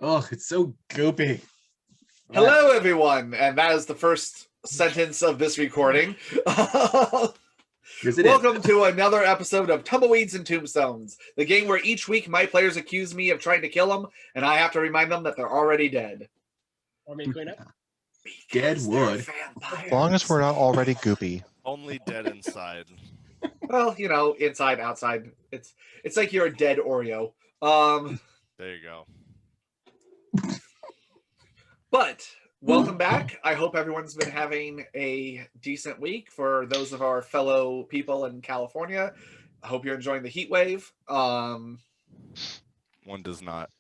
Oh, it's so goopy. Hello, everyone, and that is the first sentence of this recording. Yes, it Welcome is. to another episode of Tumbleweeds and Tombstones, the game where each week my players accuse me of trying to kill them, and I have to remind them that they're already dead. Or me clean up. Dead wood. As long as we're not already goopy. Only dead inside. Well, you know, inside, outside. It's like you're a dead Oreo. There you go. But welcome back. I hope everyone's been having a decent week. For those of our fellow people in California, I hope you're enjoying the heat wave. One does not.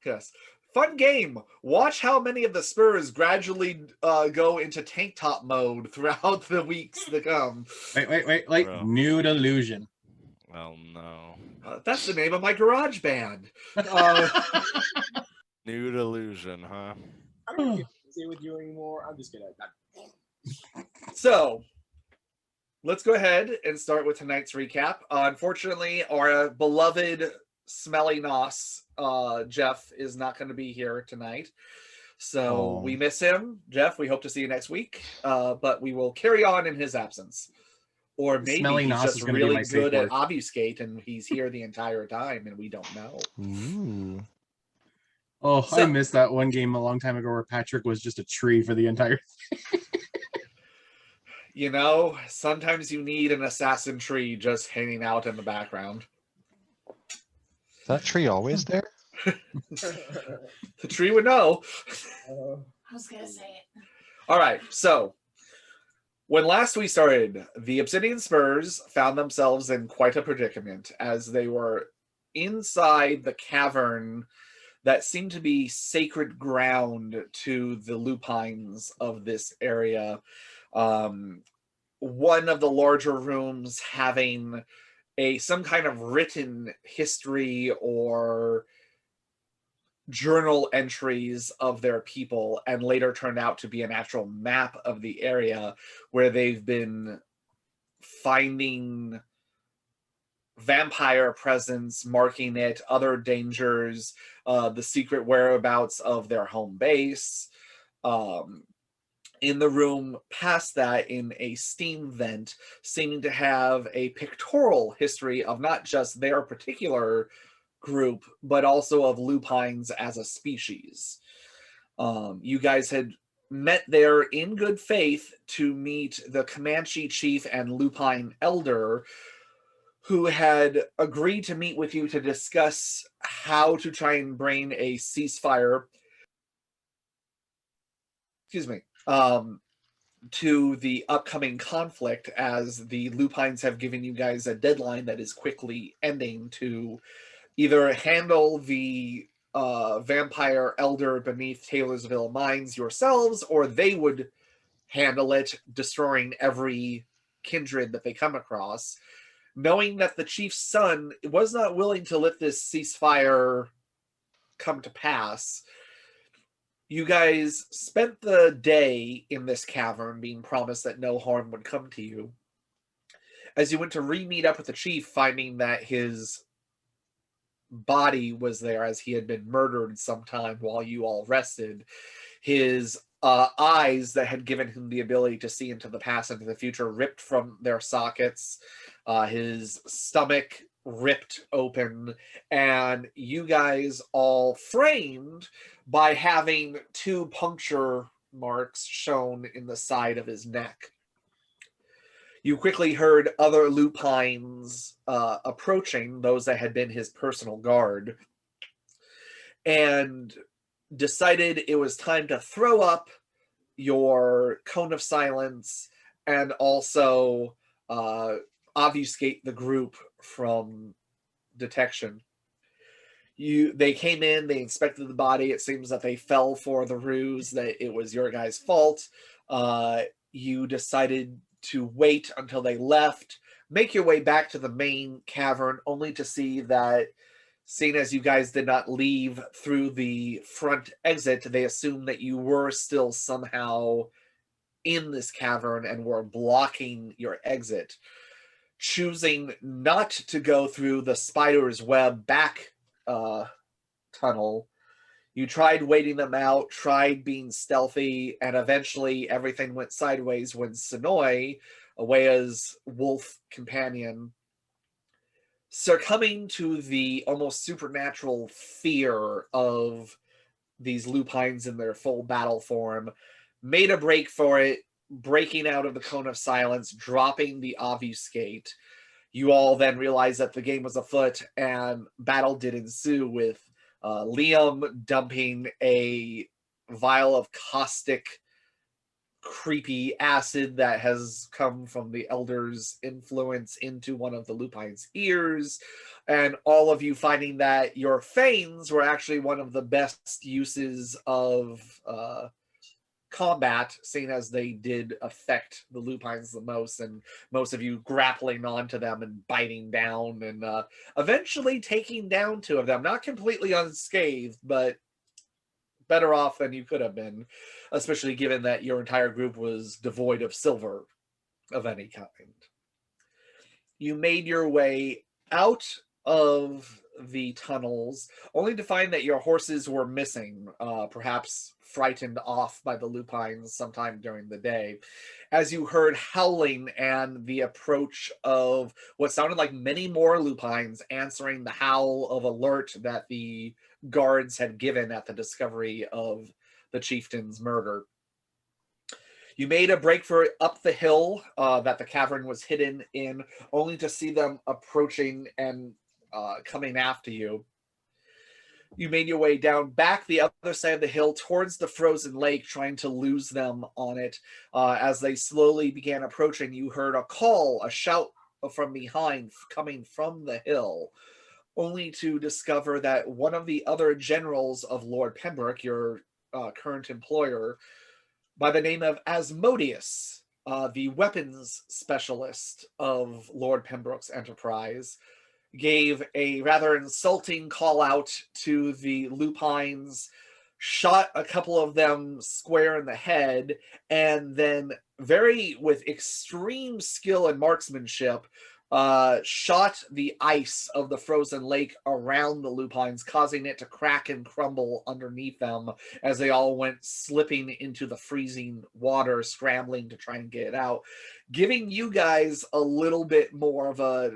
Yes. Fun game. Watch how many of the Spurs gradually go into tank top mode throughout the weeks to come. Wait. Like Bro. Nude Illusion. Well, no. That's the name of my garage band. Nude illusion, huh? I don't get to stay with you anymore. I'm just gonna. So, let's go ahead and start with tonight's recap. Unfortunately, our beloved Smelly Nos, Jeff, is not going to be here tonight. So we miss him. Jeff, we hope to see you next week. But we will carry on in his absence. Or maybe Smelly he's Nos just is gonna be really my safe good at word. obfuscate and he's here the entire time and we don't know. Ooh. Oh, So- I missed that one game a long time ago where Patrick was just a tree for the entire. You know, sometimes you need an assassin tree just hanging out in the background. Is that tree always there? The tree would know. I was gonna say it. All right, so when last we started, the Obsidian Spurs found themselves in quite a predicament as they were inside the cavern that seemed to be sacred ground to the Lupines of this area. One of the larger rooms having some kind of written history or journal entries of their people, and later turned out to be an actual map of the area where they've been finding vampire presence, marking it, other dangers, the secret whereabouts of their home base. In the room past that, in a steam vent, seeming to have a pictorial history of not just their particular group, but also of lupines as a species. You guys had met there in good faith to meet the Comanche chief and lupine elder, who had agreed to meet with you to discuss how to try and bring a ceasefire to the upcoming conflict, as the lupines have given you guys a deadline that is quickly ending to either handle the vampire elder beneath Taylorsville mines yourselves, or they would handle it, destroying every kindred that they come across. Knowing that the chief's son was not willing to let this ceasefire come to pass, you guys spent the day in this cavern being promised that no harm would come to you. As you went to re-meet up with the chief, finding that his body was there as he had been murdered sometime while you all rested, his eyes that had given him the ability to see into the past and to the future ripped from their sockets, his stomach ripped open, and you guys all framed by having 2 puncture marks shown in the side of his neck. You quickly heard other lupines approaching, those that had been his personal guard, and decided it was time to throw up your cone of silence and also obfuscate the group from detection. They came in, they inspected the body. It seems that they fell for the ruse, that it was your guys' fault. You decided to wait until they left, make your way back to the main cavern, only to see that, seeing as you guys did not leave through the front exit, they assumed that you were still somehow in this cavern and were blocking your exit. choosing not to go through the spider's web back tunnel. You tried waiting them out, tried being stealthy, and eventually everything went sideways when Sonoy, Awea's wolf companion, succumbing to the almost supernatural fear of these lupines in their full battle form, made a break for it, breaking out of the cone of silence, dropping the obfuscate. You all then realized that the game was afoot, and battle did ensue with Liam dumping a vial of caustic, creepy acid that has come from the Elder's influence into one of the Lupine's ears, and all of you finding that your feigns were actually one of the best uses of combat, seeing as they did affect the Lupines the most, and most of you grappling onto them and biting down and eventually taking down 2 of them. Not completely unscathed, but better off than you could have been, especially given that your entire group was devoid of silver of any kind. You made your way out of the tunnels, only to find that your horses were missing, perhaps frightened off by the lupines sometime during the day, as you heard howling and the approach of what sounded like many more lupines answering the howl of alert that the guards had given at the discovery of the chieftain's murder. You made a break for up the hill that the cavern was hidden in, only to see them approaching and coming after you. You made your way down back the other side of the hill towards the frozen lake, trying to lose them on it. As they slowly began approaching, you heard a call, a shout from behind coming from the hill, only to discover that one of the other generals of Lord Pembroke, your current employer, by the name of Asmodeus, the weapons specialist of Lord Pembroke's enterprise, gave a rather insulting call out to the lupines, shot a couple of them square in the head, and then with extreme skill and marksmanship, shot the ice of the frozen lake around the lupines, causing it to crack and crumble underneath them as they all went slipping into the freezing water, scrambling to try and get it out, giving you guys a little bit more of a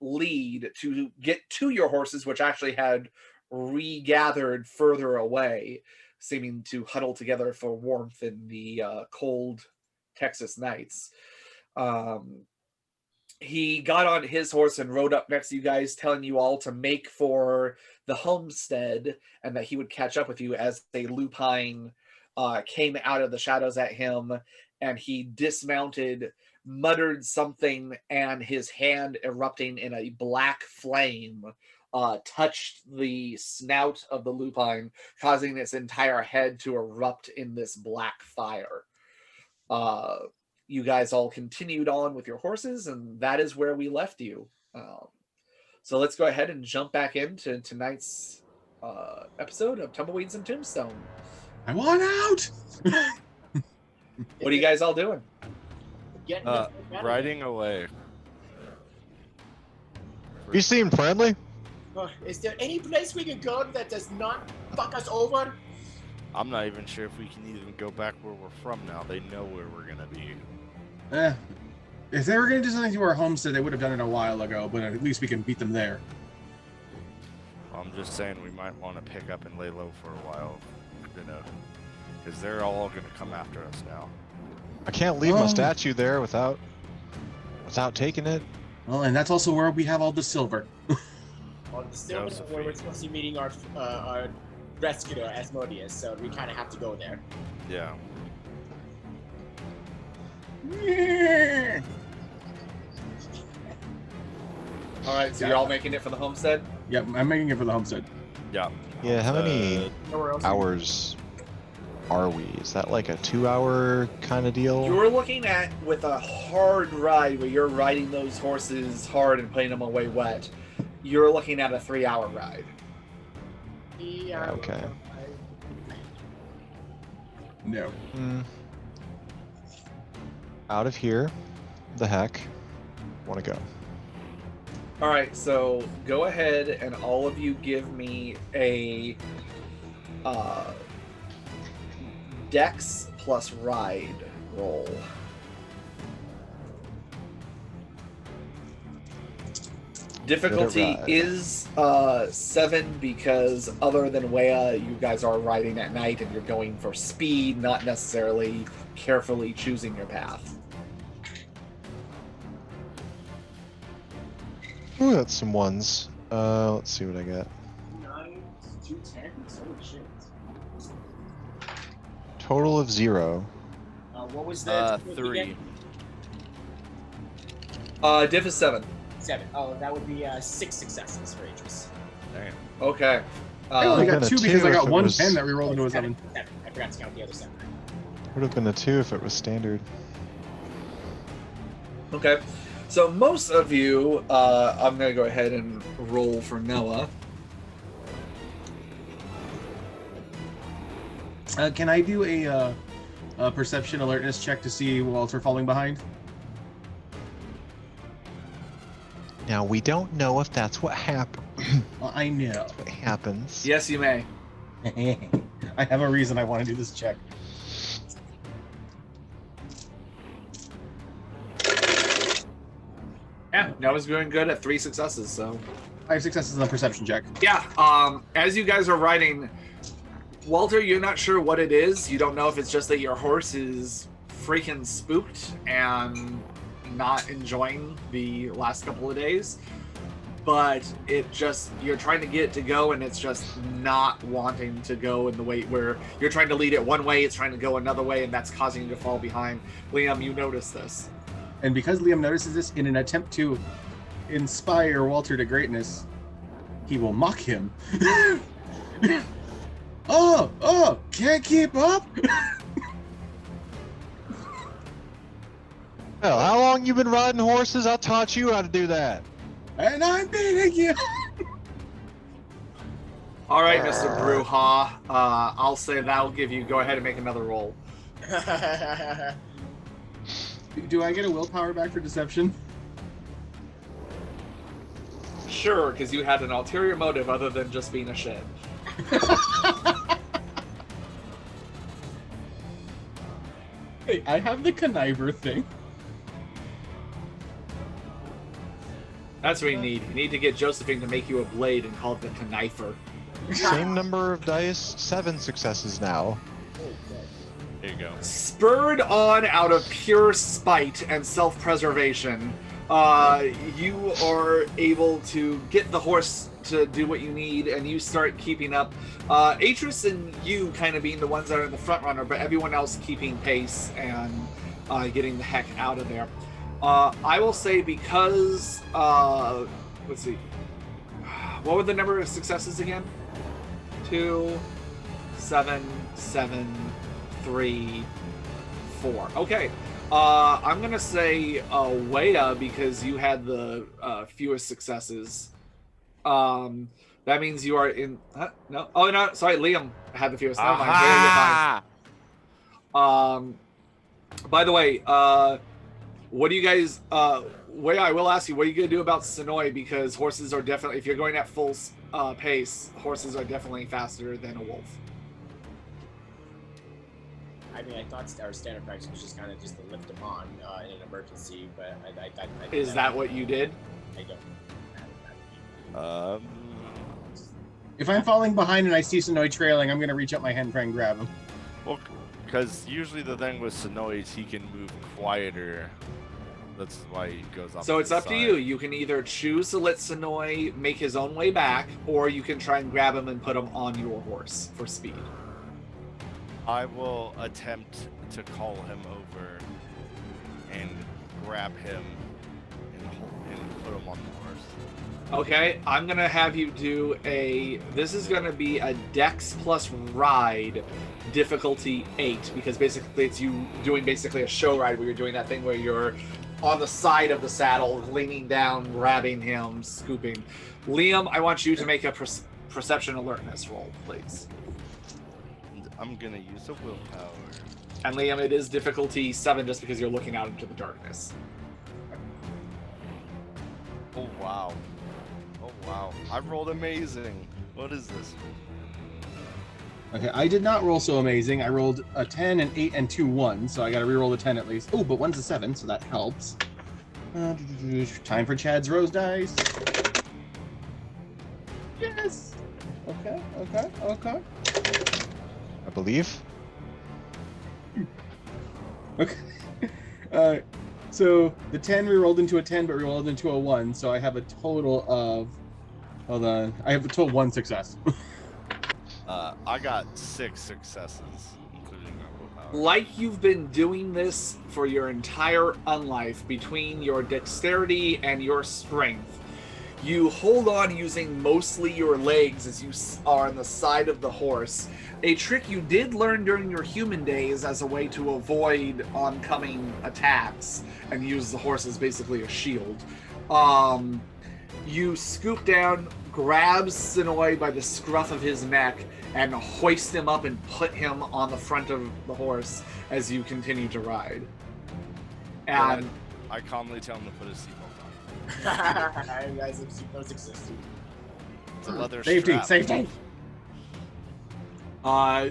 lead to get to your horses, which actually had regathered further away, seeming to huddle together for warmth in the cold Texas nights. He got on his horse and rode up next to you guys, telling you all to make for the homestead and that he would catch up with you as a lupine came out of the shadows at him, and he dismounted, muttered something, and his hand erupting in a black flame touched the snout of the lupine, causing its entire head to erupt in this black fire. You guys all continued on with your horses, and that is where we left you. So let's go ahead and jump back into tonight's episode of Tumbleweeds and Tombstone. I want out. What are you guys all doing? Riding away. You seem friendly. Is there any place we can go that does not fuck us over? I'm not even sure if we can even go back where we're from now. They know where we're gonna be. If they were going to do something to our homestead, they would have done it a while ago, but at least we can beat them there. I'm just saying we might want to pick up and lay low for a while, because they're all going to come after us now. I can't leave my statue there without taking it. Well, and that's also where we have all the silver. Well, the silver is where we're supposed to be meeting our rescuer, Asmodeus, so we kind of have to go there. Yeah. All right, so you're all making it for the homestead? Yep, I'm making it for the homestead. Yeah. Yeah, how many hours are we? Is that like a 2-hour kind of deal? You were looking at, with a hard ride where you're riding those horses hard and putting them away wet, you're looking at a 3-hour ride. Yeah. Okay. No. Out of here, the heck. want to go. All right, so go ahead and all of you give me a Dex plus Ride roll. Difficulty is 7 because other than Wea, you guys are riding at night and you're going for speed, not necessarily carefully choosing your path. Ooh, that's some ones. Let's see what I got. 9 to 10. Holy shit. Total of 0. What was the 3. Diff is 7. 7. Oh, that would be 6 successes for Aegis. Damn. Okay. I only Would've got been 2 a because 2 I got if it one was- 10 that we rolled into a 7. 7. I forgot to count the other 7. Would have been a 2 if it was standard. Okay. So most of you, I'm going to go ahead and roll for Noah. Can I do a perception alertness check to see Walter falling behind? Now, we don't know if that's what I know. what happens. Yes, you may. I have a reason I want to do this check. Yeah, Noah's doing good at 3 successes, so... 5 successes on the perception check. Yeah, as you guys are riding, Walter, you're not sure what it is. You don't know if it's just that your horse is freaking spooked and not enjoying the last couple of days, but it just, you're trying to get it to go and it's just not wanting to go in the way where you're trying to lead it one way, it's trying to go another way, and that's causing you to fall behind. Liam, you notice this. And because Liam notices this, in an attempt to inspire Walter to greatness, he will mock him. Oh, can't keep up? Hell, how long you been riding horses? I taught you how to do that. And I'm beating you. All right, Mr. Bruja, I'll say that'll give you, go ahead and make another roll. Do I get a willpower back for deception? Sure, because you had an ulterior motive other than just being a shit. Hey, I have the conniver thing. That's what you need. You need to get Josephine to make you a blade and call it the connifer. Same number of dice, 7 successes now. There you go. Spurred on out of pure spite and self-preservation, you are able to get the horse to do what you need, and you start keeping up. Atris and you kind of being the ones that are in the front runner, but everyone else keeping pace and getting the heck out of there. I will say because, let's see, what were the number of successes again? 2, 7, 7, 3, 4. Okay. I'm gonna say Wea because you had the fewest successes. That means you are in. No. Oh no. Sorry, Liam had the fewest. Never mind. Wea, you're fine. By the way, what do you guys? Wea, I will ask you, what are you gonna do about Sonoy? Because horses are definitely, if you're going at full pace, horses are definitely faster than a wolf. I mean, I thought our standard practice was just kind of just to lift them on in an emergency, but I Is that what you did? I don't. If I'm falling behind and I see Sonoy trailing, I'm going to reach up my hand and try and grab him. Well, because usually the thing with Sonoy is he can move quieter. That's why he goes up. So it's the up to side. you. You can either choose to let Sonoy make his own way back, or you can try and grab him and put him on your horse for speed. I will attempt to call him over and grab him and put him on the horse. Okay, I'm gonna have you do this is gonna be a Dex plus Ride, difficulty 8, because basically it's you doing basically a show ride where you're doing that thing where you're on the side of the saddle, leaning down, grabbing him, scooping. Liam, I want you to make a perception alertness roll, please. I'm gonna use a willpower. And Liam, it is difficulty 7 just because you're looking out into the darkness. Oh wow. Oh wow. I rolled amazing. What is this? Okay, I did not roll so amazing. I rolled a 10, an 8, and 2 1s, so I gotta reroll the 10 at least. Oh, but 1's a 7, so that helps. Time for Chad's rose dice. Yes! Okay. I believe. Okay. So the 10 rerolled into a 10, but rerolled into a 1, so I have a total of... Hold on. I have a total of 1 success. I got 6 successes, including my willpower. Like you've been doing this for your entire unlife, between your dexterity and your strength, you hold on using mostly your legs as you are on the side of the horse. A trick you did learn during your human days as a way to avoid oncoming attacks and use the horse as basically a shield. You scoop down, grab Sonoy by the scruff of his neck, and hoist him up and put him on the front of the horse as you continue to ride. And I calmly tell him to put his seatbelt on. You guys have no success. It's a leather Safety, strap. safety!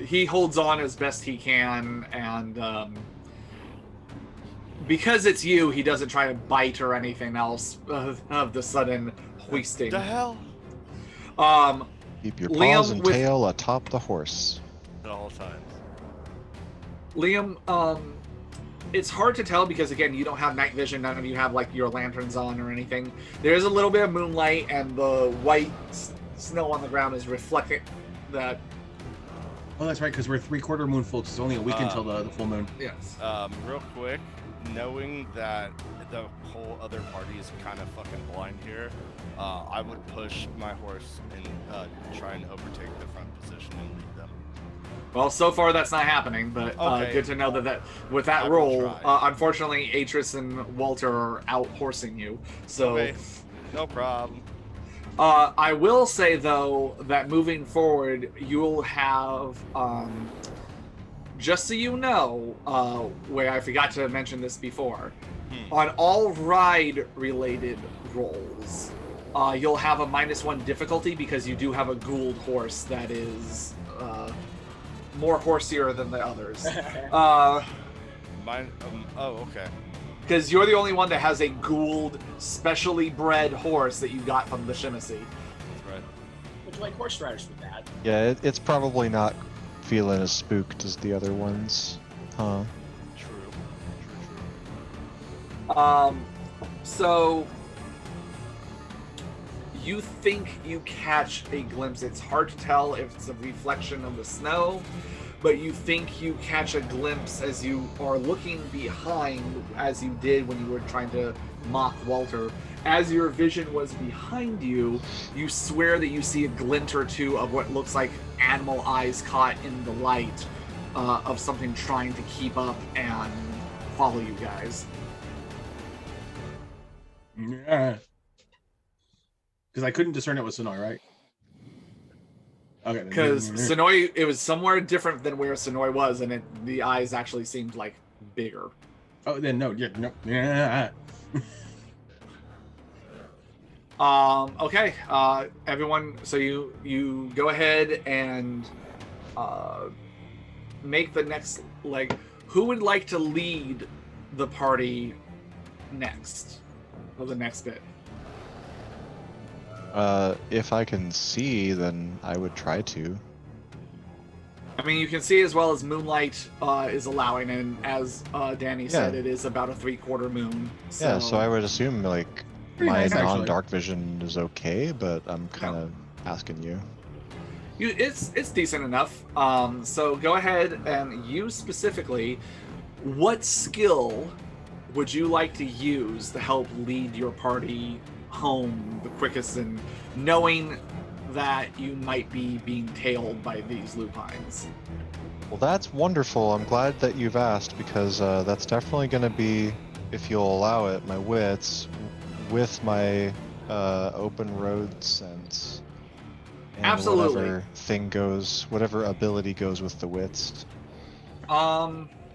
he holds on as best he can, and because it's you, he doesn't try to bite or anything else of the sudden hoisting. The hell? Keep your Liam paws and with- tail atop the horse. At all times. Liam, it's hard to tell because, again, you don't have night vision. None of you have, like, your lanterns on or anything. There's a little bit of moonlight, and the white snow on the ground is reflecting that. Oh, that's right, because we're 3/4 moon full. It's only a week until the full moon. Yes. Real quick, knowing that the whole other party is kind of fucking blind here, I would push my horse and try and overtake the front position and lead them. Well, so far that's not happening, but Okay. good to know that with that I will roll, try. unfortunately, Atris and Walter are out horsing you. So. Okay, no problem. I will say, though, that moving forward, you'll have, just so you know, where I forgot to mention this before, on all ride-related rolls, you'll have a -1 difficulty because you do have a Gould horse that is more horsier than the others. Mine. Oh, okay. Because you're the only one that has a Gould, specially bred horse that you got from the Shimisi. That's right. Would you like horse riders with that? Yeah, it's probably not feeling as spooked as the other ones. Huh. True. So you think you catch a glimpse. It's hard to tell if it's a reflection of the snow, but you think you catch a glimpse as you are looking behind, as you did when you were trying to mock Walter. As your vision was behind you, you swear that you see a glint or two of what looks like animal eyes caught in the light of something trying to keep up and follow you guys. Yeah. Because I couldn't discern it was Sonoy, right? Okay. Because Sonoy, it was somewhere different than where Sonoy was, and the eyes actually seemed like bigger. Oh, then no, yeah, no. Yeah. Okay. Everyone, so you go ahead and make the next leg. Who would like to lead the party next? For the next bit. If I can see, then I would try to. I mean, you can see as well as moonlight is allowing, and as Danny said, it is about a 3/4 moon. So... Yeah, so I would assume like Pretty my nice, actually. non-dark vision is okay, but I'm kind of asking you. It's decent enough. So go ahead and you specifically, what skill would you like to use to help lead your party home the quickest, and knowing that you might be being tailed by these lupines? Well, that's wonderful. I'm glad that you've asked, because that's definitely going to be, if you'll allow it, my wits with my open road sense. And Absolutely. Whatever thing goes, whatever ability goes with the wits.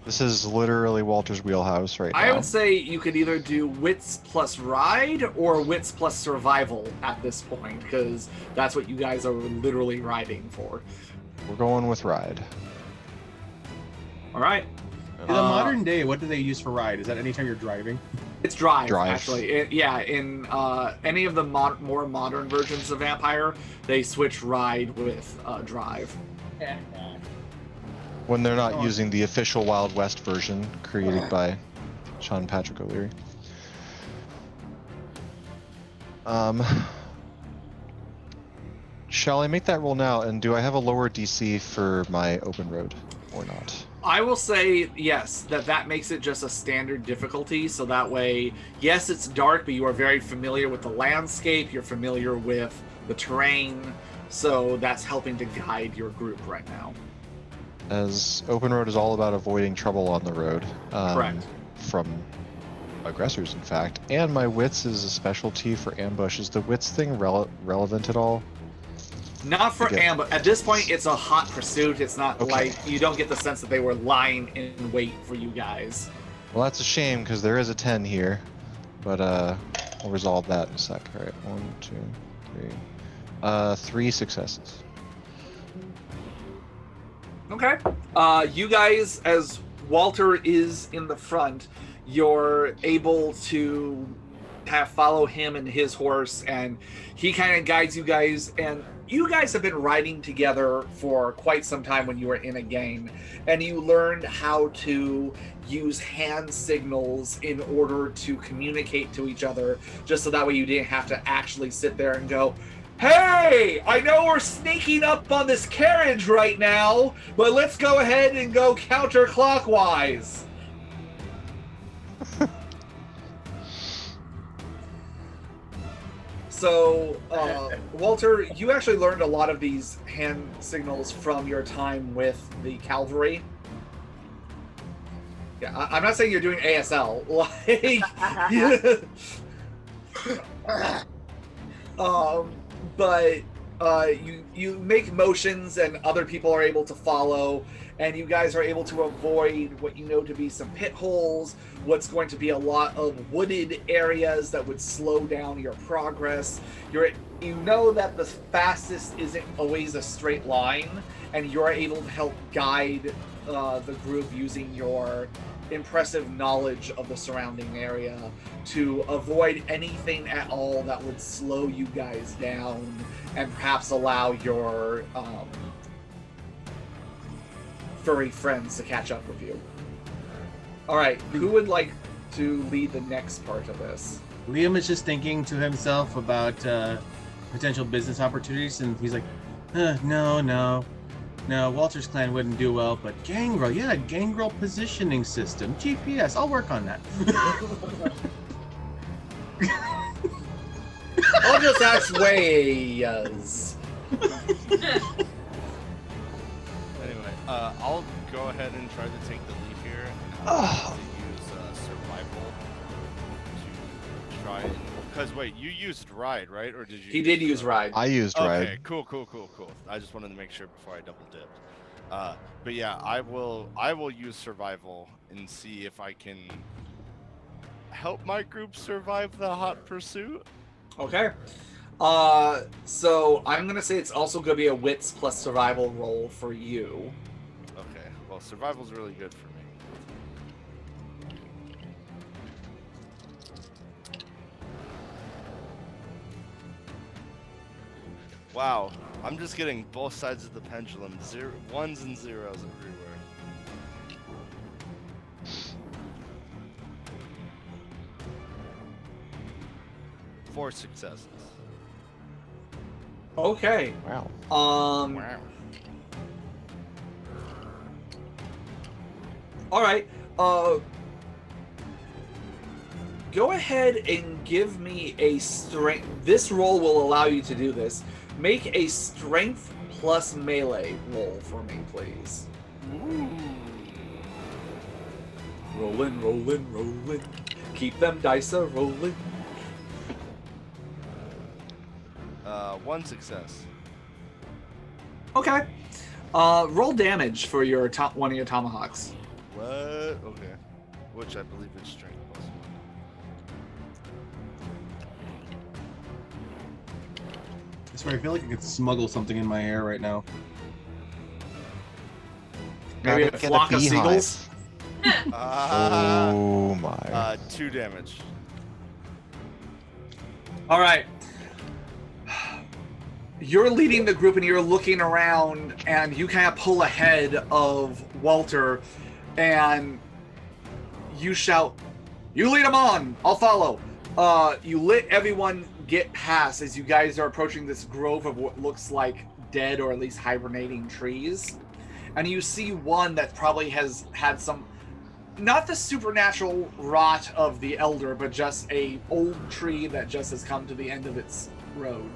This is literally Walter's wheelhouse right now. I would say you could either do wits plus ride or wits plus survival at this point, because that's what you guys are literally riding for. We're going with ride. All right. In the modern day, what do they use for ride? Is that anytime you're driving? It's drive. Drive. Actually. In any of the more modern versions of Vampire, they switch ride with drive. When they're not Oh. using the official Wild West version created by Sean Patrick O'Leary. Shall I make that roll now? And do I have a lower DC for my open road or not? I will say yes, that makes it just a standard difficulty. So that way, yes, it's dark, but you are very familiar with the landscape. You're familiar with the terrain. So that's helping to guide your group right now. As open road is all about avoiding trouble on the road. Correct. From aggressors, in fact. And my wits is a specialty for ambush. Is the wits thing relevant at all? Not for Okay. ambush. At this point, it's a hot pursuit. It's not Okay. like you don't get the sense that they were lying in wait for you guys. Well, that's a shame because there is a 10 here. But we'll resolve that in a sec. All right, 1, 2, 3. 3 successes. Okay. You guys, as Walter is in the front, you're able to kind of follow him and his horse, and he kind of guides you guys. And you guys have been riding together for quite some time when you were in a gang, and you learned how to use hand signals in order to communicate to each other, just so that way you didn't have to actually sit there and go, "Hey, I know we're sneaking up on this carriage right now, but let's go ahead and go counterclockwise." So, Walter, you actually learned a lot of these hand signals from your time with the cavalry. Yeah, I'm not saying you're doing ASL, but you make motions and other people are able to follow, and you guys are able to avoid what you know to be some pit holes, what's going to be a lot of wooded areas that would slow down your progress. You know that the fastest isn't always a straight line, and you're able to help guide the group using your impressive knowledge of the surrounding area to avoid anything at all that would slow you guys down and perhaps allow your furry friends to catch up with you. All right, who would like to lead the next part of this? Liam is just thinking to himself about potential business opportunities, and he's like, no, Walter's clan wouldn't do well, but Gangrel, yeah, Gangrel positioning system, GPS, I'll work on that. I'll just ask ways. Anyway, I'll go ahead and try to take the lead here, and I'll use survival to try and... Because wait, you used ride, right? Or did you? He did use ride. I used Okay, ride. cool. I just wanted to make sure before I double dipped. But yeah, I will use survival and see if I can help my group survive the hot pursuit. Okay. So I'm gonna say it's also gonna be a wits plus survival roll for you. Okay, well, survival's really good for me. Wow, I'm just getting both sides of the pendulum. Ones and zeros everywhere. Four successes. Okay. Wow. Wow. All right. Go ahead and give me a strength. This roll will allow you to do this. Make a strength plus melee roll for me, please. Ooh. Rollin'. Keep them dice a rollin'. One success. Okay. Roll damage for your one of your tomahawks. What? it? Okay. Which I believe is strength plus 1. I swear, I feel like I could smuggle something in my hair right now. Maybe a Gotta get flock of beehive. seagulls? Oh my. 2 damage. All right. You're leading the group and you're looking around and you kind of pull ahead of Walter and you shout, "You lead them on, I'll follow." You let everyone get past as you guys are approaching this grove of what looks like dead or at least hibernating trees. And you see one that probably has had some, not the supernatural rot of the elder, but just a old tree that just has come to the end of its road.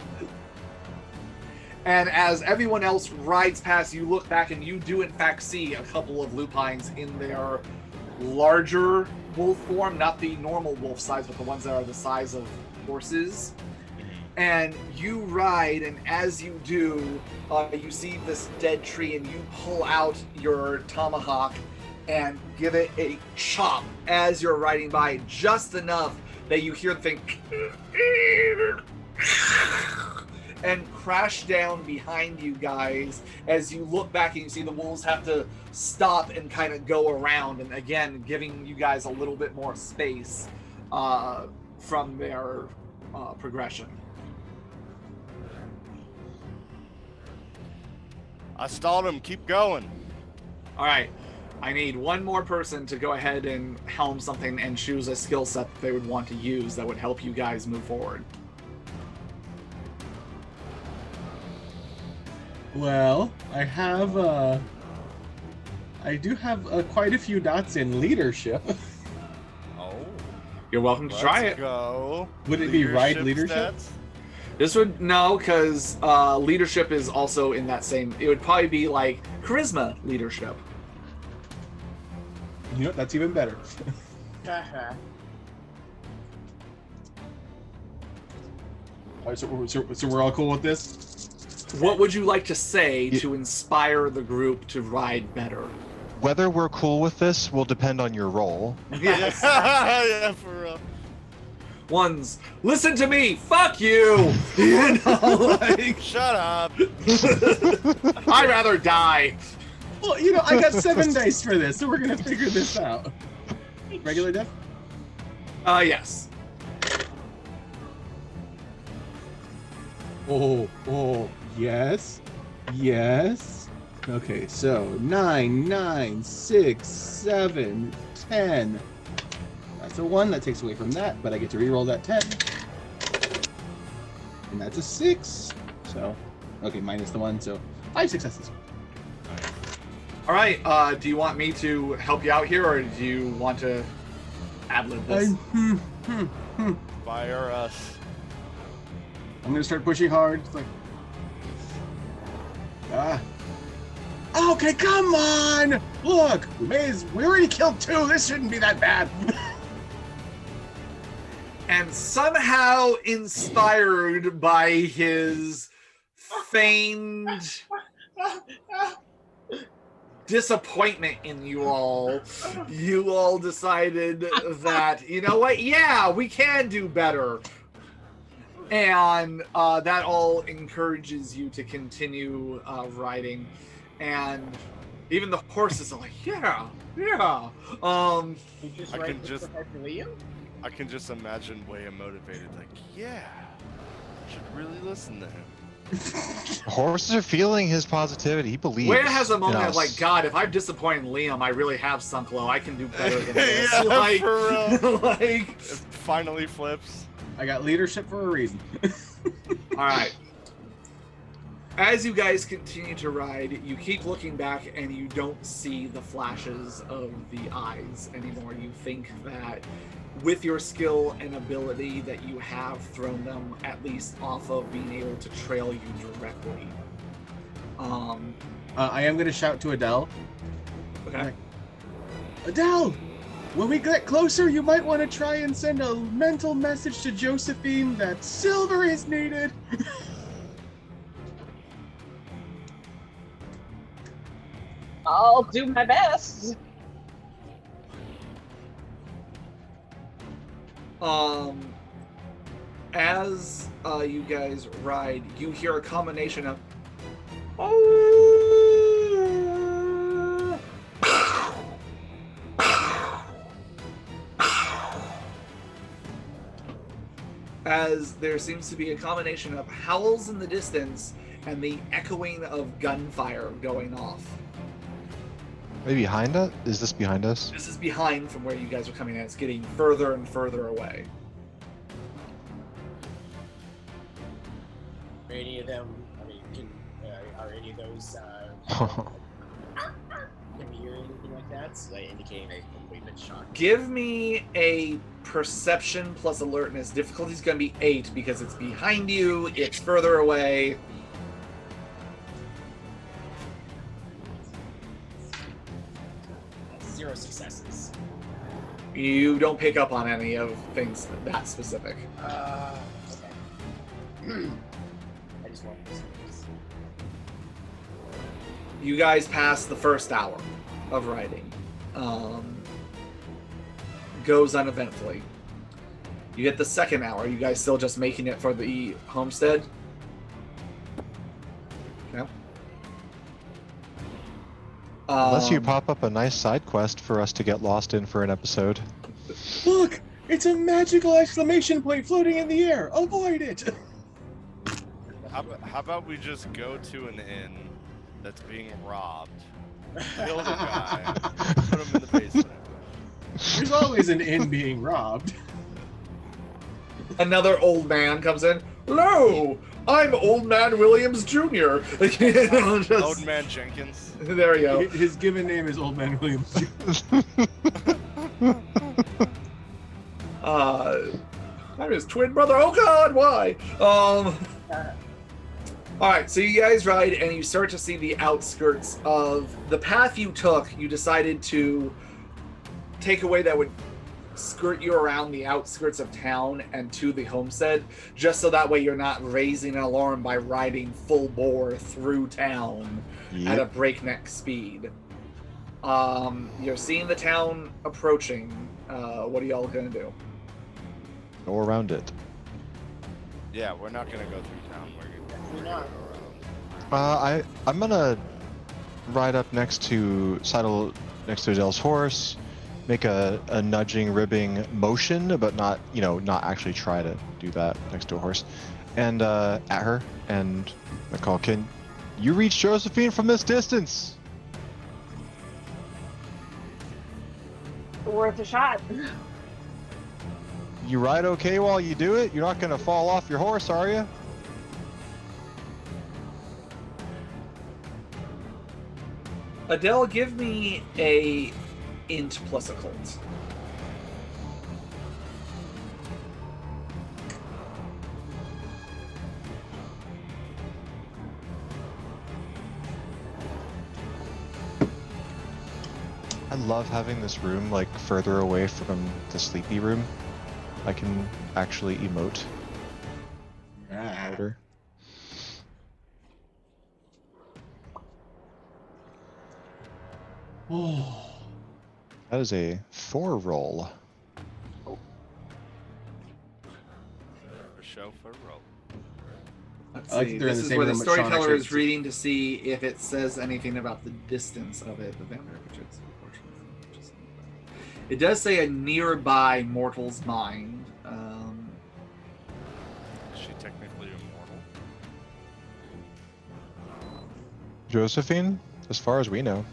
And as everyone else rides past, you look back and you do in fact see a couple of lupines in their larger wolf form, not the normal wolf size, but the ones that are the size of horses. And you ride, and as you do, you see this dead tree, and you pull out your tomahawk and give it a chop as you're riding by, just enough that you hear the thing and crash down behind you guys as you look back and you see the wolves have to stop and kind of go around, and again giving you guys a little bit more space from their progression. I stalled him. Keep going. All right, I need one more person to go ahead and helm something and choose a skill set that they would want to use that would help you guys move forward. Well, I do have quite a few dots in leadership. Oh. You're welcome to try it. Go. Would it be ride leadership? stats? This would, no, because leadership is also in that same, it would probably be like charisma leadership. You know, that's even better. All right, so we're all cool with this? What would you like to say to inspire the group to ride better? Whether we're cool with this will depend on your role. Yes. Yeah, for real. Ones, listen to me, fuck you! You know, like, Shut up. I'd rather die. Well, you know, I got 7 dice for this, so we're gonna figure this out. Regular death? Yes. Oh, yes. Yes. Okay, so 9, 9, 6, 7, 10. That's a 1, that takes away from that, but I get to reroll that 10. And that's a 6. So, okay, minus the 1, so 5 successes. All right, do you want me to help you out here, or do you want to ad-lib this? Fire us. I'm gonna start pushing hard. It's like, okay, come on! Look, we already killed 2. This shouldn't be that bad. And somehow inspired by his feigned disappointment in you all decided that, you know what, yeah, we can do better. And that all encourages you to continue riding. And even the horses are like, yeah. You just I write can this just- for Liam? I can just imagine Waya motivated, like, yeah, should really listen to him. Horses are feeling his positivity. He believes. Where has a moment in of like, us. God, if I've disappointed Liam, I really have sunk low. I can do better than this. Yeah, like, for real. like, It finally flips. I got leadership for a reason. all right. As you guys continue to ride, you keep looking back and you don't see the flashes of the eyes anymore. You think that with your skill and ability that you have thrown them at least off of being able to trail you directly. I am gonna shout to Adele. Okay. Adele! When we get closer, you might want to try and send a mental message to Josephine that silver is needed. I'll do my best. As you guys ride, you hear a combination of as there seems to be a combination of howls in the distance and the echoing of gunfire going off. Maybe behind us? Is this behind us? This is behind from where you guys are coming in. It's getting further and further away. Are any of them? I mean, are any of those? Can you hear anything like that? So, like, indicating they've been shot. Give me a perception plus alertness. Difficulty's going to be 8 because it's behind you. It's further away. That's 0 successes. You don't pick up on any of things that specific. Okay. I just want to see. You guys pass the first hour of riding. Goes uneventfully. You get the second hour. You guys still just making it for the homestead? Okay. Unless you pop up a nice side quest for us to get lost in for an episode. Look! It's a magical exclamation point floating in the air! Avoid it! How about we just go to an inn that's being robbed, kill the guy, put him in the basement. There's always an inn being robbed. Another old man comes in. Hello! I'm Old Man Williams Jr. Old Man Jenkins. There you go. His given name is Old Man Williams. I'm his twin brother. Oh God, why? All right, so you guys ride and you start to see the outskirts of the path you took. You decided to take a way that would skirt you around the outskirts of town and to the homestead, just so that way you're not raising an alarm by riding full bore through town at a breakneck speed. You're seeing the town approaching. What are y'all gonna do? Go around it. Yeah, we're not gonna go through town. We're not. I'm gonna ride up next to Adele's horse, make a nudging, ribbing motion, but not actually try to do that next to a horse, and at her, and I call, "Can you reach Josephine from this distance?" Worth a shot. You ride okay while you do it? You're not gonna fall off your horse, are you? Adele, give me a int plus occult. I love having this room like further away from the sleepy room. I can actually emote louder. Oh. That is a 4 roll. For show, for roll. Let's I like see. that they're in This the is same where the room with Sean, storyteller actually. is reading to see if it says anything about the distance of it. The vampire projects. It does say a nearby mortal's mind. Is she technically immortal? Josephine, as far as we know.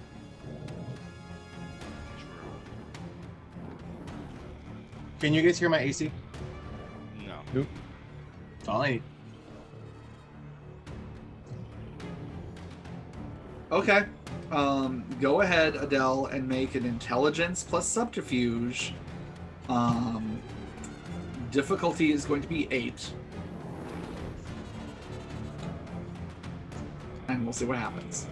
Can you guys hear my AC? No. Nope. That's all I need. Okay. Go ahead, Adele, and make an intelligence plus subterfuge. Difficulty is going to be 8. And we'll see what happens.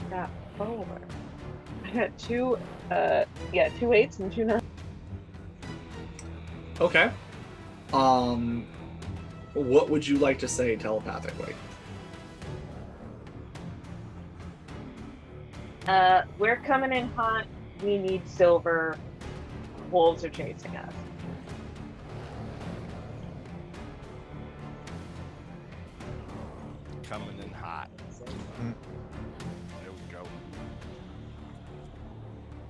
got 4. I got 2 8s and 2 9s. Okay. What would you like to say telepathically? We're coming in hot. We need silver. Wolves are chasing us. Coming in hot. Mm. There we go.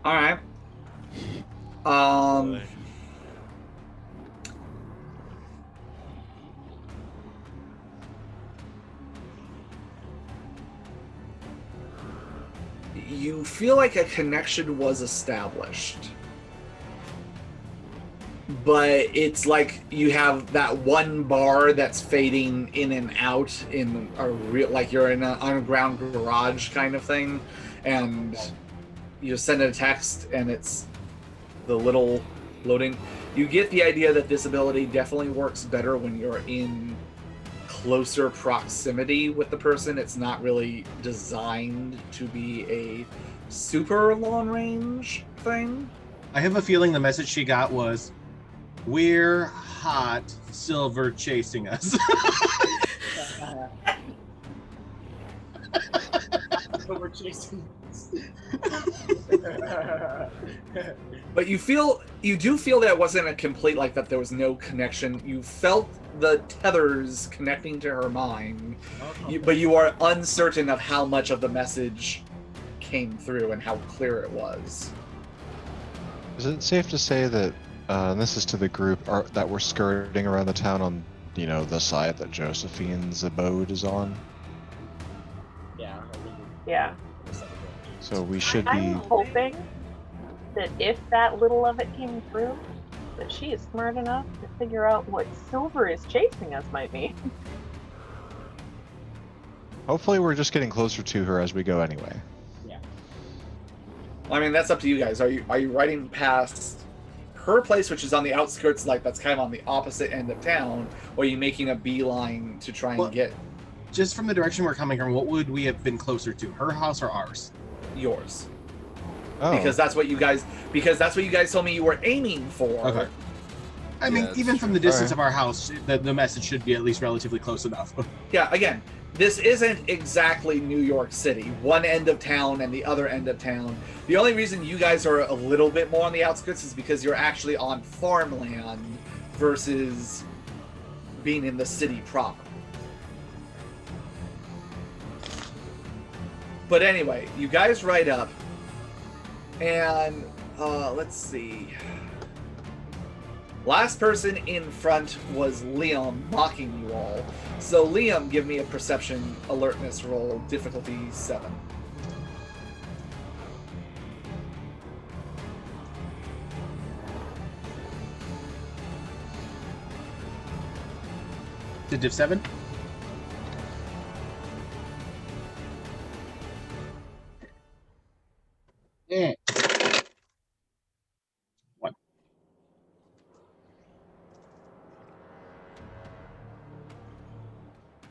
All right. Boy. You feel like a connection was established, but it's like you have that one bar that's fading in and out in a real, like you're in an underground garage kind of thing, and you send a text and it's the little loading. You get the idea that this ability definitely works better when you're in closer proximity with the person. It's not really designed to be a super long range thing. I have a feeling the message she got was, "We're hot, silver chasing us." We're chasing. But you do feel that it wasn't a complete, like that there was no connection. You felt the tethers connecting to her mind, but you are uncertain of how much of the message came through and how clear it was. Is it safe to say that, and this is to the group, that we're skirting around the town on, the side that Josephine's abode is on? Yeah. Yeah. So we should be... I'm hoping that if that little of it came through, that she is smart enough to figure out what silver is chasing us might be. Hopefully we're just getting closer to her as we go anyway. Yeah. I mean, that's up to you guys. Are you riding past her place, which is on the outskirts, like that's kind of on the opposite end of town, or are you making a beeline to try and get Just from the direction we're coming from, what would we have been closer to, her house or ours? yours? Oh, Because that's what you guys told me you were aiming for. Okay. I mean, that's even from true. the distance Alright. of our house, the message should be at least relatively close enough. Yeah, again, this isn't exactly New York City. One end of town and the other end of town. The only reason you guys are a little bit more on the outskirts is because you're actually on farmland versus being in the city proper. But anyway, you guys ride up, and let's see. Last person in front was Liam, mocking you all. So Liam, give me a perception alertness roll, difficulty 7. To div 7? Yeah. What?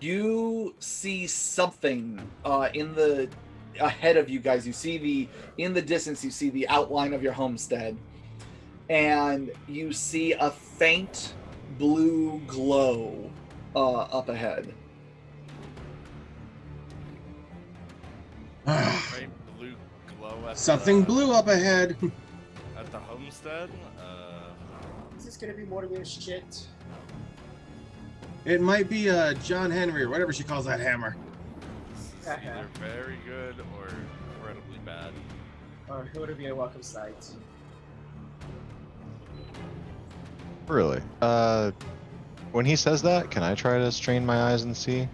You see something in the ahead of you guys. You see in the distance, you see the outline of your homestead, and you see a faint blue glow up ahead. Faint blue glow at Something the, blue up ahead. at the homestead. Is this gonna be more than this shit? It might be John Henry or whatever she calls that hammer. This is either very good or incredibly bad. Or it would be a welcome sight. really? When he says that, can I try to strain my eyes and see?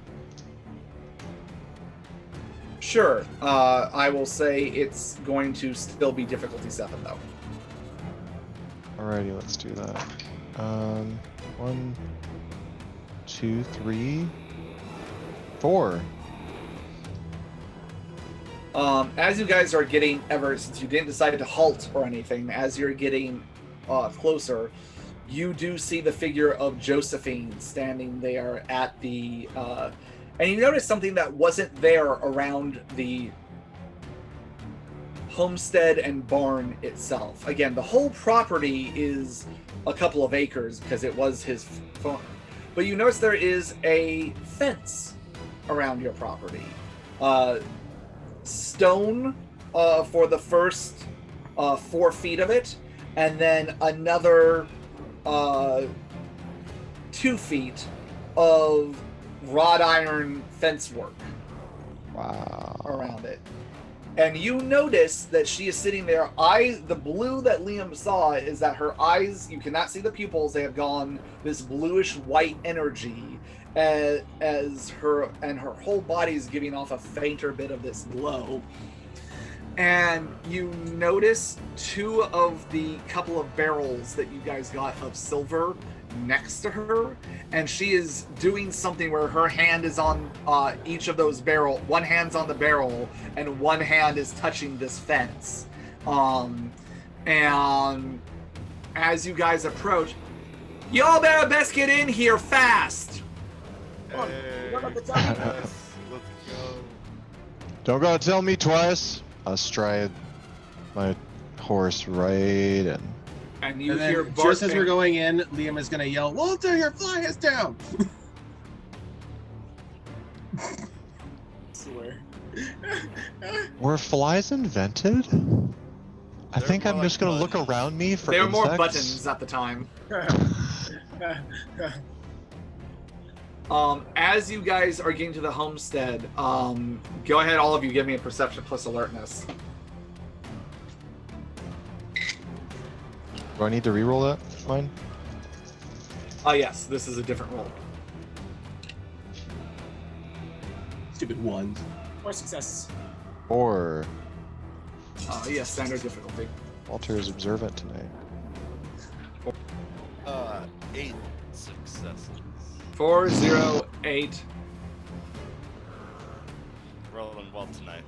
Sure. I will say it's going to still be difficulty 7, though. Alrighty, let's do that. 1, 2, 3, 4. As you guys are getting, since you didn't decide to halt or anything, as you're getting closer, you do see the figure of Josephine standing there at the, and you notice something that wasn't there around the homestead and barn itself. Again, the whole property is a couple of acres because it was his farm. But you notice there is a fence around your property. Stone for the first 4 feet of it, and then another 2 feet of wrought iron fence work around it. And you notice that she is sitting there. The blue that Liam saw is that her eyes, you cannot see the pupils, they have gone this bluish white energy as her whole body is giving off a fainter bit of this glow. And you notice 2 of the couple of barrels that you guys got of silver next to her, and she is doing something where her hand is on each of those barrel. One hand's on the barrel and one hand is touching this fence. And as you guys approach, y'all better best get in here fast. Hey, let's go. Don't gotta tell me twice. I'll stride my horse right in. And you And hear then, barking. just as we're going in, Liam is going to yell, "Walter, your fly is down!" Swear. Were flies invented? I They're think more I'm like just gonna bugs. look around me for There were more insects. buttons at the time. As you guys are getting to the homestead, go ahead, all of you, give me a perception plus alertness. Do I need to reroll that? Fine. Yes, this is a different roll. Stupid ones. 4 successes. Or Yes, standard difficulty. Walter is observant tonight. 8 successes. 4, 0, 8. Rolling well tonight.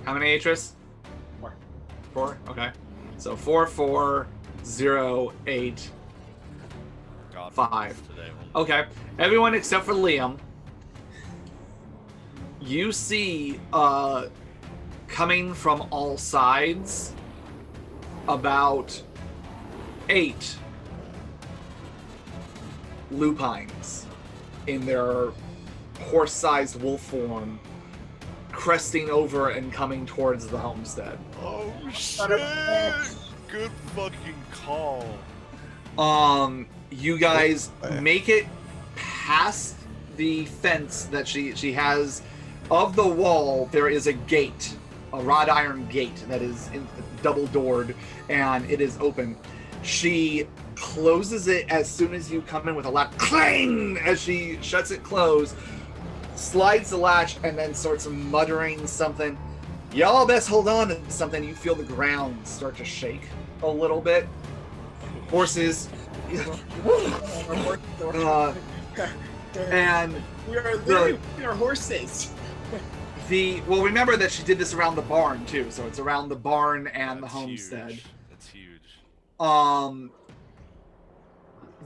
How many, Atris? 4. 4? Okay. So 4, 4, 0, 8. God, 5. Today. Okay. Everyone except for Liam. You see, coming from all sides, about 8 lupines in their horse-sized wolf form, cresting over and coming towards the homestead. Oh Son of a shit! Good fucking call. You guys make it past the fence that she has. Of the wall, there is a gate, a wrought iron gate that is double doored, and it is open. She closes it as soon as you come in with a loud clang as she shuts it closed, slides the latch, and then starts muttering something. Y'all best hold on to something. You feel the ground start to shake a little bit. Horses. And We are literally with our horses. well, remember that she did this around the barn too, so it's around the barn and That's the homestead. Huge. That's huge.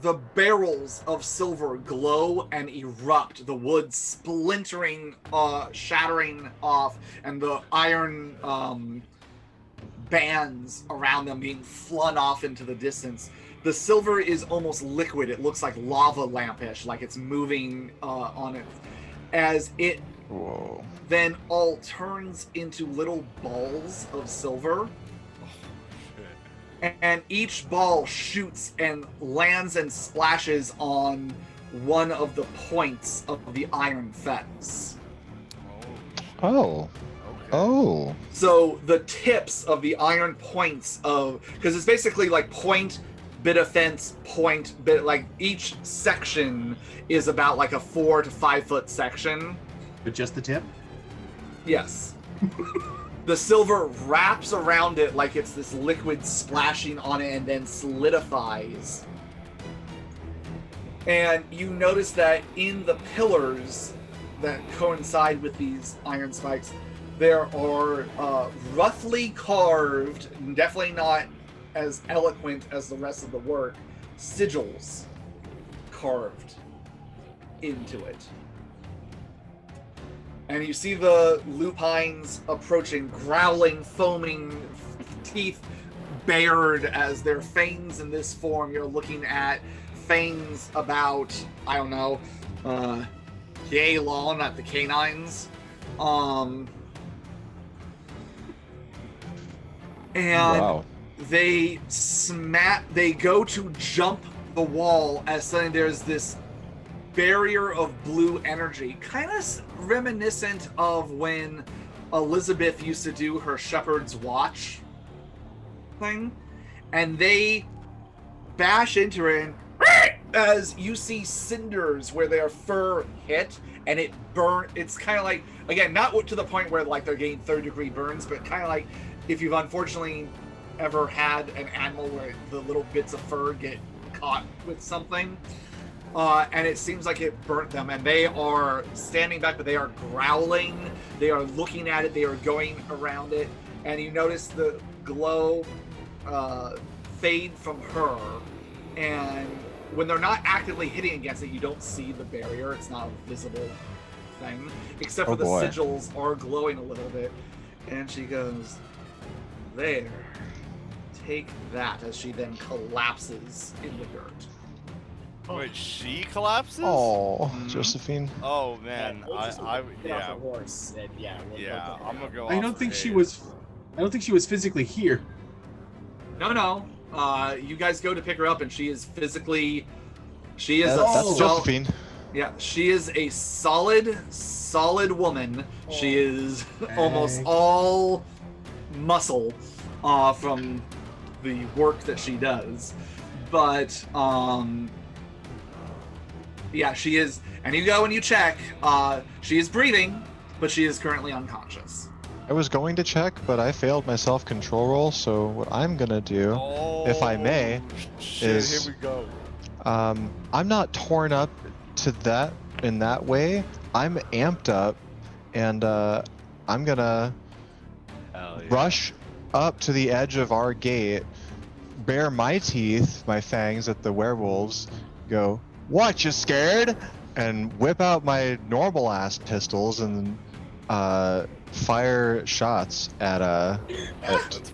The barrels of silver glow and erupt, the wood splintering, shattering off, and the iron bands around them being flung off into the distance. The silver is almost liquid. It looks like lava lampish, like it's moving on it. As it Whoa. then all turns into little balls of silver. And each ball shoots and lands and splashes on one of the points of the iron fence. Oh. Okay. Oh. So the tips of the iron points because it's basically like point, bit of fence, point, bit, like each section is about like a 4 to 5 foot section. But just the tip? Yes. The silver wraps around it like it's this liquid splashing on it and then solidifies. And you notice that in the pillars that coincide with these iron spikes, there are roughly carved, definitely not as eloquent as the rest of the work, sigils carved into it. and you see the lupines approaching, growling, foaming, teeth bared as their fangs in this form. You're looking at fangs about, I don't know, yay long at the canines. And Wow. they go to jump the wall as suddenly there's this barrier of blue energy, kind of reminiscent of when Elizabeth used to do her shepherd's watch thing, and they bash into it, and as you see cinders where their fur hit and it burn. It's kind of like, again, not to the point where like they're getting third-degree burns, but kind of like if you've unfortunately ever had an animal where the little bits of fur get caught with something, and it seems like it burnt them, and they are standing back, but they are growling, they are looking at it, they are going around it, and you notice the glow fade from her, and when they're not actively hitting against it, you don't see the barrier. It's not a visible thing, except for the sigils are glowing a little bit, and she goes, there, take that, as she then collapses in the dirt. Wait, she collapses? Oh, Josephine. Oh man, Get off yeah, the horse, and yeah. I'm gonna go. I don't think she was physically here. No. You guys go to pick her up, and she is physically. She is That's Josephine. Yeah, she is a solid woman. She is almost all muscle from the work that she does, but yeah, she is. And you go and you check. She is breathing, but she is currently unconscious. I was going to check, but I failed my self-control roll, so what I'm gonna do, if I may, is here we go. I'm not torn up to that in that way. I'm amped up, and I'm gonna rush up to the edge of our gate, bare my teeth, my fangs at the werewolves, go, "What, you scared?" and whip out my normal ass pistols and fire shots at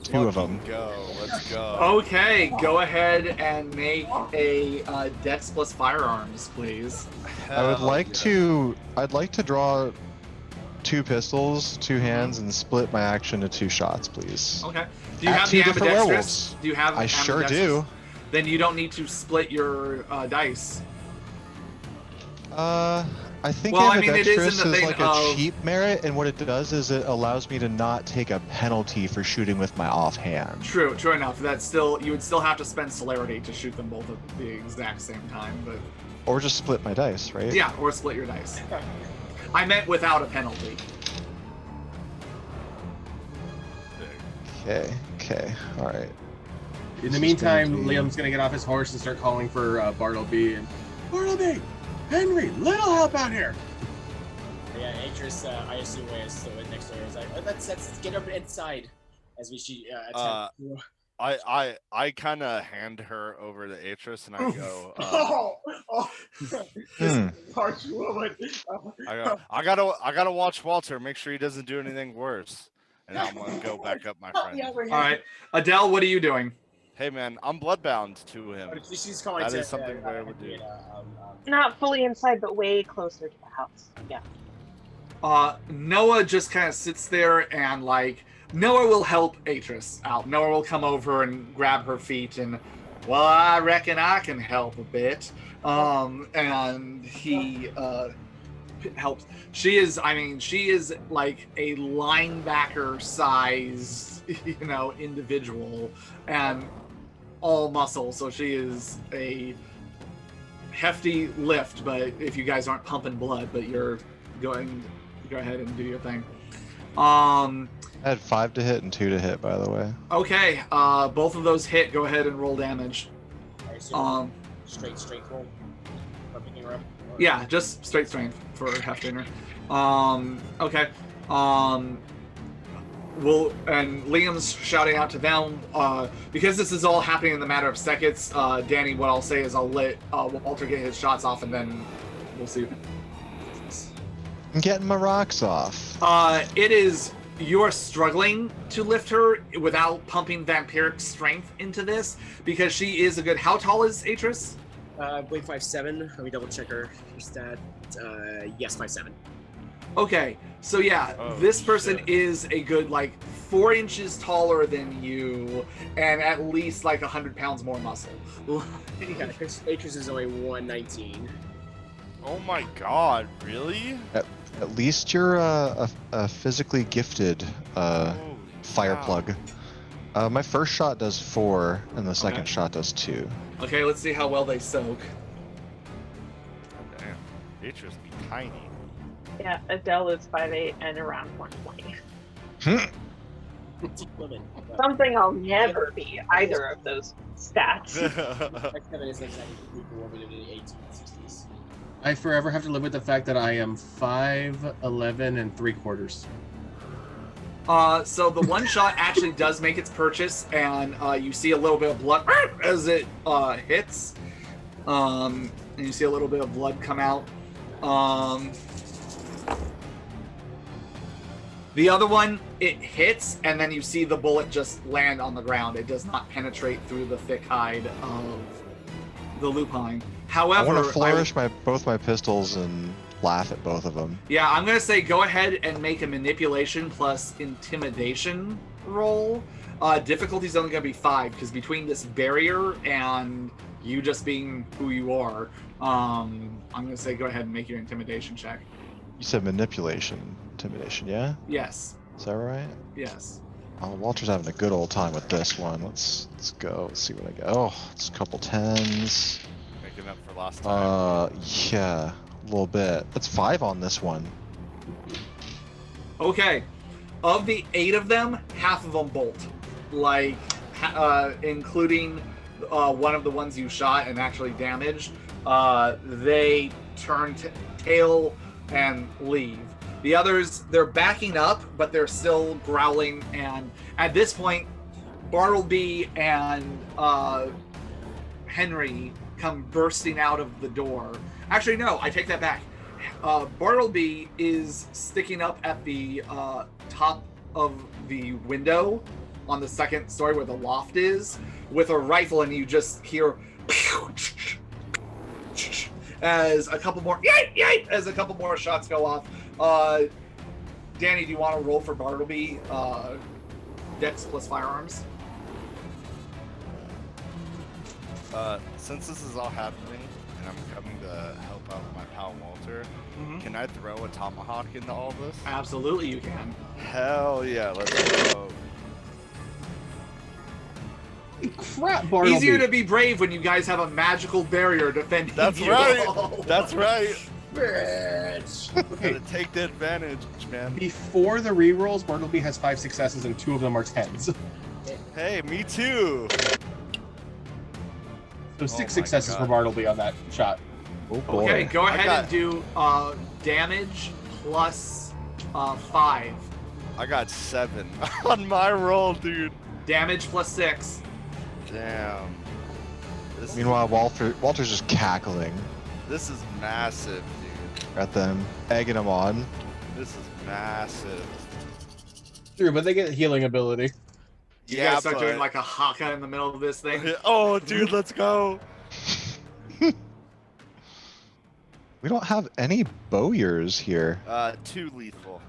two of them. Let's go. Okay, go ahead and make a Dex plus firearms, please. I would like to. I'd like to draw 2 pistols, 2 hands, and split my action to 2 shots, please. Okay. Do you At have 2 the different ambidextrous? werewolves. Do you have? I sure ambidextrous? do. Then you don't need to split your dice. I think Well, I mean, it is in ambidextrous the is thing like a of- cheap merit, and what it does is it allows me to not take a penalty for shooting with my offhand. True enough. That's still, you would still have to spend celerity to shoot them both at the exact same time, but Or just split my dice, right? yeah, or split your dice. I meant without a penalty. Okay, alright. In This the is meantime, gonna be- Liam's gonna get off his horse and start calling for Bartleby. And Bartleby, Henry, little help out here. Yeah, Atris, I assume, is still in next to her. Is like, let's get up inside as we attempt. I kind of hand her over to Atris and I go. This harsh woman. I gotta watch Walter. Make sure he doesn't do anything worse. And I'm gonna go back up, my friend. All right, Adele, what are you doing? Hey man, I'm bloodbound to him. She's calling That to, is something I would do. Not fully inside, but way closer to the house. Yeah. Noah just kind of sits there and like Noah will help Atris out. Noah will come over and grab her feet and, well, I reckon I can help a bit. And he helps. She is like a linebacker size, individual and all muscle. So she is a hefty lift, but if you guys aren't pumping blood, but you're going, go ahead and do your thing. I had 5 to hit and 2 to hit, by the way. Okay, both of those hit. Go ahead and roll damage. I assume straight roll for picking her up. Or... Yeah, just straight strength for Heftinger. Okay. And Liam's shouting out to them because this is all happening in the matter of seconds. Danny, what I'll say is I'll let Walter get his shots off, and then we'll see. I'm getting my rocks off. It is. You're struggling to lift her without pumping vampiric strength into this because she is a good. How tall is Atris? I believe 5'7". Let me double check her stat. Yes, 5'7". Okay, so yeah, Oh, this person shit. is a good 4 inches taller than you, and at least 100 pounds more muscle. Yeah, Atris is only 119. Oh my god, really? At least you're a physically gifted Holy fire cow. plug. My first shot does 4, and the second Okay. shot does 2. Okay, let's see how well they soak. Oh, damn. Beatrice be tiny. Yeah, Adele is 5'8" and around 120. Petite woman. Something I'll never be either of those stats. 5'7" is exactly the woman in the 1860s. I forever have to live with the fact that I am 5'11 3/4. So the one shot actually does make its purchase, and you see a little bit of blood as it hits. And you see a little bit of blood come out. The other one, it hits, and then you see the bullet just land on the ground. It does not penetrate through the thick hide of the lupine. I However, want to flourish both my pistols and laugh at both of them. yeah, I'm gonna say go ahead and make a manipulation plus intimidation roll. Difficulty's only gonna be 5 because between this barrier and you just being who you are, I'm gonna say go ahead and make your intimidation check. You said manipulation, intimidation, yeah? Yes, Is that right? yes. Oh, Walter's having a good old time with this one. Let's go. Let's see what I got. Oh, it's a couple 10s. Making up for last time. Yeah, a little bit. That's 5 on this one. Okay, of the 8 of them, half of them bolt, including one of the ones you shot and actually damaged. They turn tail and leave. The others, they're backing up, but they're still growling. And at this point, Bartleby and Henry come bursting out of the door. Actually, no, I take that back. Bartleby is sticking up at the top of the window on the second story where the loft is with a rifle, and you just hear as a couple more shots go off. Danny, do you want to roll for Bartleby? Dex plus firearms. Since this is all happening, and I'm coming to help out my pal Walter, can I throw a tomahawk into all this? Absolutely, you can. Hell yeah, let's go. Crap, Bartleby. Easier to be brave when you guys have a magical barrier defending That's you. right. That's right. Bitch. Okay, Gotta take the advantage, man. before the rerolls, Bartleby has 5 successes and 2 of them are 10s. Hey, me too. So 6 my successes for God. Bartleby on that shot. Oh boy. Okay, go I ahead got- and do damage plus 5. I got 7 on my roll, dude. Damage plus 6. Damn. This Meanwhile, Walter's just cackling this is massive, dude. at them, egging them on. This is massive. True, but they get healing ability. You Yeah, guys start but... doing like a haka in the middle of this thing. Oh, dude, let's go. We don't have any bowyers here. 2 lethal.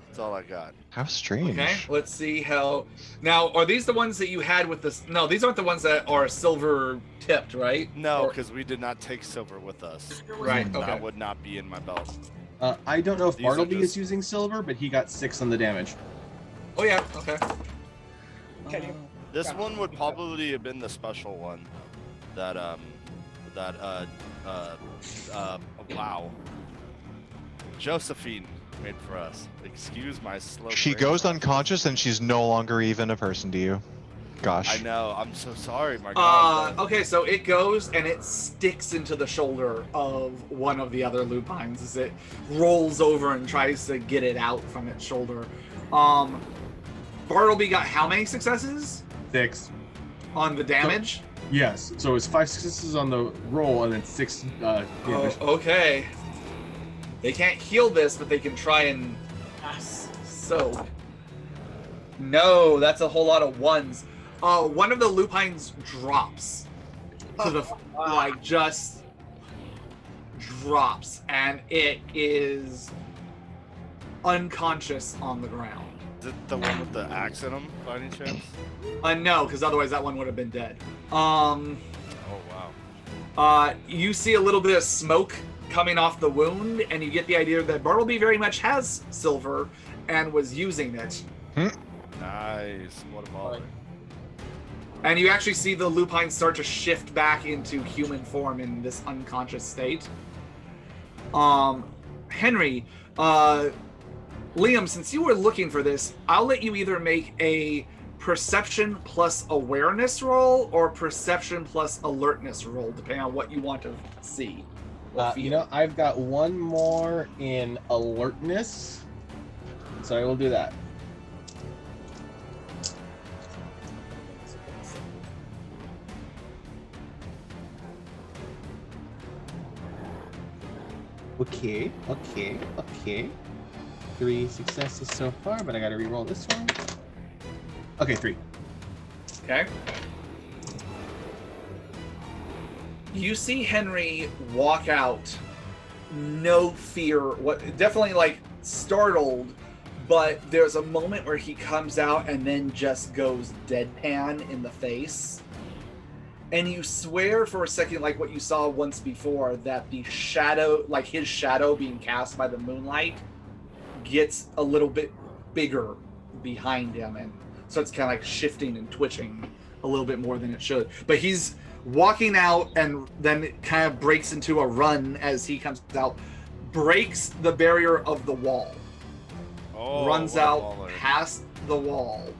That's all I got. How strange. Okay, let's see how. Now, are these the ones that you had with this? No, these aren't the ones that are silver tipped, right? No, Or- because we did not take silver with us. Right. That Okay. would not be in my belt. I don't know if These are Bartleby is just- using silver, but he got 6 on the damage. Oh yeah. Okay. Okay. This one would probably have been the special one. Wow. Josephine made for us. Excuse my slow. She brain goes process. unconscious and she's no longer even a person to you. Gosh. I know. I'm so sorry, my God. but- Okay, so it goes and it sticks into the shoulder of one of the other lupines as it rolls over and tries to get it out from its shoulder. Bartleby got how many successes 6. on the damage? Yes, so it's 5 successes on the roll and then 6 damage. Oh, okay. They can't heal this, but they can try and Yes. soak. No, that's a whole lot of ones. One of the lupines drops to the like just drops, and it is unconscious on the ground. Is it the one with the axe in him, by any chance? No, because otherwise that one would have been dead. Oh, wow. You see a little bit of smoke coming off the wound, and you get the idea that Bartleby very much has silver and was using it. Nice. What a baller. And you actually see the lupine start to shift back into human form in this unconscious state. Henry, Liam, since you were looking for this, I'll let you either make a perception plus awareness roll or perception plus alertness roll, depending on what you want to see. You know, I've got one more in alertness, so I will do that. Okay. 3 successes so far, but I gotta re-roll this one. Okay, 3. Okay. You see Henry walk out, no fear, definitely like startled, but there's a moment where he comes out and then just goes deadpan in the face. And you swear for a second, like what you saw once before, that the shadow, like his shadow being cast by the moonlight, gets a little bit bigger behind him, and so it's kind of like shifting and twitching a little bit more than it should. But he's walking out, and then it kind of breaks into a run as he comes out, breaks the barrier of the wall, runs out past the wall,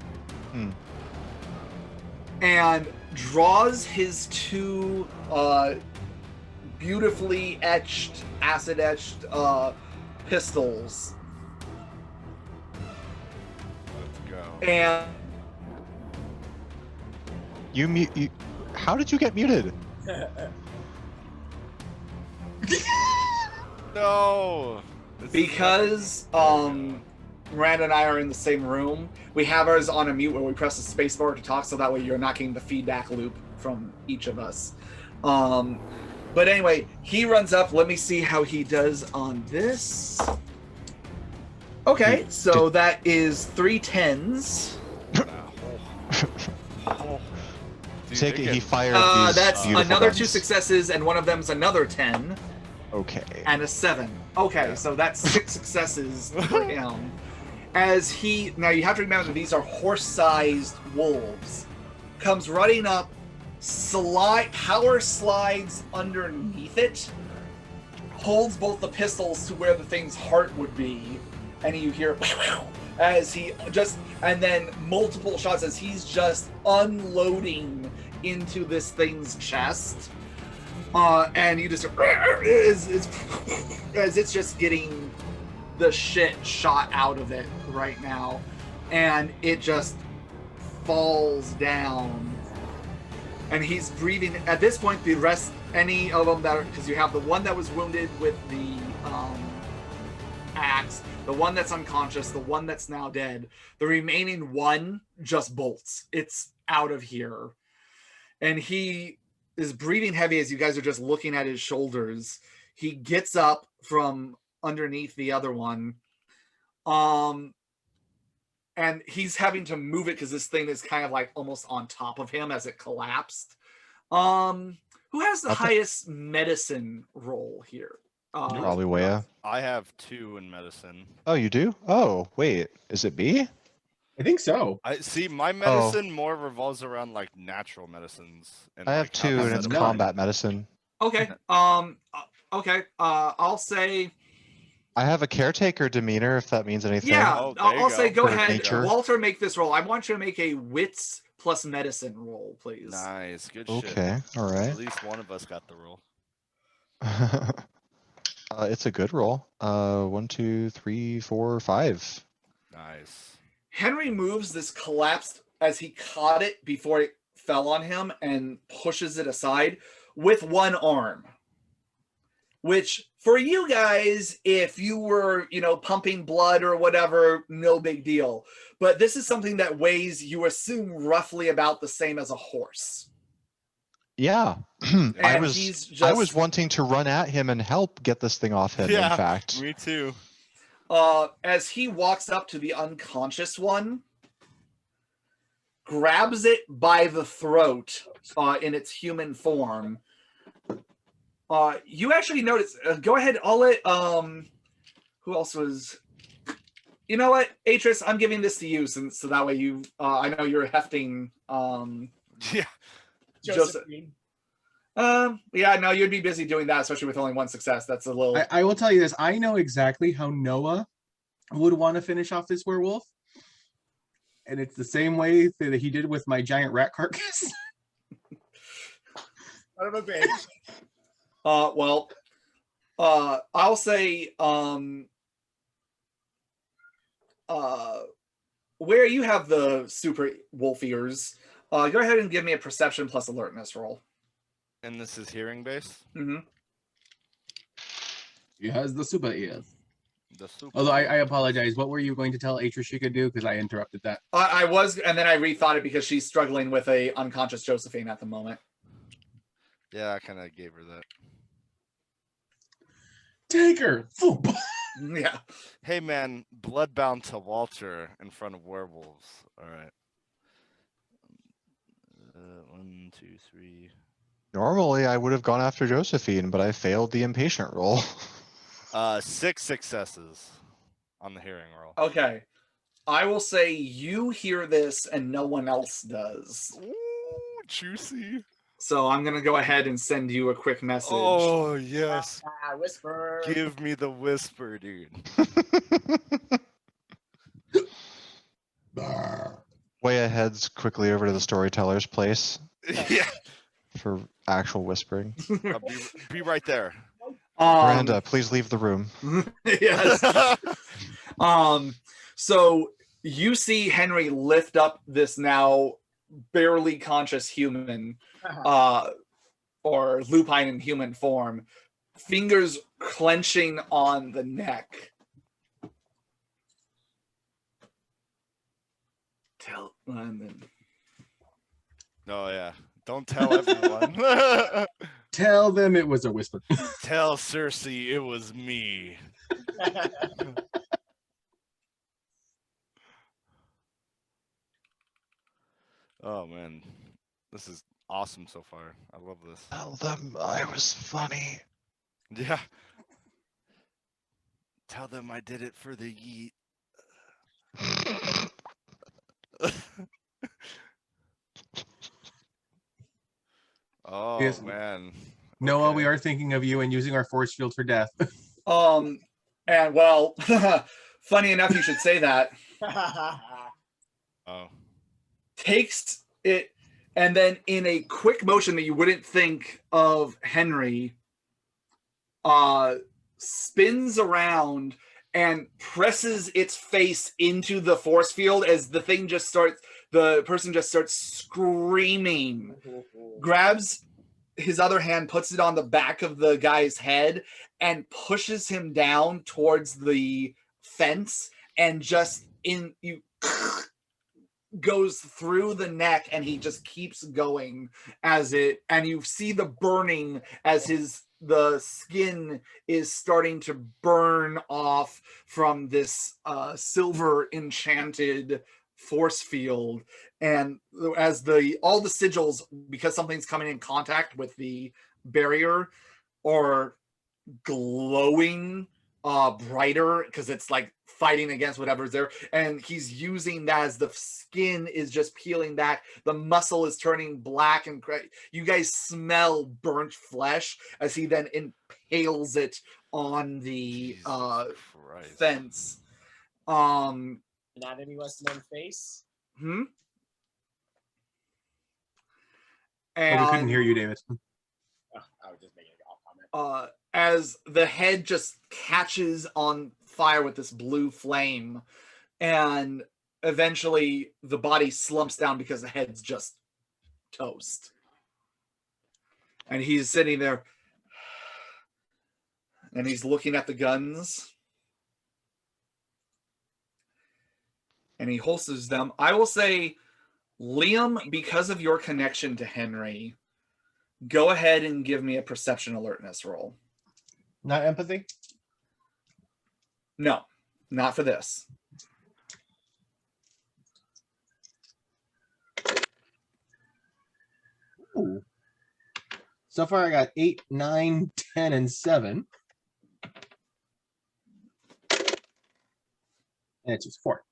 and draws his 2 beautifully etched, acid etched pistols. Let's go. And You how did you get muted? No. because Miranda and I are in the same room, we have ours on a mute where we press the space bar to talk, so that way you're not getting the feedback loop from each of us. But anyway, he runs up. Let me see how he does on this. Okay, so that is 3 10s. Take it, he fired these that's beautiful another guns. 2 successes, and one of them's another 10. Okay. And a 7. Okay, so that's 6 successes for him. As he, now you have to remember these are horse-sized wolves. Comes running up, power slides underneath it, holds both the pistols to where the thing's heart would be, and you hear as he just, and then multiple shots as he's just unloading into this thing's chest. And you just as it's just getting the shit shot out of it right now, and it just falls down, and he's breathing. At this point, the rest, any of them that are, because you have the one that was wounded with the axe, the one that's unconscious, the one that's now dead, the remaining one just bolts. It's out of here, and he is breathing heavy as you guys are just looking at his shoulders. He gets up from underneath the other one, and he's having to move it because this thing is kind of like almost on top of him as it collapsed. Who has the highest medicine roll here? Probably Wea. I have 2 in medicine. Oh, you do? Oh, wait. Is it B? I think so. I see. My medicine more revolves around like natural medicines. And I have like, 2, how and does it's that- none. combat medicine. Okay. Okay. I'll say. I have a caretaker demeanor, if that means anything. Yeah. Oh, there you I'll say. Go Good ahead, nature. Walter. Make this roll. I want you to make a wits plus medicine roll, please. Nice. Good shit. Okay, all right. At least one of us got the roll. It's a good roll. 1, 2, 3, 4, 5. Nice. Henry moves this collapsed as he caught it before it fell on him and pushes it aside with one arm, which For you guys, if you were, pumping blood or whatever, no big deal. But this is something that weighs, you assume, roughly about the same as a horse. Yeah. And I he's was wanting to run at him and help get this thing off him, in fact. Me too. As he walks up to the unconscious one, grabs it by the throat in its human form. You actually notice. Go ahead. I'll let. Who else was? You know what, Atris? I'm giving this to you, so that way you. I know you're hefting. Yeah. Josephine. Yeah. No, you'd be busy doing that, especially with only one success. That's a little. I will tell you this. I know exactly how Noah would want to finish off this werewolf, and it's the same way that he did with my giant rat carcass. Son of a bitch. Well, I'll say, where you have the super wolf ears, go ahead and give me a perception plus alertness roll. And this is hearing based? Mm-hmm. He has the super ears. The super Although I apologize. What were you going to tell Atris she could do? Because I interrupted that. I was, and then I rethought it because she's struggling with a unconscious Josephine at the moment. Yeah, I kind of gave her that. Take her! Foop. Yeah. Hey man, bloodbound to Walter in front of werewolves. All right. 1, 2, 3. Normally, I would have gone after Josephine, but I failed the impatient roll. 6 successes on the hearing roll. Okay. I will say you hear this and no one else does. Ooh, juicy. So I'm going to go ahead and send you a quick message. Oh, yes. Whisper. Give me the whisper, dude. Waya heads quickly over to the storyteller's place Yeah. for actual whispering. I'll be right there. Miranda, please leave the room. Yes. So you see Henry lift up this now barely conscious human, or Lupine in human form, fingers clenching on the neck. And then Oh, yeah. Don't tell everyone. Tell them it was a whisper. Tell Cersei it was me. Oh, man. This is awesome so far. I love this. Tell them I was funny. Yeah. Tell them I did it for the yeet. Oh, Yes. man. Noah, Okay. we are thinking of you and using our force field for death. and well, funny enough you should say that. Oh. Takes it, and then in a quick motion that you wouldn't think of Henry, spins around and presses its face into the force field as the person just starts screaming, grabs his other hand, puts it on the back of the guy's head and pushes him down towards the fence, and goes through the neck, and he just keeps going and you see the burning as the skin is starting to burn off from this silver enchanted force field, and as all the sigils, because something's coming in contact with the barrier, are glowing brighter because it's like fighting against whatever's there, and he's using that as the skin is just peeling back, the muscle is turning black, and you guys smell burnt flesh as he then impales it on the fence. Anatomy lesson on face. And Oh, we couldn't hear you, David. Oh, I was just making a comment. As the head just catches on fire with this blue flame, and eventually the body slumps down because the head's just toast. And he's sitting there. And he's looking at the guns. And he holsters them. I will say, Liam, because of your connection to Henry, go ahead and give me a perception alertness roll. Not empathy? No, not for this. Ooh. So far I got 8, 9, 10, and 7. And it's just 4.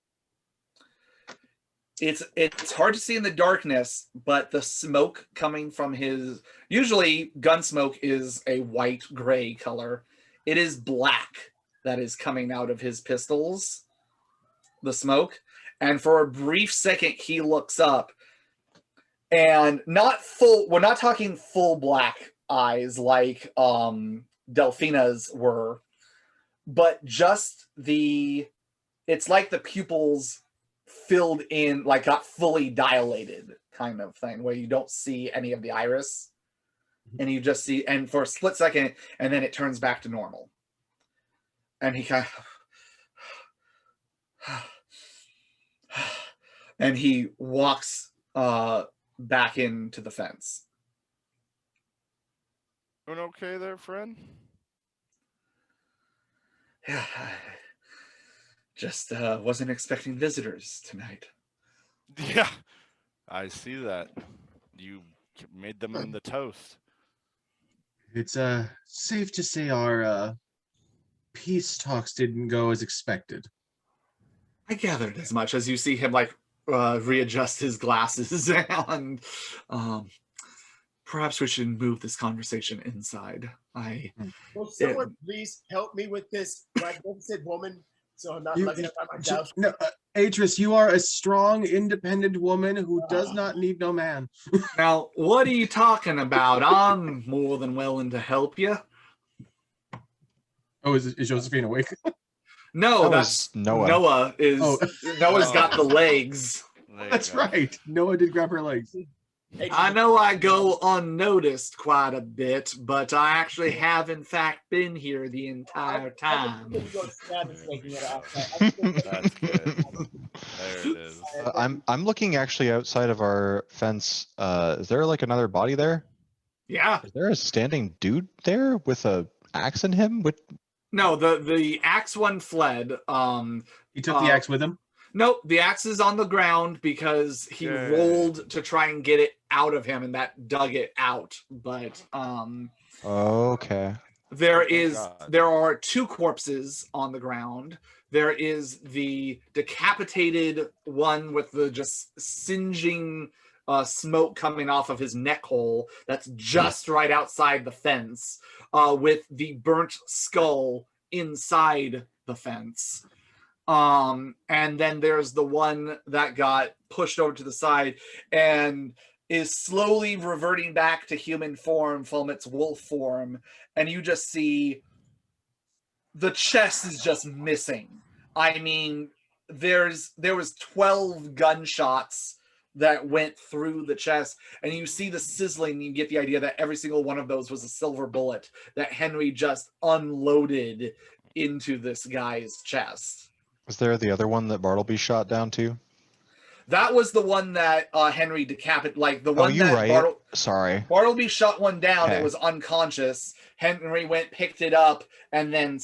It's hard to see in the darkness, but the smoke coming from his, usually gun smoke is a white gray color. It is black that is coming out of his pistols, the smoke. And for a brief second, he looks up, and we're not talking full black eyes like Delphina's were, but just it's like the pupils filled in, like got fully dilated kind of thing, where you don't see any of the iris, and you just see, and for a split second, and then it turns back to normal. And he kind of, and he walks back into the fence. Doing okay there, friend? Yeah, I just wasn't expecting visitors tonight. Yeah, I see that. You made them in the toast. It's safe to say our peace talks didn't go as expected. I gathered as much. As you see him like readjust his glasses, and perhaps we should move this conversation inside. Will someone please help me with this magnificent woman, so I'm not lugging up by myself? No, Atris, you are a strong, independent woman who does not need no man. Now, what are you talking about? I'm more than willing to help you. Oh, is Josephine awake? No, That that's was Noah. Noah is Noah's got the legs. That's right. Noah did grab her legs. I know I go unnoticed quite a bit, but I actually have in fact been here the entire time. That's good. There it is. I'm looking actually outside of our fence. Is there like another body there? Yeah. Is there a standing dude there with a axe in him? No, the axe one fled. He took the axe with him? Nope, the axe is on the ground because he rolled to try and get it out of him, and that dug it out. But okay. There are 2 corpses on the ground. There is the decapitated one with the just singeing smoke coming off of his neck hole that's just right outside the fence, with the burnt skull inside the fence. And then there's the one that got pushed over to the side and is slowly reverting back to human form from its wolf form. And you just see the chest is just missing. I mean, there was 12 gunshots that went through the chest, and you see the sizzling. You get the idea that every single one of those was a silver bullet that Henry just unloaded into this guy's chest. Was there the other one that Bartleby shot down too? That was the one that Henry decapitated, like the one that right. Sorry. Bartleby shot one down. It was unconscious. Henry went, picked it up, and then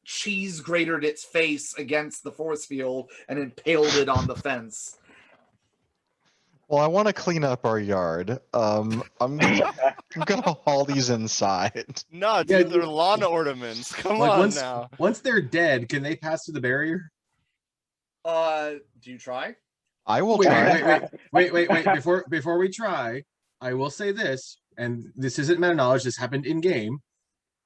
cheese grated its face against the force field and impaled it on the fence. Well, I want to clean up our yard. I'm gonna haul these inside. No, dude, they're lawn ornaments. Come on now. Once they're dead, can they pass through the barrier? Do you try? I will try. Wait. Before we try, I will say this, and this isn't meta knowledge. This happened in game.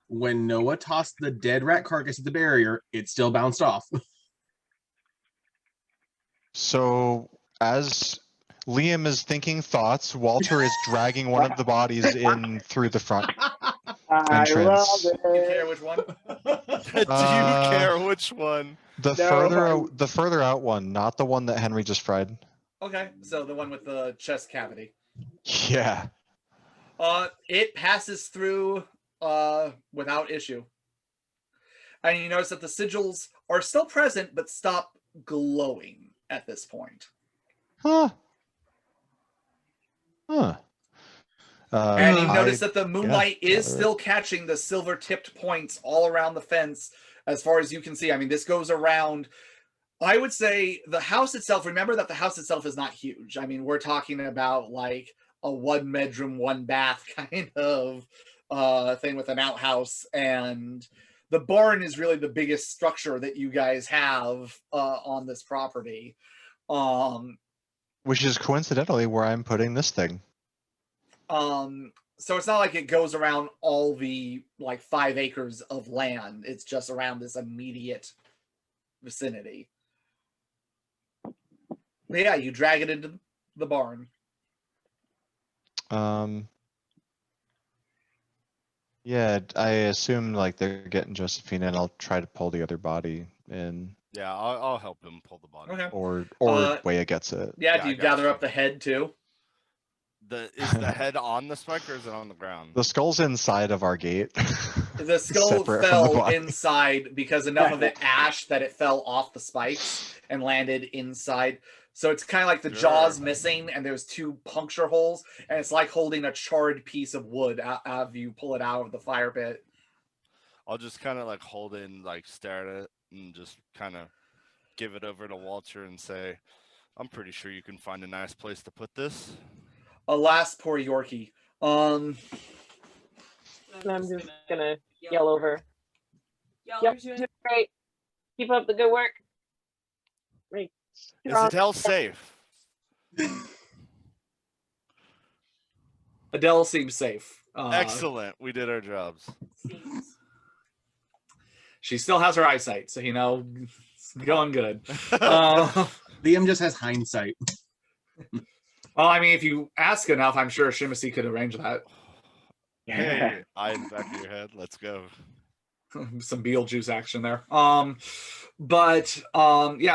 When Noah tossed the dead rat carcass at the barrier, it still bounced off. So as Liam is thinking thoughts, Walter is dragging one of the bodies in through the front entrance. Do you care which one? Do you care which one? The further out one, not the one that Henry just fried. Okay, so the one with the chest cavity. Yeah. It passes through without issue. and you notice that the sigils are still present, but stop glowing at this point. Huh. Huh. And you notice that the moonlight is gather still catching the silver-tipped points all around the fence, as far as you can see. I mean, this goes around. I would say the house itself, remember that the house itself is not huge. I mean, we're talking about like a 1-bedroom, 1-bath kind of thing with an outhouse. And the barn is really the biggest structure that you guys have on this property. Which is coincidentally where I'm putting this thing. So it's not like it goes around all the like 5 acres of land. It's just around this immediate vicinity. But yeah, you drag it into the barn. Yeah, I assume like they're getting Josephine, and I'll try to pull the other body in. Yeah, I'll help him pull the body. Okay. Or Waya gets it. Yeah, Yeah, do I you got gather you. up the head too? Is the head on the spike or is it on the ground? The skull's inside of our gate. The skull Separate from the fell body. inside because enough of it ashed that it fell off the spikes and landed inside. So it's kind of like the jaw's missing and there's 2 puncture holes, and it's like holding a charred piece of wood after you pull it out of the fire pit. I'll just kind of like hold it and like stare at it and just kind of give it over to Walter and say, I'm pretty sure you can find a nice place to put this. Alas, poor Yorkie. And I'm just gonna yell over. Yep, doing great. Keep up the good work. Great. Is Adele safe? Adele seems safe. Excellent. We did our jobs. She still has her eyesight, so you know, it's going good. Liam just has hindsight. Well, I mean, if you ask enough, I'm sure Shimasi could arrange that. Hey, eye in the back of your head. Let's go. Some Beetlejuice action there. Yeah,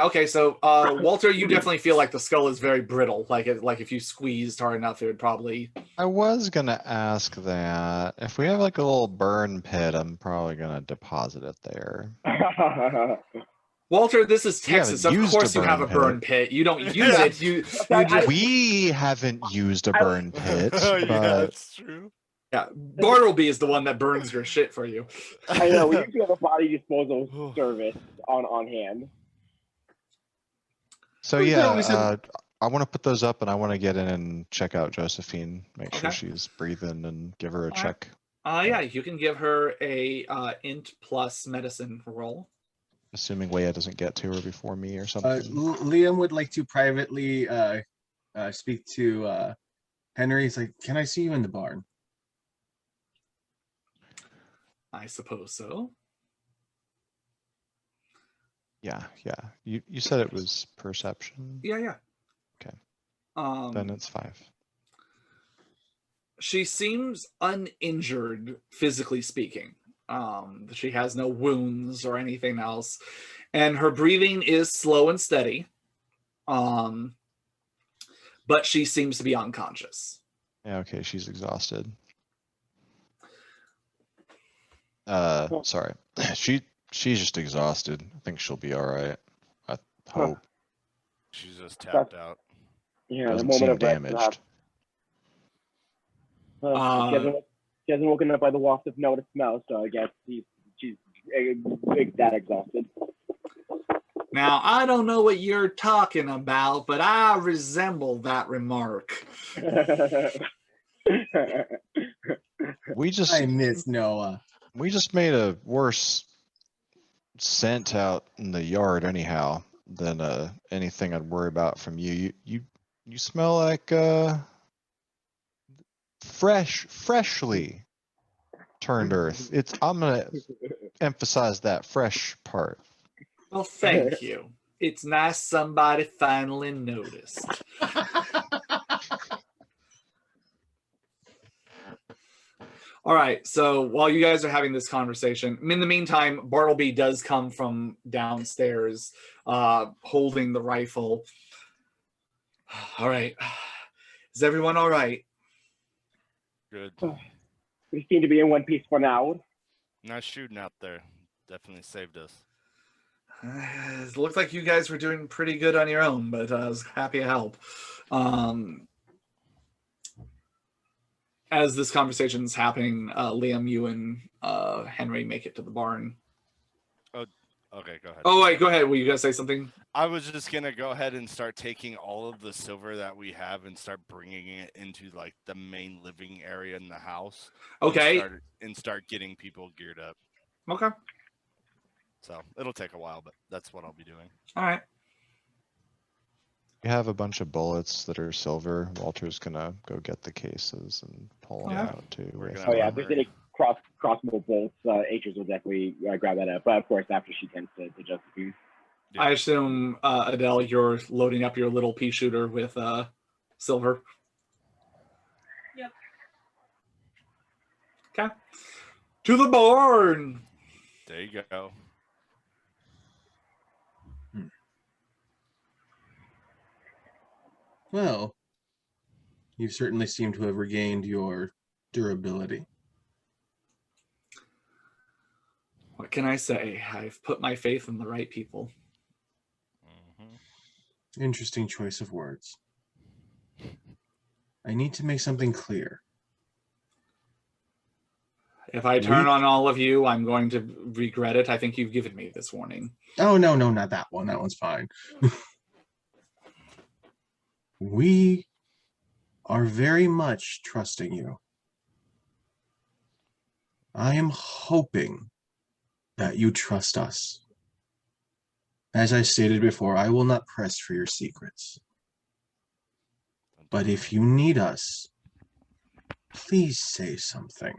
okay. So, Walter, you definitely feel like the skull is very brittle. Like if you squeezed hard enough, it would probably. I was gonna ask that. If we have like a little burn pit, I'm probably gonna deposit it there. Walter, this is Texas. Of course, you have a burn pit. You don't use it. You just. We haven't used a burn pit, Yeah, but that's true. Yeah, Bartleby is the one that burns your shit for you. I know, we usually have a body disposal service on hand. so yeah, I want to put those up, and I want to get in and check out Josephine, make sure Okay. she's breathing, and give her a All right. check. Yeah, you can give her a int plus medicine roll. Assuming Leia doesn't get to her before me or something. Liam would like to privately speak to Henry. He's like, "Can I see you in the barn?" I suppose so. Yeah. You said it was perception. Yeah. Okay. Um, Then it's 5. she seems uninjured, physically speaking. She has no wounds or anything else, and her breathing is slow and steady. But she seems to be unconscious. Yeah. Okay. She's exhausted. Sorry. She's just exhausted. I think she'll be all right. I hope. She's just tapped out. Yeah, a Doesn't moment seem of rest. damaged. She hasn't woken up by the waft of no smell, so I guess she's that exhausted. Now, I don't know what you're talking about, but I resemble that remark. We just I miss Noah. we just made a worse scent out in the yard anyhow than anything I'd worry about from you. You smell like freshly turned earth. I'm gonna emphasize that fresh part. Well, thank you. It's nice somebody finally noticed. All right, so while you guys are having this conversation, in the meantime, Bartleby does come from downstairs holding the rifle. All right. Is everyone all right? Good. We seem to be in one piece for now. Nice shooting out there. Definitely saved us. It looked like you guys were doing pretty good on your own, but I was happy to help. As this conversation is happening, Liam, you and Henry make it to the barn. Oh, okay, go ahead. Oh, wait, go ahead. Were you going to say something? I was just going to go ahead and start taking all of the silver that we have and start bringing it into like the main living area in the house. Okay. And start getting people geared up. Okay. So it'll take a while, but that's what I'll be doing. All right. We have a bunch of bullets that are silver. Walter's gonna go get the cases and pull them out too. Oh yeah, if there's any crossbow bolts, Atris will definitely grab that up. But of course, after she tends to Josephine. Yeah. I assume, Adele, you're loading up your little pea shooter with silver. Yep. Okay. To the barn. There you go. Well, you certainly seem to have regained your durability. What can I say? I've put my faith in the right people. Interesting choice of words. I need to make something clear. If I turn on all of you, I'm going to regret it. I think you've given me this warning. Oh, no, not that one. That one's fine. We are very much trusting you. I am hoping that you trust us. As I stated before, I will not press for your secrets. But if you need us, please say something.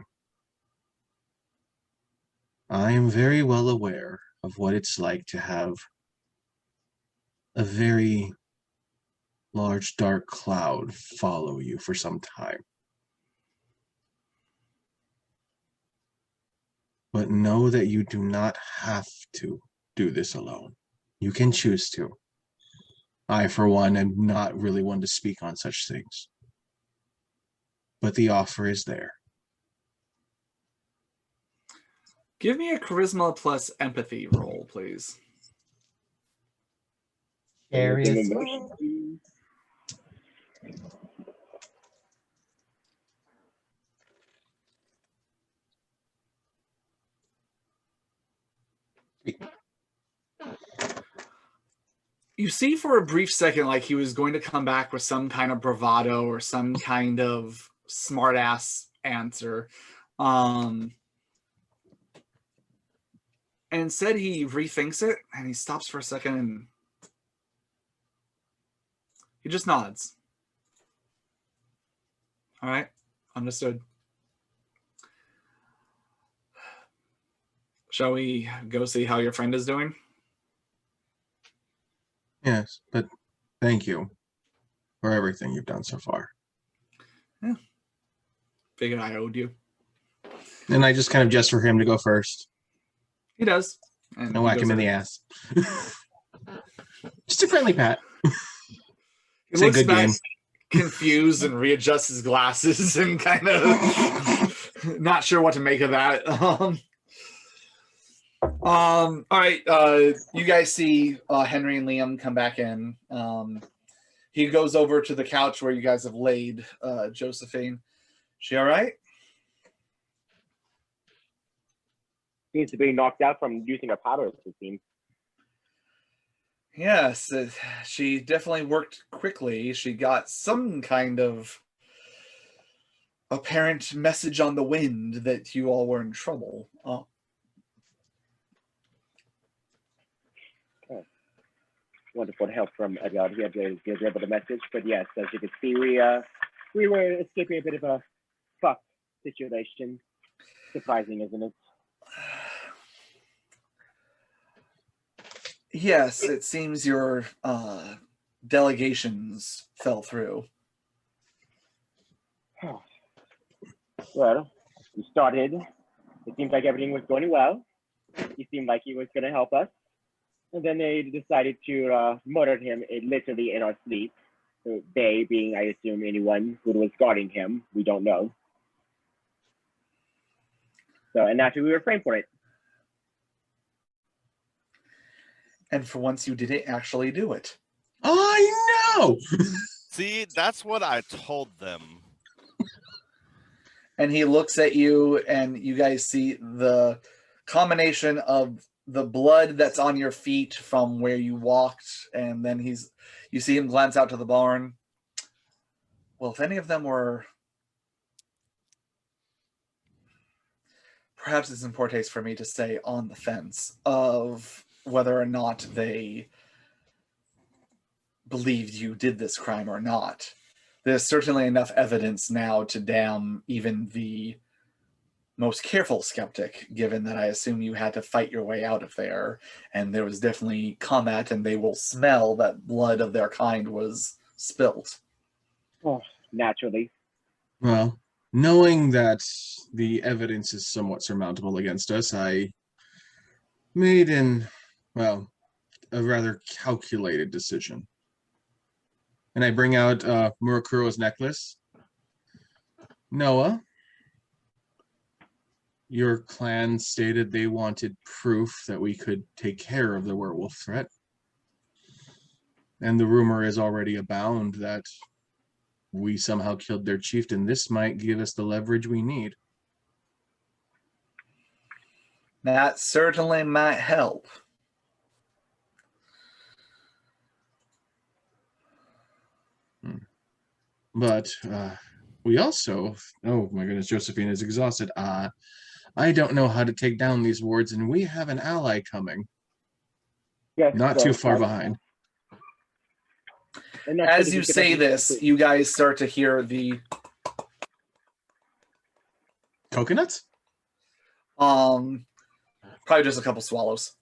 I am very well aware of what it's like to have a very large dark cloud follow you for some time. But know that you do not have to do this alone. You can choose to. I, for one, am not really one to speak on such things. But the offer is there. Give me a charisma plus empathy roll, please. You see for a brief second like he was going to come back with some kind of bravado or some kind of smart-ass answer. And instead he rethinks it and he stops for a second and he just nods. All right, understood. Shall we go see how your friend is doing? Yes, but thank you for everything you've done so far. Yeah. Figured I owed you. And I just kind of gesture for him to go first. He does. And whack him in the ass. Just a friendly pat. He Say looks good back, game. confused, and readjusts his glasses and kind of not sure what to make of that. All right, you guys see Henry and Liam come back in. He goes over to the couch where you guys have laid Josephine. She all right? Seems to be knocked out from using her powers, it seems. Yes, she definitely worked quickly. She got some kind of apparent message on the wind that you all were in trouble. Wonderful help from Edgar. He had to deliver the message. But yes, as you can see, we were escaping a bit of a fucked situation. Surprising, isn't it? Yes, it seems your delegations fell through. Well, we started. It seemed like everything was going well. He seemed like he was going to help us. And then they decided to murder him literally in our sleep. So they being, I assume, anyone who was guarding him. We don't know. So, and naturally we were framed for it. And for once, you didn't actually do it. I know! See, that's what I told them. And he looks at you, and you guys see the combination of the blood that's on your feet from where you walked, and then you see him glance out to the barn. Well, if any of them were... Perhaps it's in poor taste for me to say on the fence of whether or not they believed you did this crime or not. There's certainly enough evidence now to damn even the most careful skeptic, given that I assume you had to fight your way out of there, and there was definitely combat, and they will smell that blood of their kind was spilt. Oh, naturally. Well, knowing that the evidence is somewhat surmountable against us, I made a rather calculated decision. And I bring out Murakuro's necklace. Noah, your clan stated they wanted proof that we could take care of the werewolf threat. And the rumor is already abound that we somehow killed their chieftain. This might give us the leverage we need. That certainly might help. But we also, oh my goodness, Josephine is exhausted. I don't know how to take down these wards, and we have an ally coming. Yes, Not too far behind. As you say this, you guys start to hear the Coconuts? probably just a couple swallows.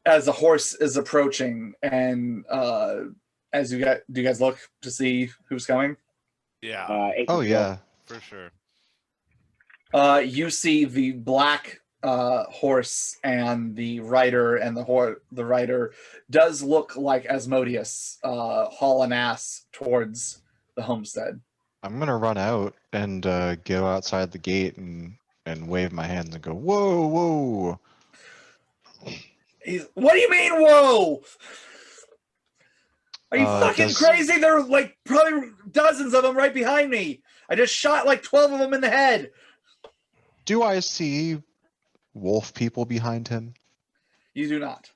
As the horse is approaching, and as do you guys look to see who's coming? Yeah. Oh yeah. For sure. You see the black horse, and the rider, and the rider does look like Asmodeus, hauling ass towards the homestead. I'm gonna run out and go outside the gate and wave my hands and go, whoa, whoa. What do you mean, whoa? Are you fucking crazy? There are like probably dozens of them right behind me. I just shot like 12 of them in the head. Do I see wolf people behind him? You do not.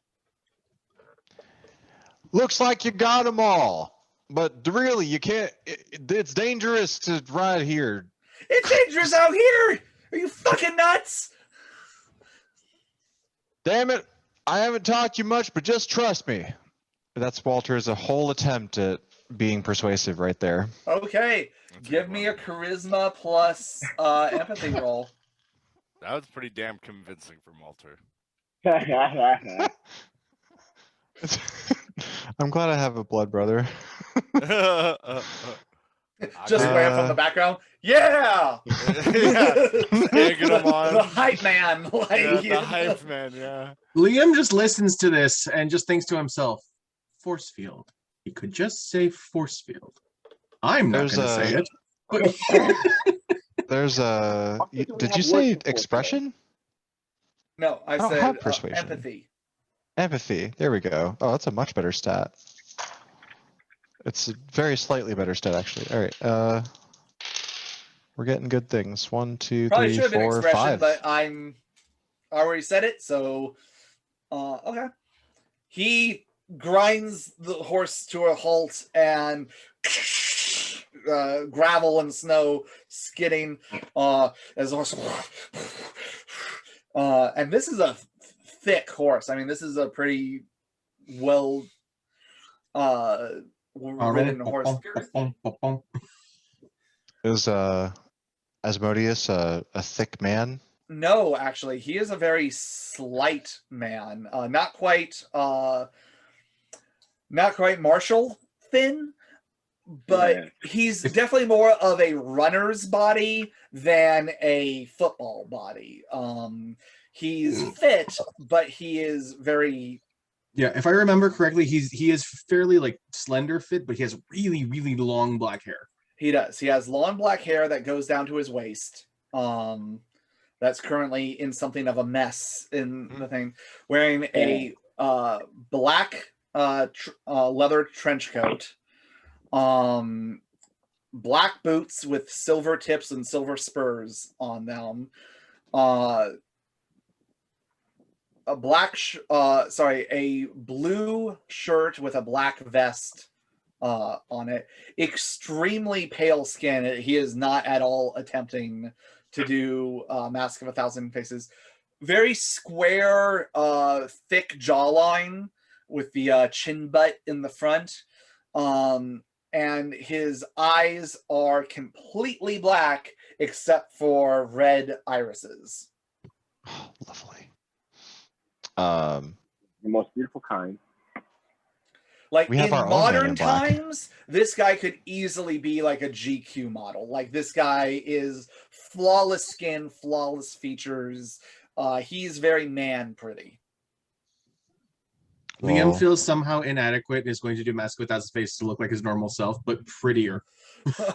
Looks like you got them all. But really, you can't. It's dangerous to ride here. It's dangerous out here. Are you fucking nuts? Damn it. I haven't taught you much, but just trust me. That's Walter's whole attempt at being persuasive right there. Okay. Give me a charisma plus empathy roll. That was pretty damn convincing from Walter. I'm glad I have a blood brother. Just wham from the background. Yeah! Egging him on. The hype man. The hype man, yeah. Liam just listens to this and just thinks to himself, force field. He could just say force field. I'm not going to say it. But... There's a... Did you say expression? No, I don't said have persuasion. empathy. Empathy. There we go. Oh, that's a much better stat. It's a very slightly better stat, actually. All right. We're getting good things. 1, 2, Probably 3, should have been 4, expression, 5. but I already said it, so okay. He grinds the horse to a halt, and gravel and snow skidding as the horse. And this is a thick horse. I mean, this is a pretty well ridden horse. Is Asmodeus a thick man? No, actually, he is a very slight man. Not quite martial thin, but he's definitely more of a runner's body than a football body. He's fit, but he is very... Yeah, if I remember correctly, he is fairly like slender fit, but he has really, really long black hair. He does. He has long black hair that goes down to his waist. That that's currently in something of a mess in the thing, wearing a black leather trench coat, black boots with silver tips and silver spurs on them, a blue shirt with a black vest on it. Extremely pale skin. He is not at all attempting to do Mask of a Thousand Faces. Very square, thick jawline with the chin butt in the front. And his eyes are completely black except for red irises. Oh, lovely. The most beautiful kind. Like We have in our own Man modern in Black. times, this guy could easily be like a GQ model. Like this guy is flawless skin, flawless features. He's very man pretty. Liam Well, feels somehow inadequate and is going to do Mask without his face to look like his normal self, but prettier.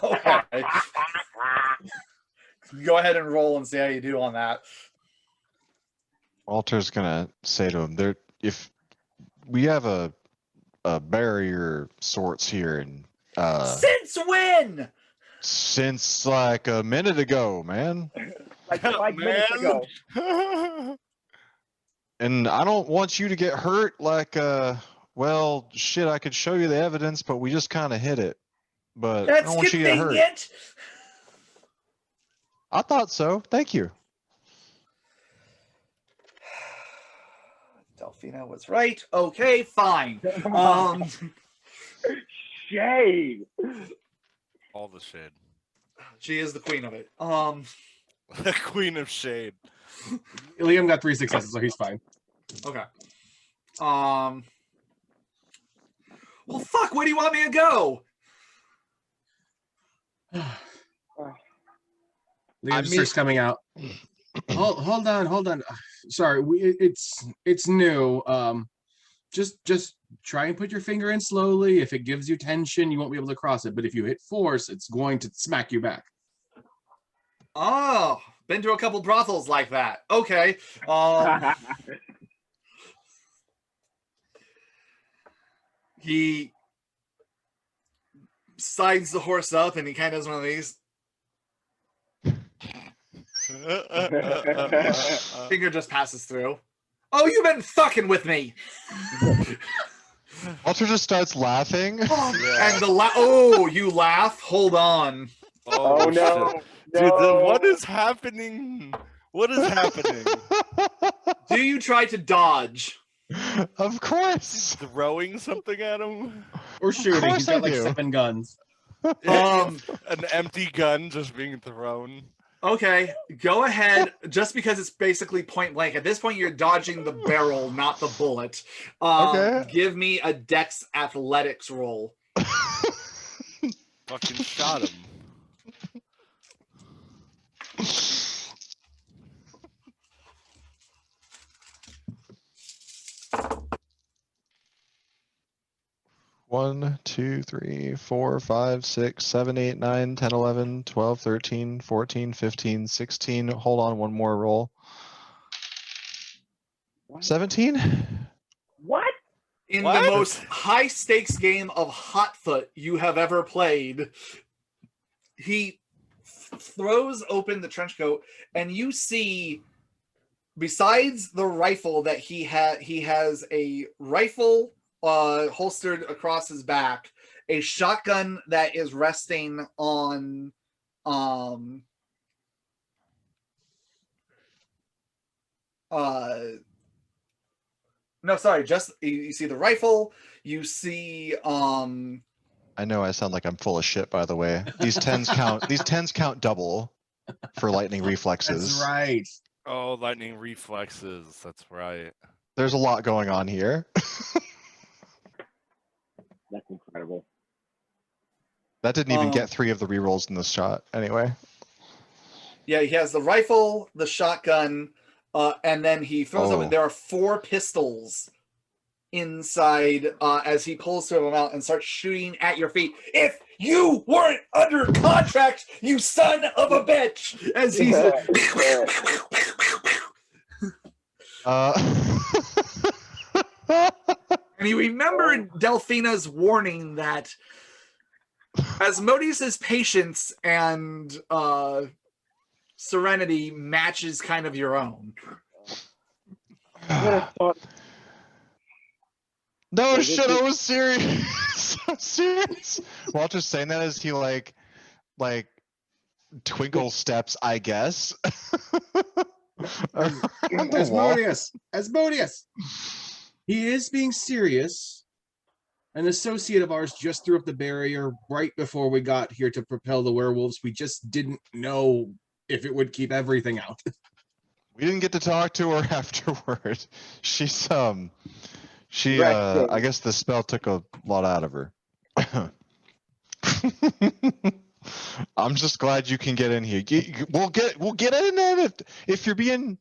Okay. Go ahead and roll and see how you do on that. Walter's gonna say to him, "There, if we have a barrier sorts here, and Since when? since like a minute ago, man, Like 5 minutes ago. and I don't want you to get hurt. Like, well, shit, I could show you the evidence, but we just kind of hit it. But I That's don't want you to get hurt. convenient. I thought so. Thank you." Delphina was right. Okay, fine. Shade. All the shade. She is the queen of it. The queen of shade. Liam got 3 successes, so he's fine. Okay. Well, fuck. Where do you want me to go? Liam just starts coming out. Hold on. Sorry, it's new. Just try and put your finger in slowly. If it gives you tension, you won't be able to cross it. But if you hit force, it's going to smack you back. Oh, been to a couple brothels like that. Okay. He sides the horse up and he kind of does one of these. Finger just passes through. Oh, you've been fucking with me. Walter just starts laughing. And the you laugh. Hold on. Oh, no. shit. No. Dude, then what is happening? What is happening? Do you try to dodge? Of course. Throwing something at him? Or shooting. course He's got I like do. 7 guns. Um, An empty gun just being thrown. Okay, go ahead. Just because it's basically point blank. At this point, you're dodging the barrel, not the bullet. Okay. Give me a Dex Athletics roll. Fucking shot him. One, 2, 3, 4, 5, 6, 7, 8, 9, 10, 11, 12, 13, 14, 15, 16. Hold on, one more roll. 17? What? In What? the most high stakes game of Hotfoot you have ever played, he throws open the trench coat, and you see, besides the rifle that he has a rifle holstered across his back, a shotgun that is resting on no, sorry, just you see the rifle, you see I know I sound like I'm full of shit, by the way. These tens count. These tens count double for lightning reflexes. That's right. Oh, lightning reflexes. That's right. There's a lot going on here. That's incredible. That didn't even get 3 of the rerolls in this shot. Anyway. yeah, he has the rifle, the shotgun, and then he throws open. There are 4 pistols inside as he pulls to him out and starts shooting at your feet. If you weren't under contract, you son of a bitch! As he's and you remember Delphina's warning that Asmodeus's patience and serenity matches kind of your own. No shit, I was serious. I'm serious. Walter's saying that as he like twinkle steps, I guess. Asmodeus! Asmodeus! He is being serious. An associate of ours just threw up the barrier right before we got here to propel the werewolves. We just didn't know if it would keep everything out. We didn't get to talk to her afterward. She's she Right. I guess the spell took a lot out of her. I'm just glad you can get in here. We'll get in there if you're being.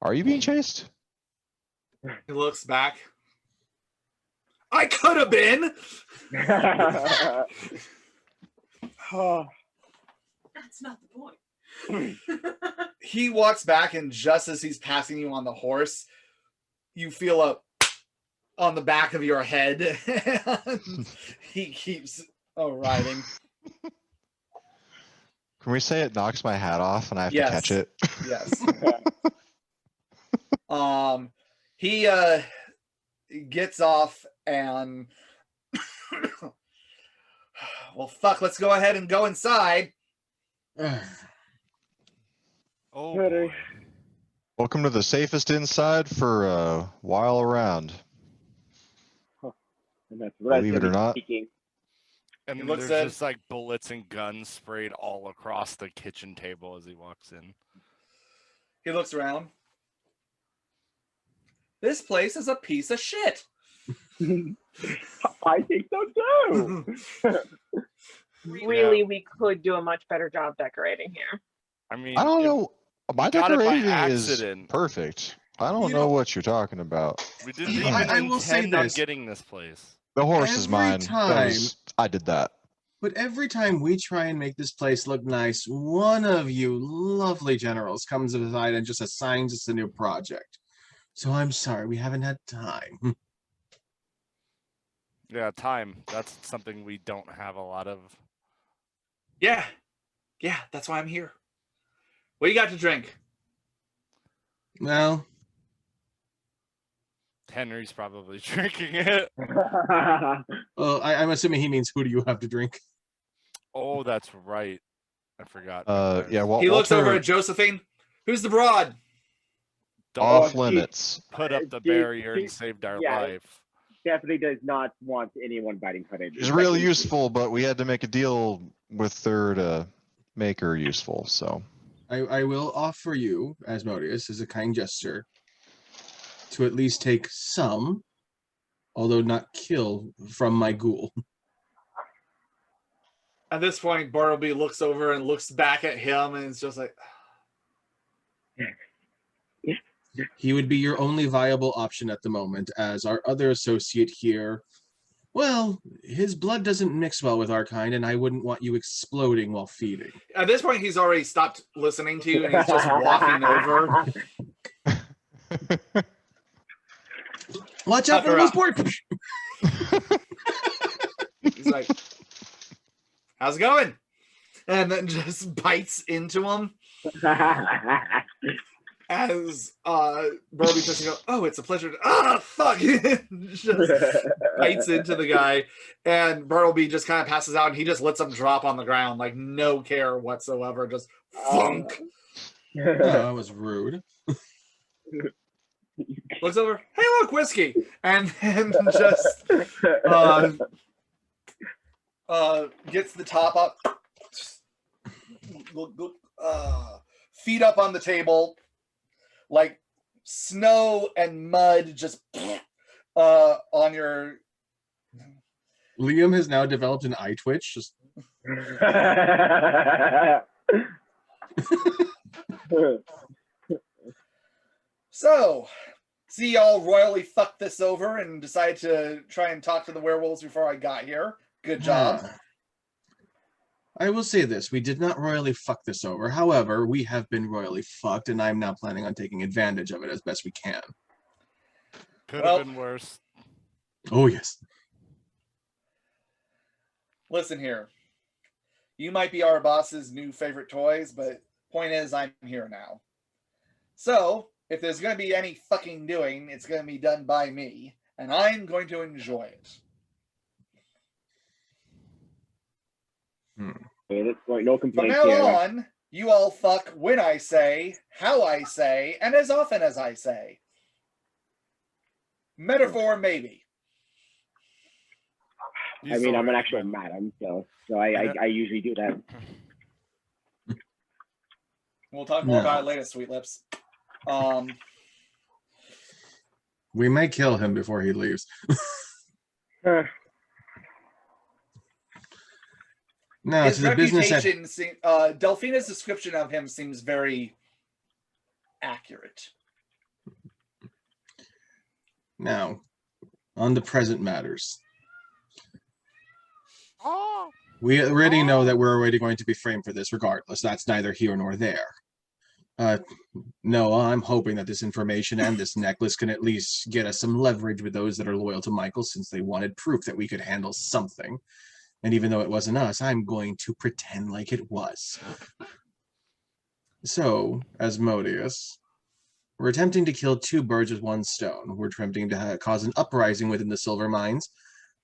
Are you being chased? He looks back. I could have been. Oh, That's not the point. He walks back, and just as he's passing you on the horse, you feel a on the back of your head. And he keeps riding. Can we say it knocks my hat off and I have Yes. to catch it? Yes. He gets off and well, fuck, let's go ahead and go inside. Oh, Ready. boy. Welcome to the safest inside for a while around. and that's Believe it or relatively not. speaking. And He looks there's at- just like bullets and guns sprayed all across the kitchen table as he walks in. He looks around. This place is a piece of shit. I think so too. Really, we could do a much better job decorating here. I mean, I don't if know. My got it by decorating is accident. perfect. I don't You know know- what you're talking about. We didn't even I will say intend on this. getting this place. The horse is Every mine. time- I did that. But every time we try and make this place look nice, one of you lovely generals comes aside and just assigns us a new project. So I'm sorry, we haven't had time. Yeah, time. That's something we don't have a lot of. Yeah. Yeah, that's why I'm here. What do you got to drink? Well, Henry's probably drinking it. I'm assuming he means who do you have to drink? Oh, that's right. I forgot. Yeah, well, He looks over Walter, at Josephine. Who's the broad? off he- limits. Put up the He- barrier he- and saved our yeah. life. Definitely does not want anyone biting footage. She's real useful, but we had to make a deal with her to make her useful. So I will offer you, Asmodeus, as a kind gesture, to at least take some, although not kill, from my ghoul. At this point, Bartleby looks over and looks back at him, and it's just like, He would be your only viable option at the moment, as our other associate here, well, his blood doesn't mix well with our kind, and I wouldn't want you exploding while feeding. at this point, he's already stopped listening to you, and he's just walking over. Watch out for those board. He's like, how's it going? And then just bites into him as Burby just go, oh, it's a pleasure to fuck. Just bites into the guy, and Bartleby just kind of passes out, and he just lets him drop on the ground, like no care whatsoever, just funk. Oh, that was rude. Looks over, hey look, whiskey, and then just gets the top up, feet up on the table, like snow and mud just on your. Liam has now developed an eye twitch. Just So See y'all royally fucked this over and decided to try and talk to the werewolves before I got here. Good job. I will say this, we did not royally fuck this over. However, we have been royally fucked, and I'm now planning on taking advantage of it as best we can. Could have been worse. Oh, yes. Listen here. You might be our boss's new favorite toys, but point is, I'm here now. So, if there's going to be any fucking doing, it's going to be done by me, and I'm going to enjoy it. Okay, at this point, no From complaints now here. on, you all fuck when I say, how I say, and as often as I say. Metaphor, maybe. I mean, I'm an actual madam, so I usually do that. We'll talk more about it later, Sweet Lips. We may kill him before he leaves. No, His to the business at... reputation, Delphina's description of him seems very accurate. Now, on the present matters. We already know that we're already going to be framed for this regardless. That's neither here nor there. Noah, I'm hoping that this information and this necklace can at least get us some leverage with those that are loyal to Michael, since they wanted proof that we could handle something. And even though it wasn't us, I'm going to pretend like it was. So, Asmodeus, we're attempting to kill two birds with one stone. We're attempting to cause an uprising within the silver mines,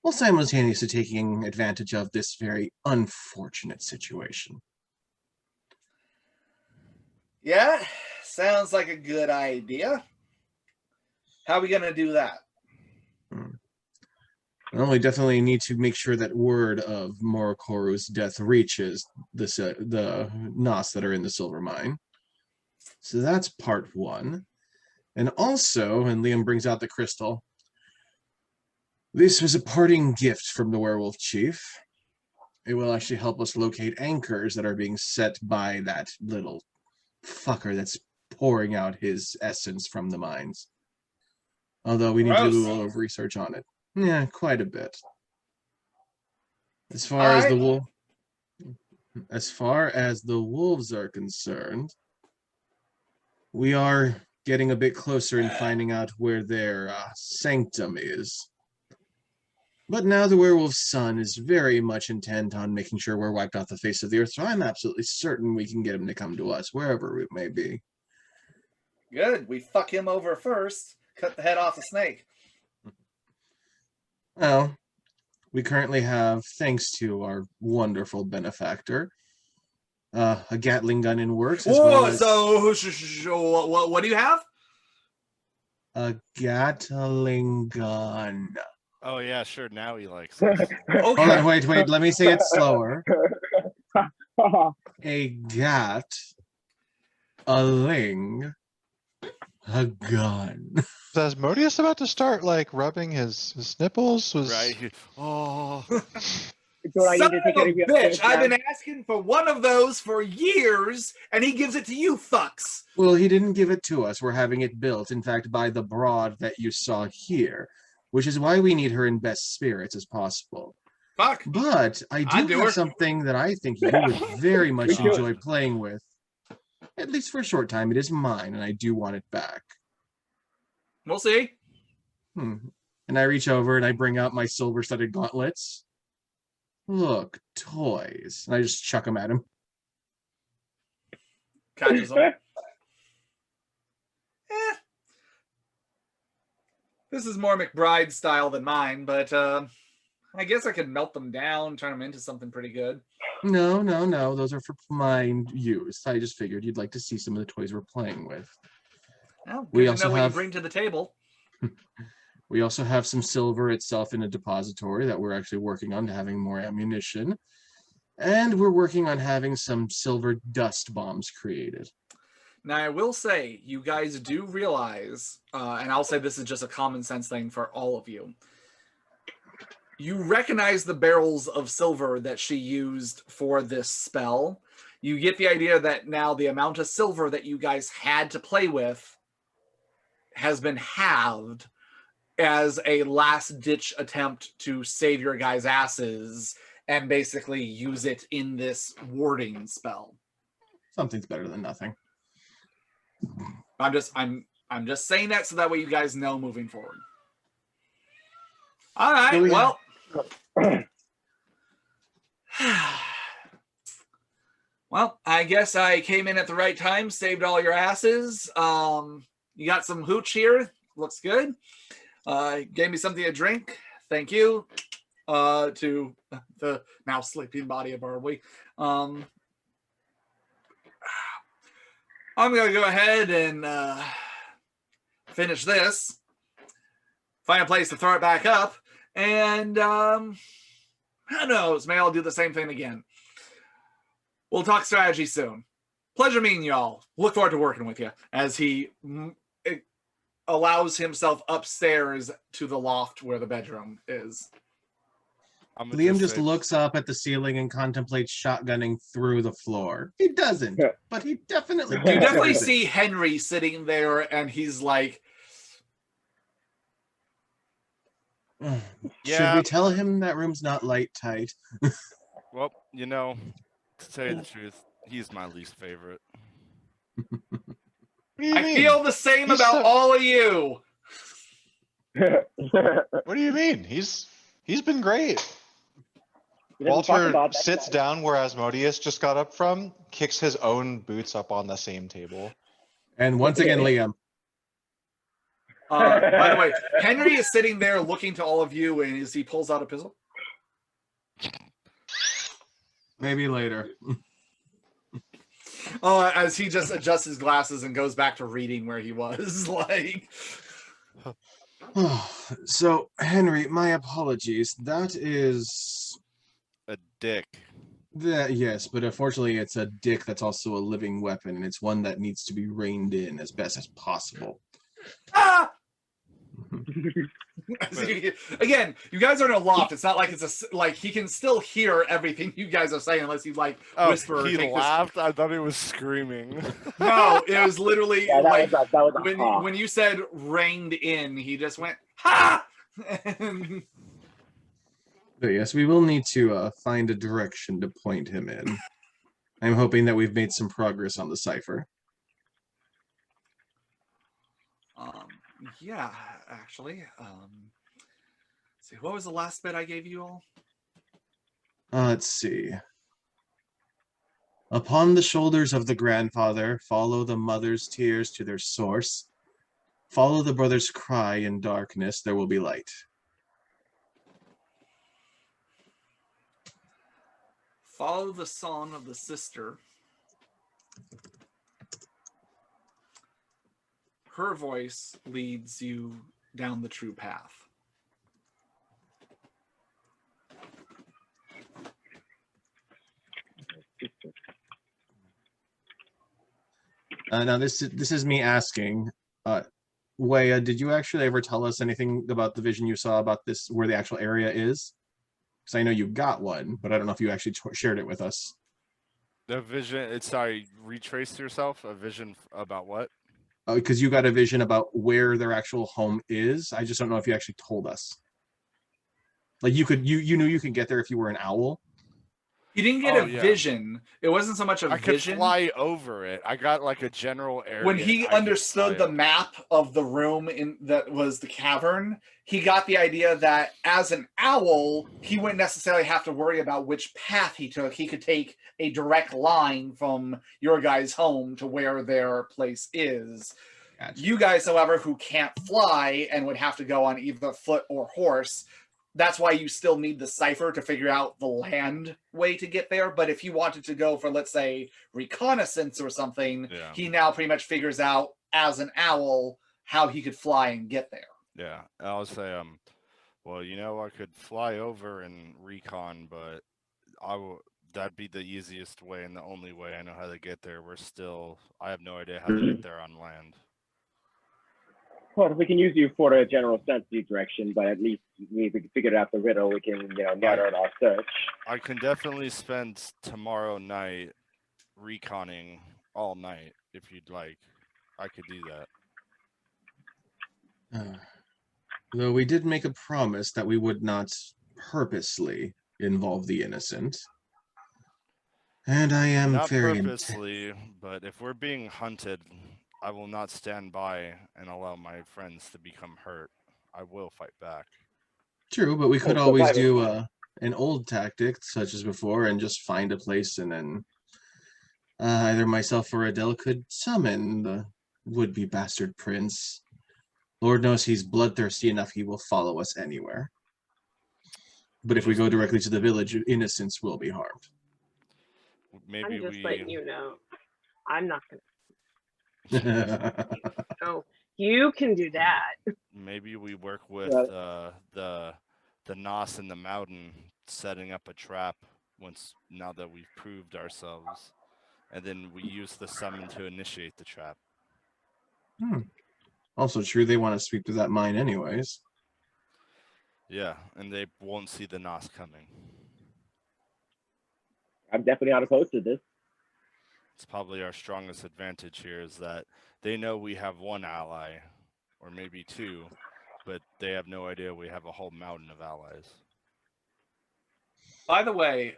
while simultaneously taking advantage of this very unfortunate situation. Yeah, sounds like a good idea. How are we going to do that? Well, we definitely need to make sure that word of Morokoru's death reaches the Nos that are in the silver mine. So that's part one. And also, and Liam brings out the crystal, this was a parting gift from the werewolf chief. It will actually help us locate anchors that are being set by that little fucker that's pouring out his essence from the mines. Although we need to do a little research on it. Yeah, quite a bit. As far as the wolves are concerned, we are getting a bit closer in finding out where their sanctum is. But now the werewolf's son is very much intent on making sure we're wiped off the face of the earth, so I'm absolutely certain we can get him to come to us, wherever it may be. Good. We fuck him over first. Cut the head off the snake. Well, we currently have, thanks to our wonderful benefactor, a Gatling gun in works. As well as So what do you have? A Gatling gun. Oh yeah, sure. Now he likes us. Okay. Hold on, wait. Let me say it slower. A gat, a ling, a gun. Is Asmodeus about to start like rubbing his nipples? Right. Oh. So I need Son to of take care a of your bitch! affairs I've now. been asking for one of those for years, and he gives it to you fucks. Well, he didn't give it to us. We're having it built, in fact, by the broad that you saw here, which is why we need her in best spirits as possible. Fuck. But I do have something that I think you would very much enjoy playing with. At least for a short time. It is mine, and I do want it back. We'll see. And I reach over and I bring out my silver-studded gauntlets. Look, toys. And I just chuck them at him. Catches them. This is more McBride style than mine, but I guess I could melt them down, turn them into something pretty good. No. Those are for mine use. I just figured you'd like to see some of the toys we're playing with. Well, We good to also know what you have- bring to the table. We also have some silver itself in a depository that we're actually working on to having more ammunition. And we're working on having some silver dust bombs created. Now, I will say, you guys do realize, and I'll say this is just a common sense thing for all of you. You recognize the barrels of silver that she used for this spell. You get the idea that now the amount of silver that you guys had to play with has been halved as a last-ditch attempt to save your guys' asses and basically use it in this warding spell. Something's better than nothing. I'm just saying that so that way you guys know moving forward. All right, well. Well, I guess I came in at the right time, saved all your asses. You got some hooch here. Looks good. Gave me something to drink. Thank you. To the now sleeping body of Barbly. I'm going to go ahead and finish this. Find a place to throw it back up. And who knows? Maybe I'll do the same thing again. We'll talk strategy soon. Pleasure meeting y'all. Look forward to working with you as he allows himself upstairs to the loft where the bedroom is. Liam just looks up at the ceiling and contemplates shotgunning through the floor. He doesn't, but he definitely You definitely see Henry sitting there, and he's like, should we tell him that room's not light tight? Well, you know, to tell you the truth, he's my least favorite. I feel the same about all of you. What do you mean? He's been great. Walter sits down where Asmodeus just got up from, kicks his own boots up on the same table. And once again, Liam. By the way, Henry is sitting there looking to all of you, and as he pulls out a pistol. Maybe later. As he just adjusts his glasses and goes back to reading where he was. Like, so Henry, my apologies. That is a dick. Yes, but unfortunately, it's a dick that's also a living weapon, and it's one that needs to be reined in as best as possible. Ah! Again, you guys are in a loft. It's not like it's like he can still hear everything you guys are saying unless you like whisper. He laughed. I thought he was screaming. No, it was literally that was when you said reined in, he just went ha. But yes, we will need to find a direction to point him in. I'm hoping that we've made some progress on the cipher. Yeah, actually. Let's see, what was the last bit I gave you all? Let's see. Upon the shoulders of the grandfather, follow the mother's tears to their source. Follow the brother's cry in darkness, there will be light. Follow the song of the sister. Her voice leads you down the true path. Now this is me asking, Waya, did you actually ever tell us anything about the vision you saw about this, where the actual area is? Because I know you got one, but I don't know if you actually shared it with us. The vision, sorry, retrace yourself, a vision about what? Because you got a vision about where their actual home is. I just don't know if you actually told us. Like you knew you could get there if you were an owl. You didn't get vision. It wasn't so much a vision. I could fly over it. I got like a general area. When he understood the map of the room that was the cavern, he got the idea that as an owl, he wouldn't necessarily have to worry about which path he took. He could take a direct line from your guys' home to where their place is. Gotcha. You guys, however, who can't fly and would have to go on either foot or horse, that's why you still need the cipher to figure out the land way to get there. But if you wanted to go for, let's say, reconnaissance or something, he now pretty much figures out as an owl how he could fly and get there. Yeah, I'll say, well, you know, I could fly over and recon, but that'd be the easiest way and the only way I know how to get there. I have no idea how to get there on land. Well, we can use you for a general sense direction, but at least we figured out the riddle. We can, narrow our search. I can definitely spend tomorrow night reconning all night if you'd like. I could do that. Though we did make a promise that we would not purposely involve the innocent. And I am Not very purposely, but if we're being hunted, I will not stand by and allow my friends to become hurt. I will fight back. True, but we could Oh, always survival. do an old tactic, such as before, and just find a place, and then either myself or Adele could summon the would-be bastard prince. Lord knows he's bloodthirsty enough he will follow us anywhere. But if we go directly to the village, innocents will be harmed. Maybe I'm just we. letting you know. I'm not gonna. Oh, you can do that. Maybe we work with the Nos in the mountain, setting up a trap now that we've proved ourselves, and then we use the summon to initiate the trap. Also true, they want to sweep through that mine anyways. Yeah, and they won't see the Nos coming. I'm definitely not opposed to this. It's probably our strongest advantage here is that they know we have one ally, or maybe two, but they have no idea we have a whole mountain of allies. By the way,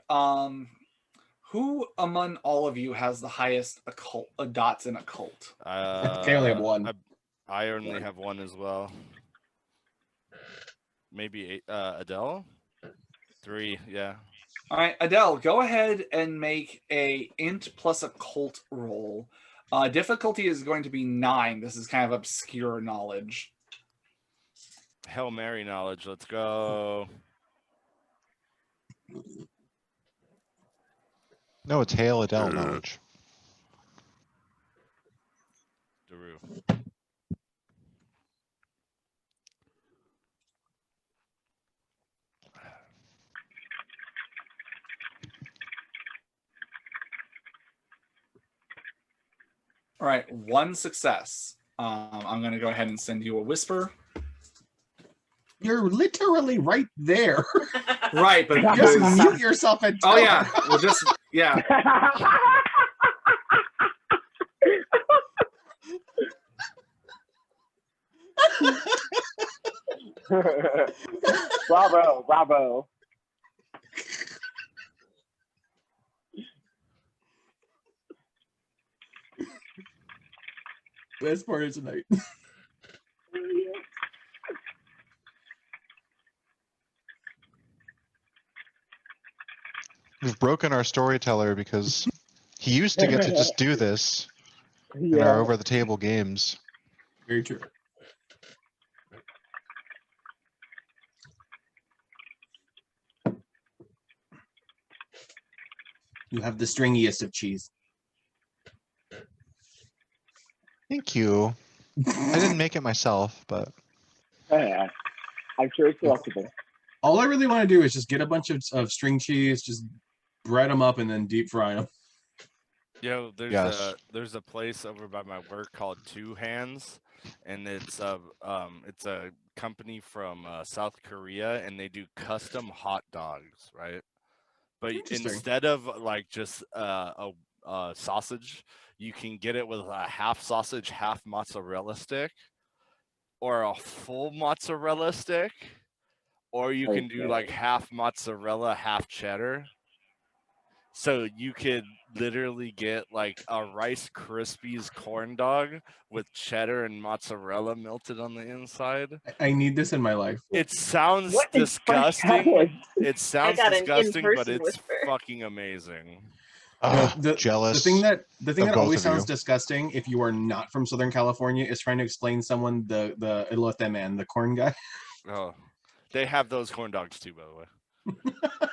who among all of you has the highest occult dots in occult? I only have one. I only have one as well. Maybe Adele? 3, yeah. All right, Adele, go ahead and make a int plus occult roll. Difficulty is going to be 9. This is kind of obscure knowledge. Hail Mary knowledge, let's go. No, it's Hail Adele knowledge. Daru. All right, 1 success. I'm going to go ahead and send you a whisper. You're literally right there. Right, but Just mute yourself and tell oh yeah, her. well just yeah. Bravo, bravo. Best part of tonight. We've broken our storyteller because he used to get to just do this in our over-the-table games. Very true. You have the stringiest of cheese. Thank you. I didn't make it myself, but Yeah, I'm sure it's selectable. All I really want to do is just get a bunch of string cheese, just bread them up, and then deep fry them. Yo, there's a place over by my work called Two Hands, and it's a company from South Korea, and they do custom hot dogs, right? But instead of like just a sausage, you can get it with a half sausage, half mozzarella stick, or a full mozzarella stick, or you can do like half mozzarella, half cheddar. So you could literally get like a Rice Krispies corn dog with cheddar and mozzarella melted on the inside. I need this in my life. It sounds disgusting. It sounds disgusting, but it's fucking amazing. Jealous. The thing that always sounds you. disgusting if you are not from Southern California is trying to explain someone the elote man, the corn guy. Oh, they have those corn dogs too, by the way.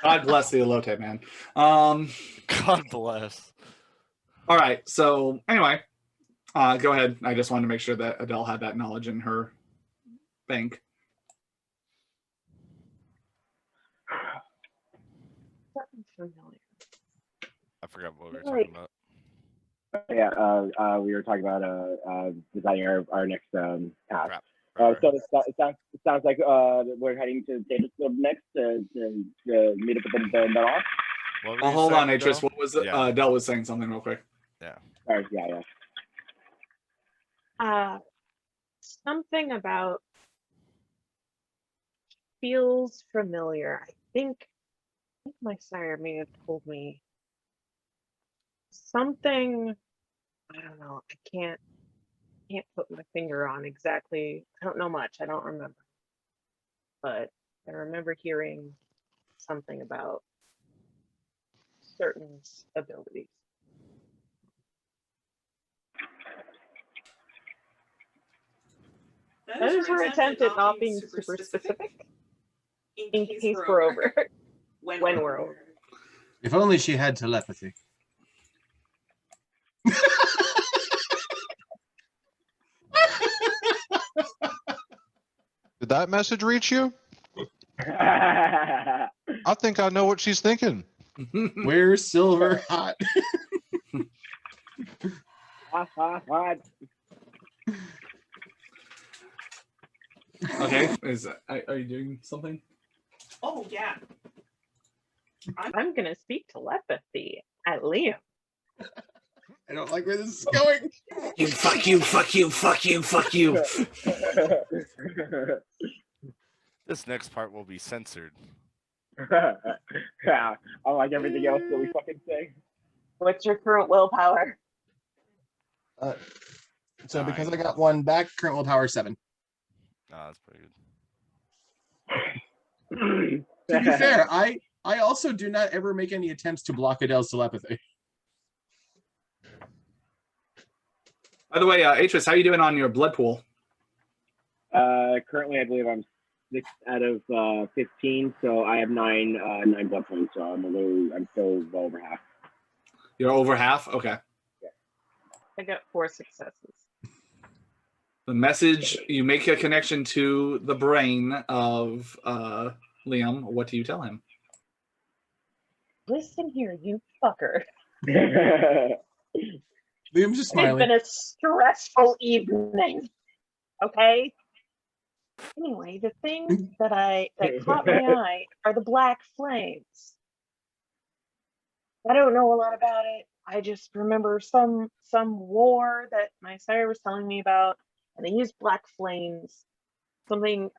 God bless the elote man. God bless. All right. So anyway, go ahead. I just wanted to make sure that Adele had that knowledge in her bank. I forgot what we were talking about. Yeah, we were talking about designing our next task. Right. So it sounds like we're heading to Data Club next to meet up with the off. Hold on, Atris. What was it? Yeah. Adele was saying something real quick. Yeah. Sorry, yeah. Something about feels familiar. I think my sire may have told me something. I don't know. I can't put my finger on exactly. I don't know much. I don't remember. But I remember hearing something about certain abilities. That is her attempt at not being super specific in case we're over. When we're over. If only she had telepathy. Did that message reach you? I think I know what she's thinking. Where's Silver Hot? Hot. Okay, are you doing something? Oh yeah. I'm gonna speak telepathy at Liam. I don't like where this is going. You fuck you, fuck you, fuck you, fuck you. This next part will be censored. Yeah, unlike everything else that we fucking say. What's your current willpower? So because I got one back, current willpower 7. Oh, that's pretty good. To be fair, I also do not ever make any attempts to block Adele's telepathy. By the way, Atris, how are you doing on your blood pool? Currently, I believe I'm 6 out of 15, so I have 9 blood points. So I'm still well over half. You're over half? Okay. I got 4 successes. The message, you make a connection to the brain of Liam. What do you tell him? Listen here, you fucker. Liam's just It's smiling. been a stressful evening. Okay? Anyway, the thing that caught my eye are the black flames. I don't know a lot about it. I just remember some war that my sire was telling me about, and they used black flames. Something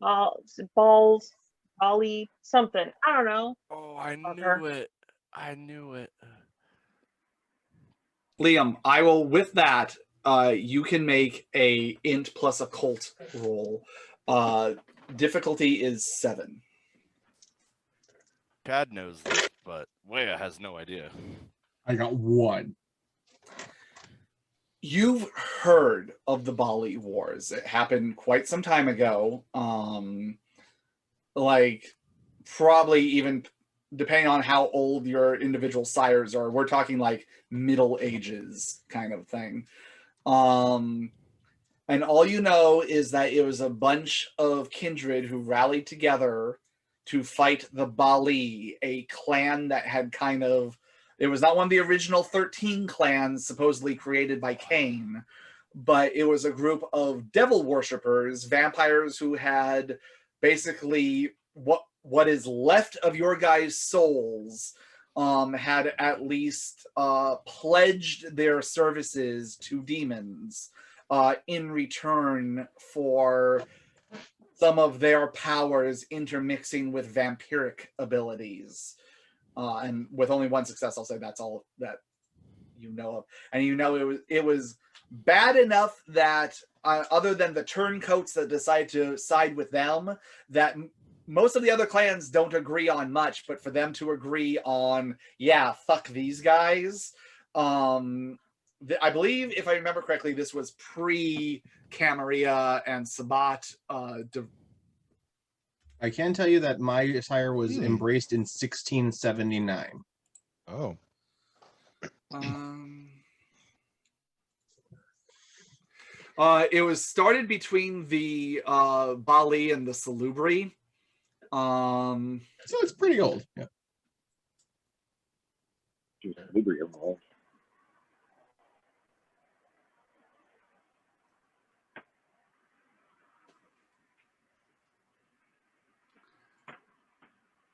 balls, volley, something. I don't know. Oh, I Fucker. knew it. I knew it. Liam, I will, with that, you can make a int plus occult roll. Difficulty is 7. Chad knows this, but Wea has no idea. I got 1. You've heard of the Bali Wars. It happened quite some time ago. Like, probably even depending on how old your individual sires are, we're talking like Middle Ages kind of thing. And all you know is that it was a bunch of kindred who rallied together to fight the Bali, a clan that had kind of, it was not one of the original 13 clans supposedly created by Cain, but it was a group of devil worshippers, vampires who had basically what is left of your guys' souls, had at least pledged their services to demons in return for some of their powers intermixing with vampiric abilities. And with only 1 success, I'll say that's all that you know of. And you know it was bad enough that other than the turncoats that decide to side with them, that most of the other clans don't agree on much, but for them to agree on, yeah, fuck these guys. I believe, if I remember correctly, this was pre-Camarilla and Sabat. I can tell you that my sire was embraced in 1679. Oh. It was started between the Bali and the Salubri. So it's pretty old. Yeah.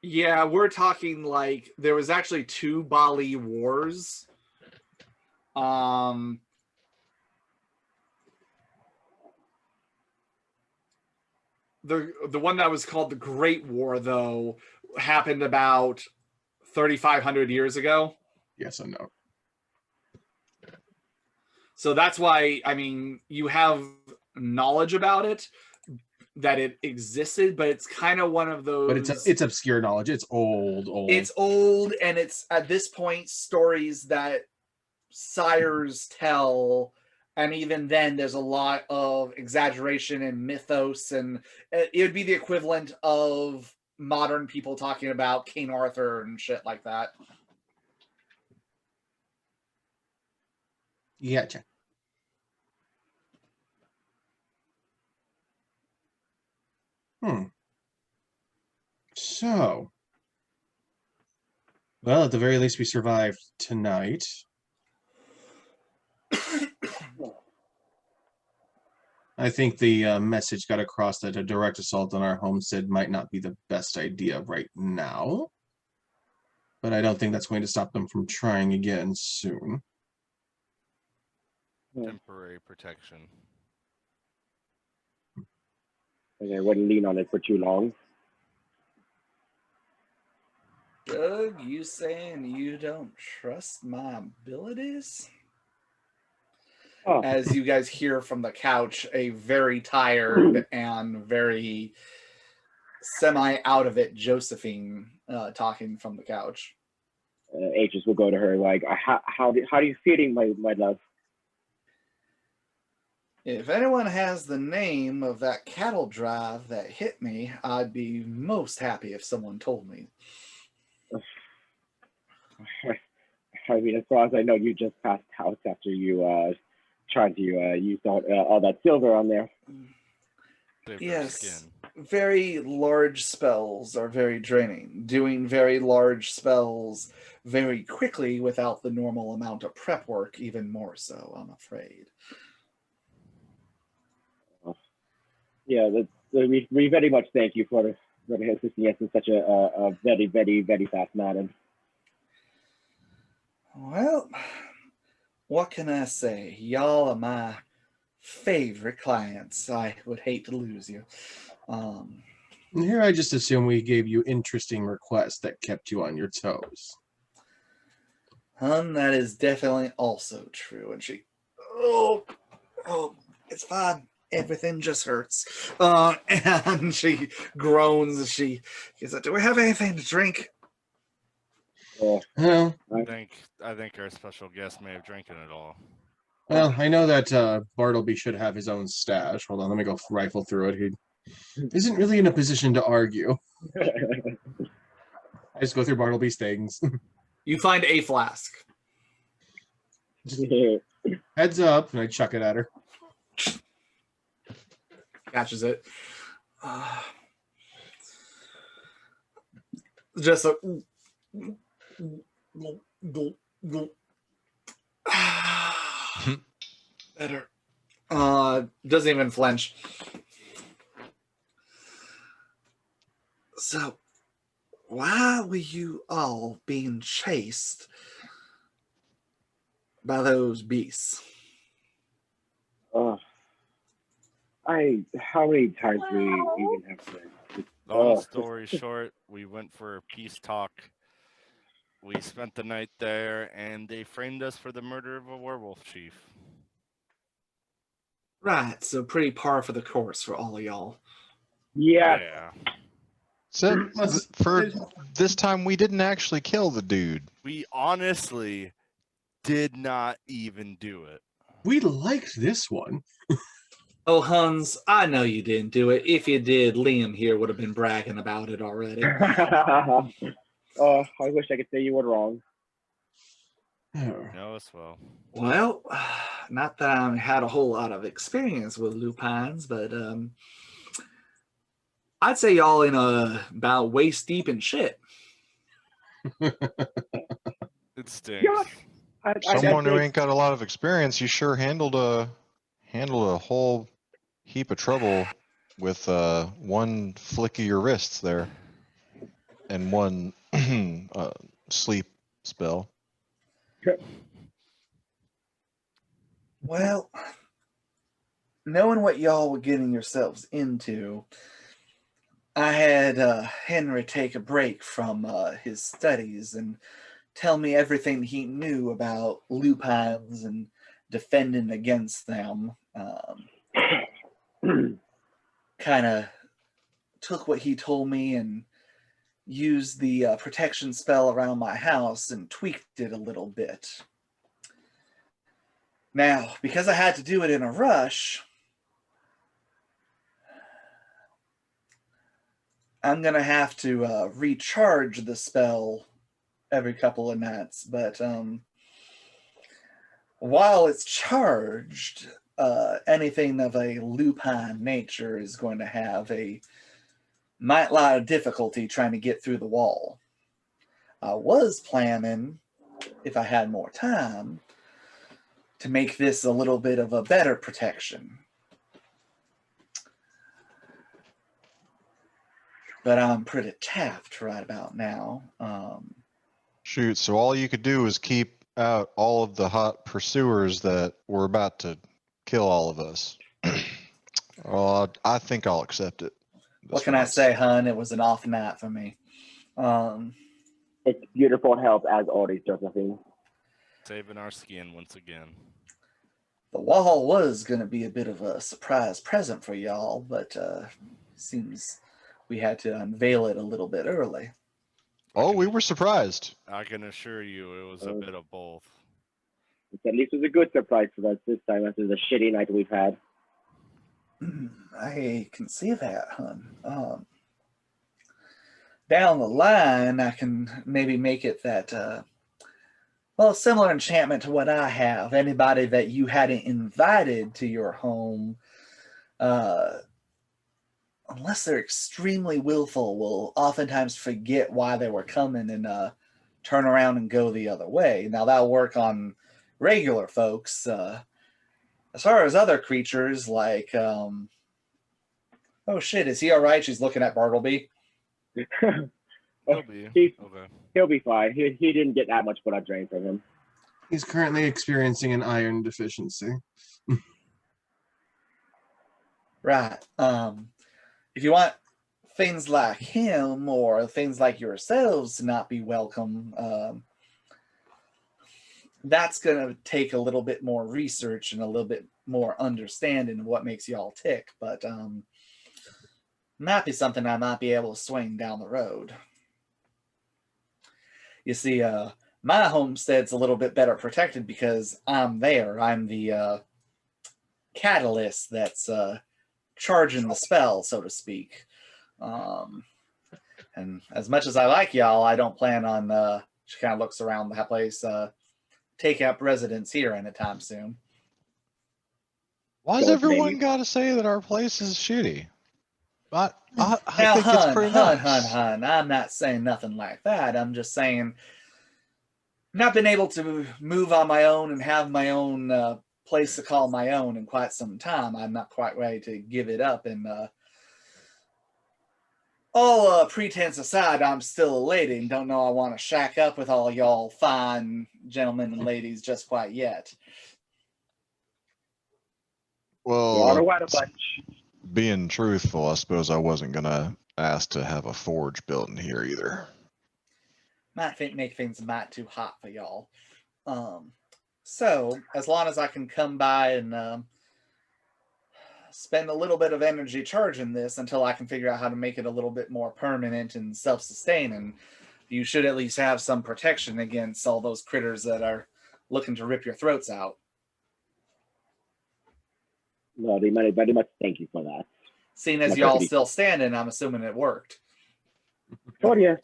Yeah, we're talking like there was actually 2 Bali wars. the one that was called the Great War, though, happened about 3,500 years ago. Yes and no. So that's why, I mean, you have knowledge about it, that it existed, but it's kind of one of those. But it's obscure knowledge. It's old. It's old, and it's at this point stories that sires tell, and even then, there's a lot of exaggeration and mythos, and it would be the equivalent of modern people talking about King Arthur and shit like that. Gotcha. So, well, at the very least, we survived tonight. I think the message got across that a direct assault on our homestead might not be the best idea right now. But I don't think that's going to stop them from trying again soon. Temporary protection. Okay, wouldn't lean on it for too long. Doug, you saying you don't trust my abilities? Oh. As you guys hear from the couch, a very tired and very semi out of it Josephine talking from the couch. Aegis will go to her like, how are you feeling, my love? If anyone has the name of that cattle drive that hit me, I'd be most happy if someone told me. I mean, as far as I know, you just passed out after you tried to use all that silver on there. Yes, skin. very large spells are very draining. Doing very large spells very quickly without the normal amount of prep work, even more so, I'm afraid. Yeah, we very much thank you for assisting us in such a very, very, very fast manner. Well, what can I say? Y'all are my favorite clients. I would hate to lose you. Here I just assume we gave you interesting requests that kept you on your toes. Hun, that is definitely also true. And she, oh, it's fine. Everything just hurts. And she groans. She says, "Do we have anything to drink?" Well, I think our special guest may have drinking it all. well, I know that Bartleby should have his own stash. Hold on, let me go rifle through it. He isn't really in a position to argue. I just go through Bartleby's things. You find a flask. Heads up, and I chuck it at her. Catches it. Just a better. Doesn't even flinch. So, why were you all being chased by those beasts? How many times we even have to? Long story short, we went for a peace talk. We spent the night there, and they framed us for the murder of a werewolf chief. Right, so pretty par for the course for all of y'all. Yeah. So for this time, we didn't actually kill the dude. We honestly did not even do it. We liked this one. Oh, Hans, I know you didn't do it. If you did, Liam here would have been bragging about it already. I wish I could say you were wrong. No, as well. Well, not that I had a whole lot of experience with lupines, but I'd say y'all in about waist deep in shit. It stinks. Yeah. Someone who ain't got a lot of experience, you sure handled a whole heap of trouble with one flick of your wrists there and one sleep spell. Well, knowing what y'all were getting yourselves into, I had Henry take a break from his studies and tell me everything he knew about lupines and defending against them. Kind of took what he told me and used the protection spell around my house and tweaked it a little bit. Now, because I had to do it in a rush, I'm going to have to recharge the spell every couple of nights. But while it's charged, anything of a lupine nature is going to have a might lot of difficulty trying to get through the wall. I was planning, if I had more time, to make this a little bit of a better protection. But I'm pretty tapped right about now. Shoot, so all you could do is keep out all of the hot pursuers that were about to kill all of us. Well, I think I'll accept it. What can I say, hun? It was an off night for me. It's beautiful help as always, Josephine. Saving our skin once again. The wall was going to be a bit of a surprise present for y'all, but seems we had to unveil it a little bit early. Oh, we were surprised. I can assure you it was a bit of both. At least it was a good surprise for us this time after the shitty night we've had. I can see that, hun. Down the line, I can maybe make it that, well, a similar enchantment to what I have. Anybody that you hadn't invited to your home, unless they're extremely willful, will oftentimes forget why they were coming and turn around and go the other way. Now, that'll work on regular folks. As far as other creatures, like, oh shit, is he all right? She's looking at Bartleby. He'll be. Okay. He'll be fine. He didn't get that much blood drain from him. He's currently experiencing an iron deficiency. Right. If you want things like him or things like yourselves to not be welcome, that's going to take a little bit more research and a little bit more understanding of what makes y'all tick. But might be something I might be able to swing down the road. You see, my homestead's a little bit better protected because I'm there. I'm the catalyst that's charging the spell, so to speak. And as much as I like y'all, I don't plan on, she kind of looks around that place, taking up residence here anytime soon. Why's everyone got to say that our place is shitty? I Now, think it's pretty nice. hun, I'm not saying nothing like that. I'm just saying, not been able to move on my own and have my own place to call my own in quite some time. I'm not quite ready to give it up. And all pretense aside, I'm still a lady and don't know I want to shack up with all y'all fine gentlemen and ladies just quite yet. Well, a bunch. being truthful, I suppose I wasn't going to ask to have a forge built in here either. Might make things might too hot for y'all. So, as long as I can come by and spend a little bit of energy charging this until I can figure out how to make it a little bit more permanent and self-sustaining, you should at least have some protection against all those critters that are looking to rip your throats out. No, they very much thank you for that. Seeing as y'all still standing, I'm assuming it worked. Oh, yeah.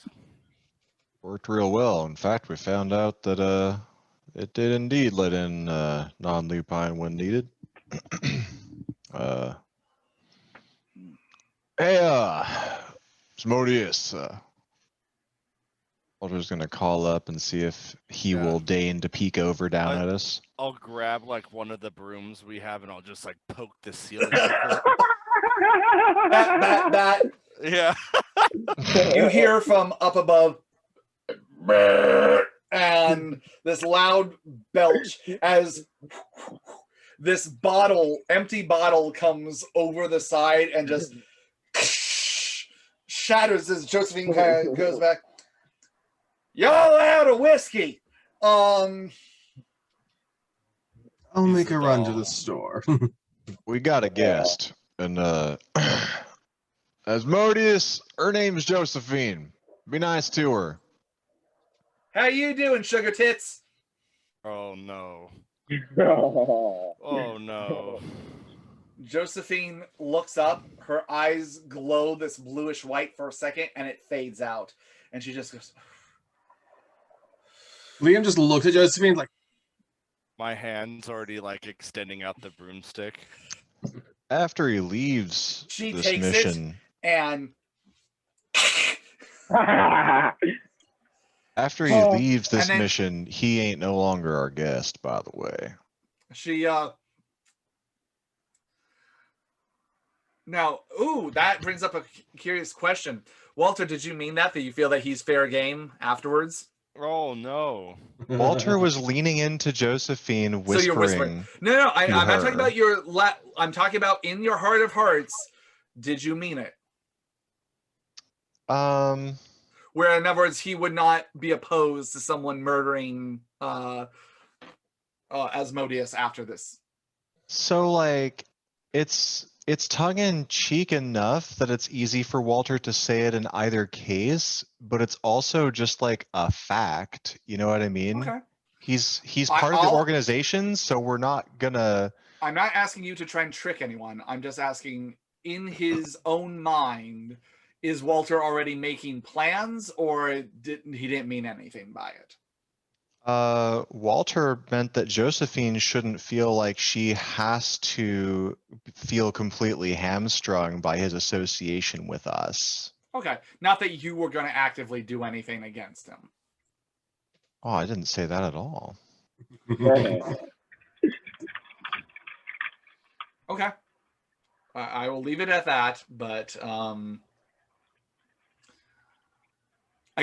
Worked real well. In fact, we found out that it did indeed let in non-lupine when needed. Hey, Smodius. I'm just gonna call up and see if he will deign to peek over down at us. I'll grab like one of the brooms we have and I'll just like poke the ceiling. Bat. Yeah. You hear from up above, and this loud belch as this empty bottle comes over the side and just shatters as Josephine kind of goes back. Y'all out of whiskey. I'll He's make the a run to doll. the store. We got a guest, and Asmodeus, her name's Josephine. Be nice to her. How you doing, sugar tits? Oh no. Oh, Oh no. Josephine looks up. Her eyes glow this bluish white for a second, and it fades out. And she just goes. Liam just looks at Josephine like, My hand's already like extending out the broomstick. After he leaves She this takes mission, it and. after he Oh. leaves this And then- mission, he ain't no longer our guest, by the way. She now, that brings up a curious question. Walter, did you mean that you feel that he's fair game afterwards? Oh no. Walter was leaning into Josephine, So you're whispering. whispering. No, I'm not talking her. about your I'm talking about in your heart of hearts, did you mean it? Where in other words, he would not be opposed to someone murdering Asmodeus after this. So like, it's tongue in cheek enough that it's easy for Walter to say it in either case, but it's also just like a fact. You know what I mean? Okay. He's part of the I'll- organization, so we're not gonna. I'm not asking you to try and trick anyone. I'm just asking, in his own mind, is Walter already making plans, or he didn't mean anything by it? Walter meant that Josephine shouldn't feel like she has to feel completely hamstrung by his association with us. Okay, not that you were going to actively do anything against him. Oh, I didn't say that at all. Okay, I will leave it at that. But I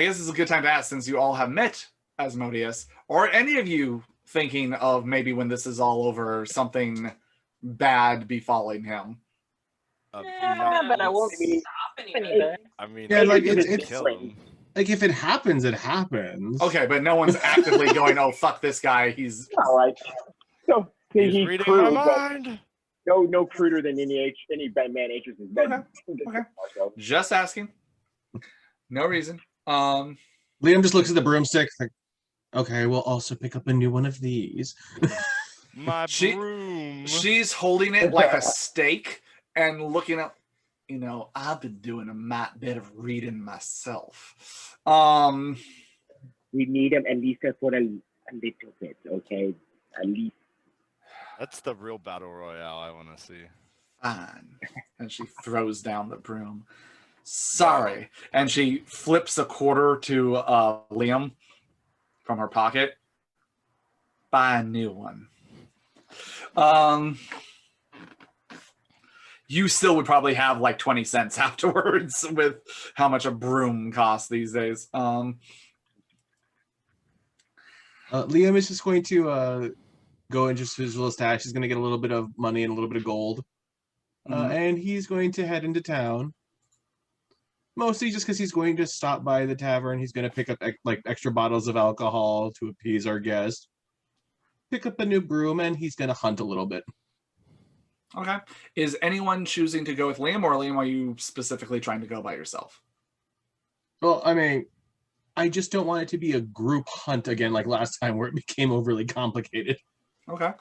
guess it's a good time to ask, since you all have met Asmodeus, or any of you thinking of maybe when this is all over, something bad befalling him. Yeah, but I won't stop anything. I mean, Yeah, like, I it's- didn't it's- kill him. like if it happens, it happens. Okay, but no one's actively going, "Oh, fuck this guy." He's all right. So He's he's reading crude, my but mind. no cruder than any bad man H has been. Okay. just asking. No reason. Liam just looks at the broomstick like, okay, we'll also pick up a new one of these. My She- broom. She's holding it like a stake and looking up. You know, I've been doing a bit of reading myself. We need him at least for a little bit, okay? At least. That's the real battle royale I want to see. Fine. And she throws down the broom. Sorry. And she flips a quarter to Liam from her pocket. Buy a new one. You still would probably have like 20 cents afterwards with how much a broom costs these days. Liam is just going to go into his little stash. He's going to get a little bit of money and a little bit of gold. Mhm. And he's going to head into town. Mostly just because he's going to stop by the tavern. He's going to pick up like extra bottles of alcohol to appease our guest. Pick up a new broom, and he's going to hunt a little bit. Okay. Is anyone choosing to go with Liam, or Liam, are you specifically trying to go by yourself? Well, I mean, I just don't want it to be a group hunt again like last time where it became overly complicated. Okay.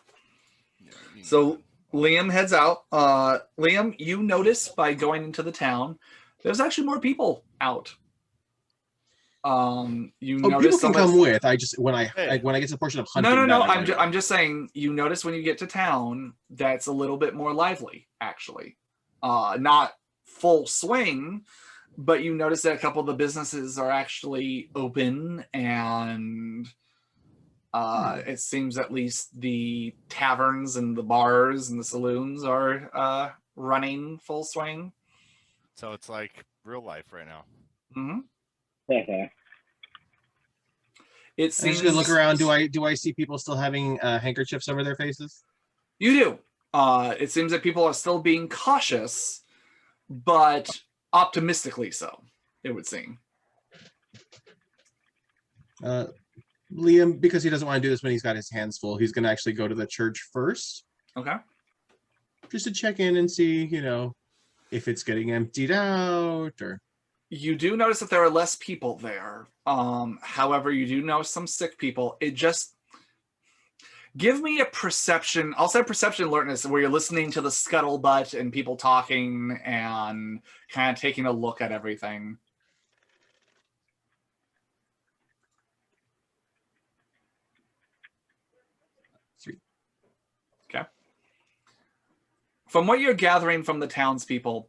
Yeah, you So know. Liam heads out. Liam, you notice by going into the town, there's actually more people out. You Oh, notice people some can of- come with. I just when I Hey. when I get to the portion of hunting. No. then I I'm, wanna go. I'm just saying. You notice when you get to town that's a little bit more lively, actually. Not full swing, but you notice that a couple of the businesses are actually open, and it seems at least the taverns and the bars and the saloons are running full swing. So it's like real life right now. hmm Yeah. It I'm seems just gonna look around. Do I see people still having handkerchiefs over their faces? You do. It seems that people are still being cautious, but optimistically so. it would seem. Liam, because he doesn't want to do this when he's got his hands full, he's going to actually go to the church first. Okay. Just to check in and see, if it's getting emptied out or... You do notice that there are less people there. However, you do notice some sick people. It just... Give me a perception. I'll say perception alertness where you're listening to the scuttlebutt and people talking and kind of taking a look at everything. Okay. From what you're gathering from the townspeople,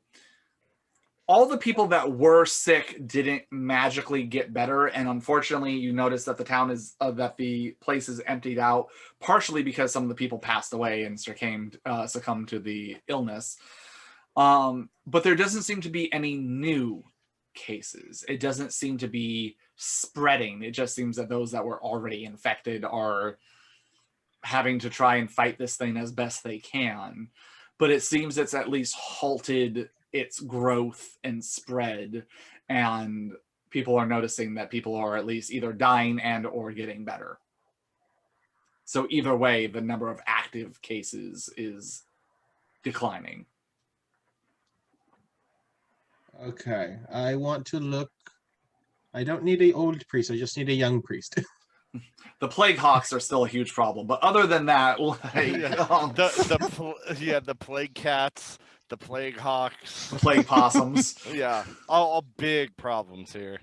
all the people that were sick didn't magically get better, and unfortunately, you notice that that the place is emptied out, partially because some of the people passed away and succumbed to the illness. But there doesn't seem to be any new cases. It doesn't seem to be spreading. It just seems that those that were already infected are having to try and fight this thing as best they can. But it seems it's at least halted its growth and spread, and people are noticing that people are at least either dying and or getting better. So either way, the number of active cases is declining. Okay, I want to look. I don't need an old priest, I just need a young priest. The plague hawks are still a huge problem, but other than that, like, the plague cats, the plague hawks, plague possums. Yeah, all big problems here.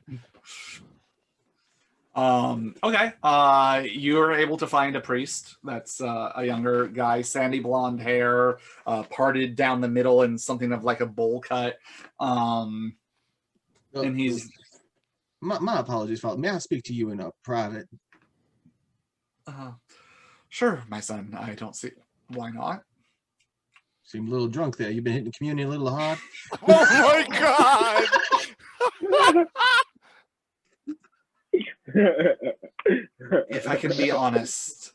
Okay. You're able to find a priest that's a younger guy, sandy blonde hair, parted down the middle in something of like a bowl cut. And he's... My apologies, Father. May I speak to you in a private? Sure, my son. I don't see why not. Seem a little drunk there. You've been hitting communion a little hard. Oh my god! If I can be honest,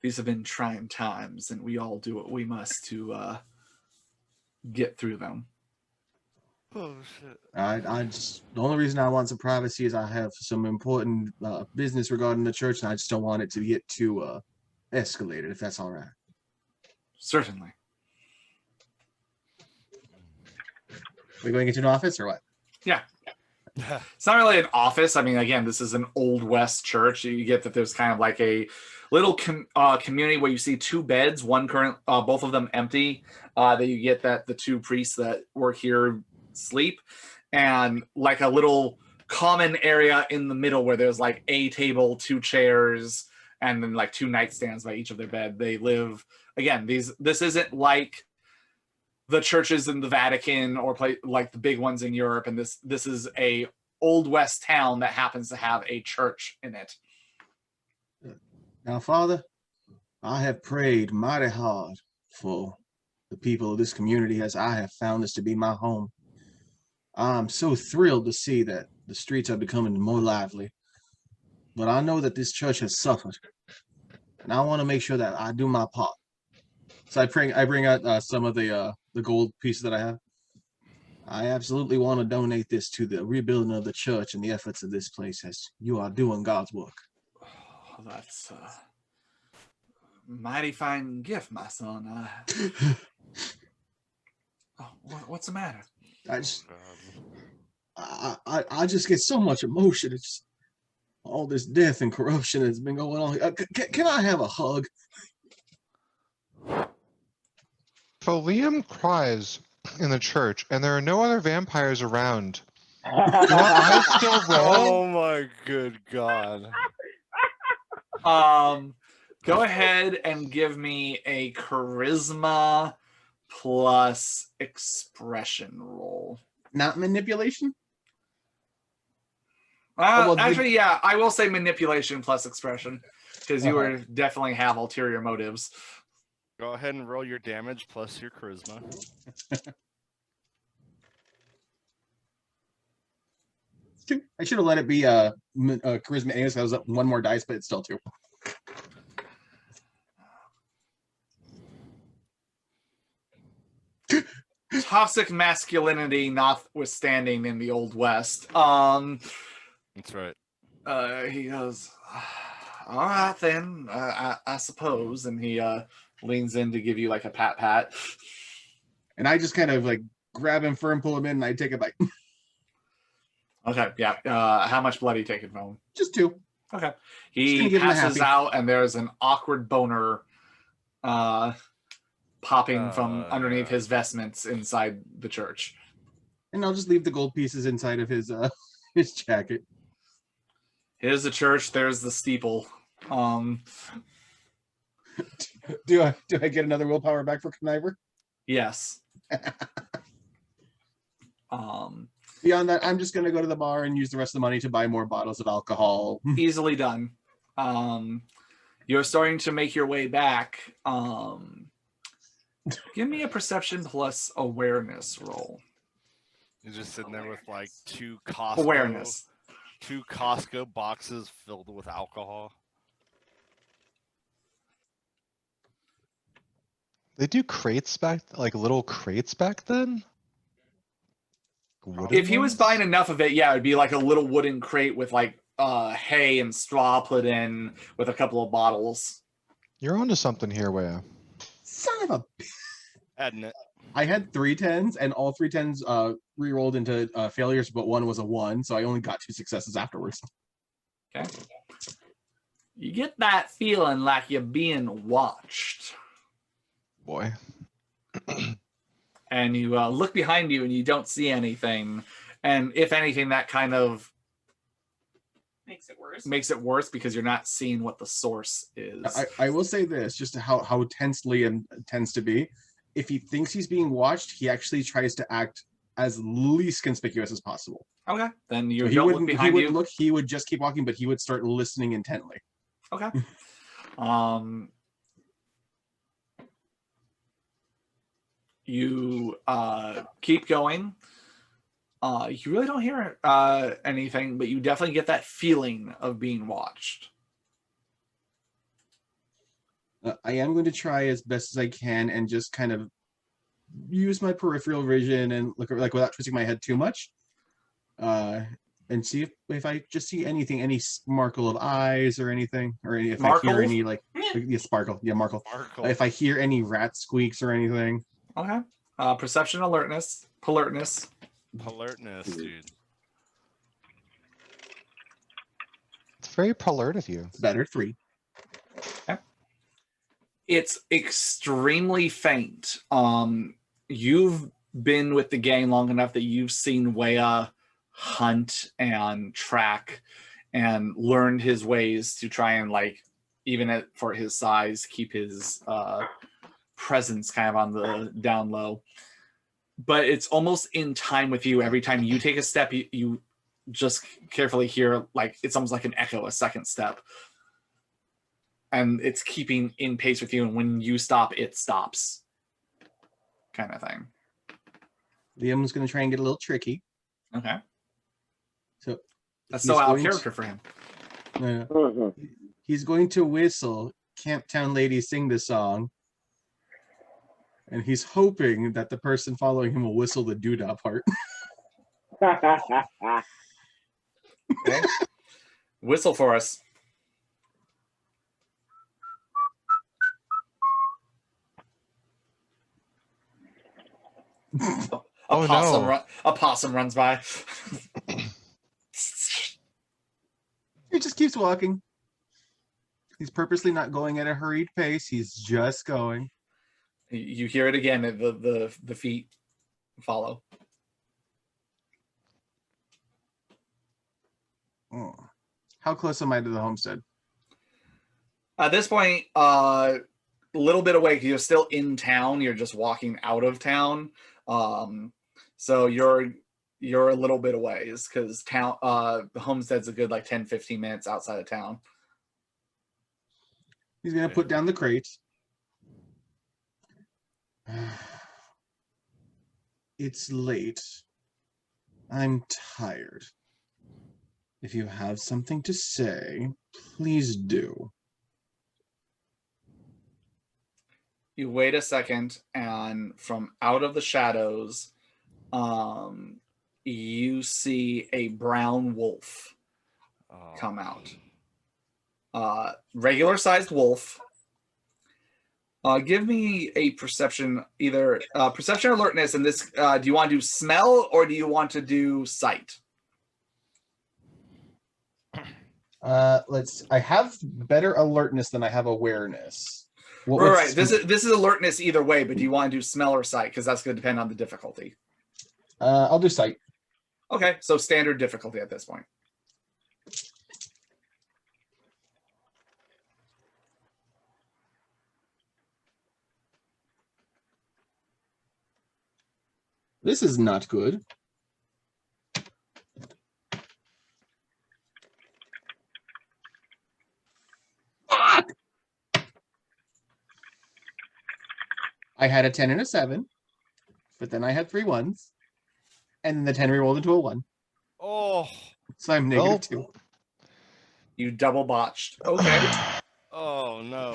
these have been trying times, and we all do what we must to get through them. Oh shit! I just, the only reason I want some privacy is I have some important business regarding the church, and I just don't want it to get too escalated. If that's all right. Certainly. We're going into an office or what? Yeah. It's not really an office. I mean, again, this is an Old West church. You get that there's kind of like a little community where you see two beds, both of them empty. That you get that the two priests that work here sleep, and like a little common area in the middle where there's like a table, two chairs, and then like two nightstands by each of their bed. They live, again, this isn't like the churches in the Vatican or like the big ones in Europe, and this is a Old West town that happens to have a church in it. Now, Father, I have prayed mighty hard for the people of this community as I have found this to be my home. I'm so thrilled to see that the streets are becoming more lively, but I know that this church has suffered, and I want to make sure that I do my part. So I bring out some of the gold pieces that I have. I absolutely want to donate this to the rebuilding of the church and the efforts of this place, as you are doing God's work. Oh, that's a mighty fine gift, my son. What's the matter? I just get so much emotion. It's just all this death and corruption that's been going on. Can I have a hug? So Liam cries in the church, and there are no other vampires around. Do I still roll? Oh my good god. Go ahead and give me a charisma plus expression roll. Not manipulation? Actually, yeah, I will say manipulation plus expression, because you definitely have ulterior motives. Go ahead and roll your damage plus your charisma. I should have let it be charisma A, so I was up one more dice, but it's still 2. toxic masculinity notwithstanding in the Old West. That's right. He goes, all right then, I suppose, and he leans in to give you like a pat. And I just kind of like grab him firm, pull him in, and I take a bite. Okay, yeah. How much blood are you taking from him? Just 2. Okay. Just He gonna give him a passes happy. out, and there's an awkward boner popping from underneath Yeah. his vestments inside the church. And I'll just leave the gold pieces inside of his his jacket. Here's the church. There's the steeple. Do I get another willpower back for Conniver? Yes. Beyond that, I'm just gonna go to the bar and use the rest of the money to buy more bottles of alcohol. Easily done. You're starting to make your way back. Give me a perception plus awareness roll. You're just sitting there with like 2 Costco Awareness. 2 Costco boxes filled with alcohol. They do crates back, like little crates back then? Wooden If he was ones? buying enough of it, yeah, it'd be like a little wooden crate with like hay and straw put in with a couple of bottles. You're onto something here, Wea. Son of a... Hadn't it? I had 3 10s, and all 3 10s re-rolled into failures, but 1 was a 1, so I only got 2 successes afterwards. Okay. You get that feeling like you're being watched. Boy. And you look behind you and you don't see anything. And if anything, that kind of Makes it worse. makes it worse because you're not seeing what the source is. I will say this, just how tense Liam tends to be. If he thinks he's being watched, he actually tries to act as least conspicuous as possible. Okay, then you So he don't look wouldn't. He behind wouldn't you. look. He would just keep walking, but he would start listening intently. Okay. You keep going. You really don't hear anything, but you definitely get that feeling of being watched. I am going to try as best as I can and just kind of use my peripheral vision and look like without twisting my head too much, and see if I just see anything, any sparkle of eyes or anything, or if I hear any like sparkle, Markle. Sparkle. If I hear any rat squeaks or anything. Okay. Perception, alertness, alertness. Alertness, dude. It's very alert of you. Better 3. It's extremely faint. You've been with the gang long enough that you've seen Wea hunt and track and learned his ways to try and, like, even for his size, keep his presence kind of on the down low. But it's almost in time with you. Every time you take a step, you just carefully hear, like, it's almost like an echo, a second step. And it's keeping in pace with you, and when you stop, it stops, kind of thing. Liam's going to try and get a little tricky. Okay. So That's he's so out of going to- character for him. He's going to whistle Camptown Ladies Sing the Song, and he's hoping that the person following him will whistle the doodah part. Okay. Whistle for us. Oh, no. A possum runs by. He just keeps walking. He's purposely not going at a hurried pace. He's just going. You hear it again. The feet follow. Oh. How close am I to the homestead? At this point, a little bit away. You're still in town. You're just walking out of town. So you're a little bit away because town the homestead's a good like 10-15 minutes outside of town. He's gonna put down the crates. It's late. I'm tired. If you have something to say, please do. You wait a second, and from out of the shadows, you see a brown wolf come out. Regular sized wolf. Give me a perception, either perception or alertness. And this, do you want to do smell or do you want to do sight? I have better alertness than I have awareness. Right. This is alertness either way, but do you want to do smell or sight? Because that's going to depend on the difficulty. I'll do sight. Okay, so standard difficulty at this point. This is not good. I had a 10 and a 7, but then I had 3 1s, and then the 10 re-rolled into a 1. Oh. So I'm -2. You double botched. Okay. Oh no.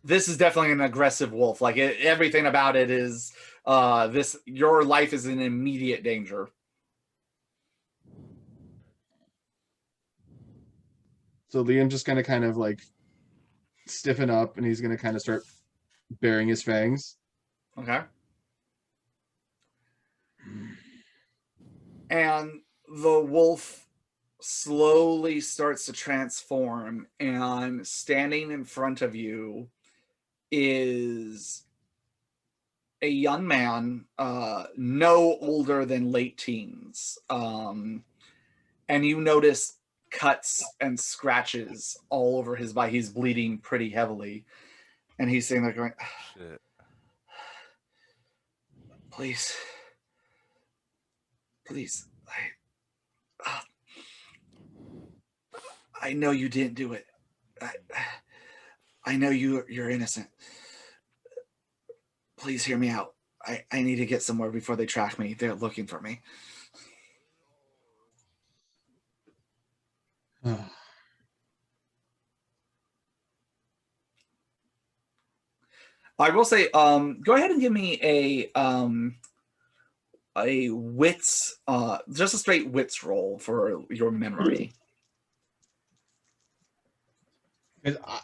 This is definitely an aggressive wolf. Like everything about it is this. Your life is in immediate danger. So Liam's just gonna kind of like stiffen up, and he's gonna kind of start baring his fangs. Okay. And the wolf slowly starts to transform, and standing in front of you is a young man, no older than late teens. And you notice cuts and scratches all over his body. He's bleeding pretty heavily. And he's saying, like, going, Shit. Please, I know you didn't do it. I know you're innocent. Please hear me out. I need to get somewhere before they track me. They're looking for me. I will say, go ahead and give me a wits, just a straight wits roll for your memory.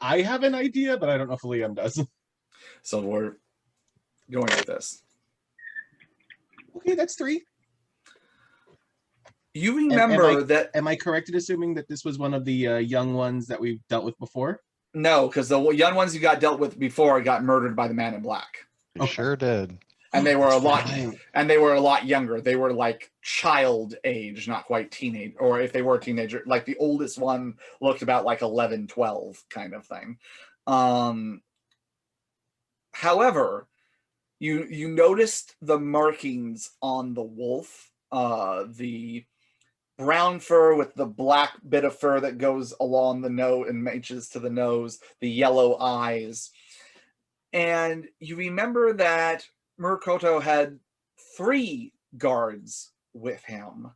I have an idea, but I don't know if Liam does. So we're going with this. Okay, that's 3. You remember that? Am I correct in assuming that this was one of the young ones that we've dealt with before? No, because the young ones you got dealt with before got murdered by the man in black. You sure did. And they were a lot, Right. and they were a lot younger. They were like child age, not quite teenage, or if they were a teenager, like the oldest one looked about like 11, 12 kind of thing. However, you noticed the markings on the wolf, the brown fur with the black bit of fur that goes along the nose and matches to the nose, the yellow eyes. And you remember that Murakoto had 3 guards with him.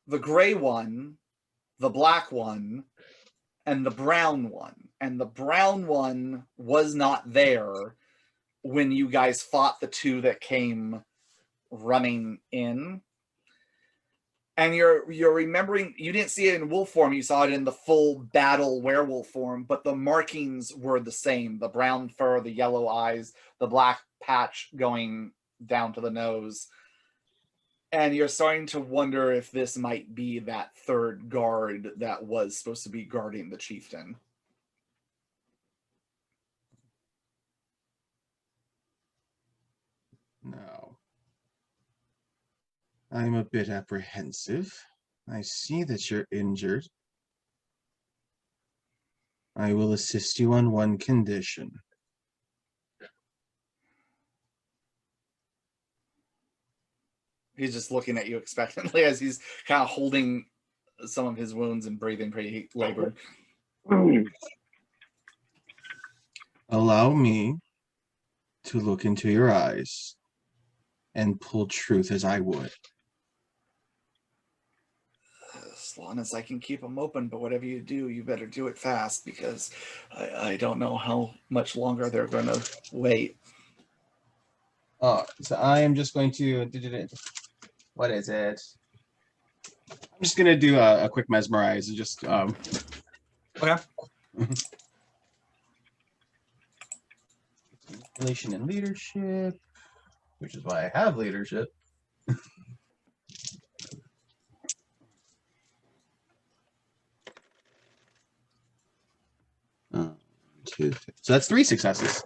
The gray one, the black one, and the brown one. And the brown one was not there when you guys fought the 2 that came running in. And you're remembering, you didn't see it in wolf form, you saw it in the full battle werewolf form, but the markings were the same. The brown fur, the yellow eyes, the black patch going down to the nose. And you're starting to wonder if this might be that 3rd guard that was supposed to be guarding the chieftain. No. I'm a bit apprehensive. I see that you're injured. I will assist you on one condition. He's just looking at you expectantly as he's kind of holding some of his wounds and breathing pretty labored. Allow me to look into your eyes and pull truth as I would. as long as I can keep them open, but whatever you do, you better do it fast because I don't know how much longer they're going to wait. Oh, so I am just going to. What is it? I'm just gonna do a quick mesmerize and just. Okay. Manipulation and leadership, which is why I have leadership. So that's 3 successes.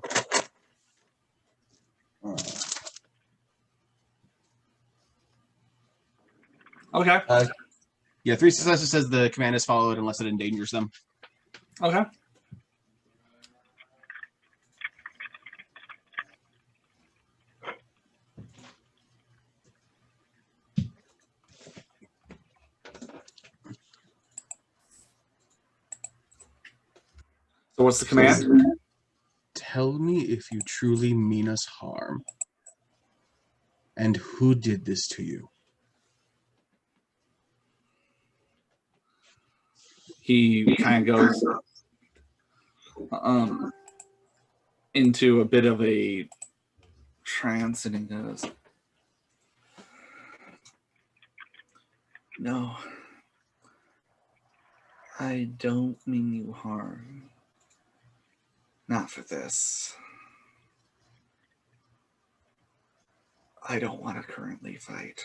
Okay. Yeah, 3 successes says the command is followed unless it endangers them. Okay. So what's the command? Tell me if you truly mean us harm. And who did this to you? He kind of goes into a bit of a trance and he goes, no, I don't mean you harm. Not for this. I don't want to currently fight.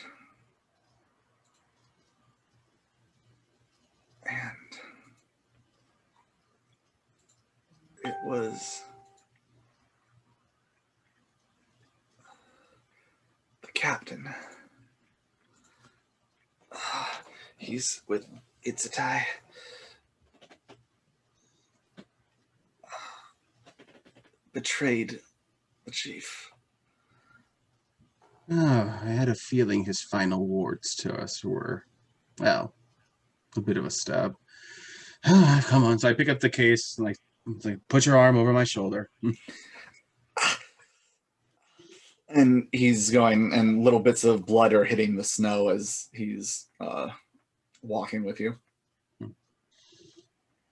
And it was the captain. He's with Itsutai. Betrayed the chief. Oh, I had a feeling his final words to us were, well, a bit of a stab. Come on. So I pick up the case and like put your arm over my shoulder. And he's going, and little bits of blood are hitting the snow as he's walking with you.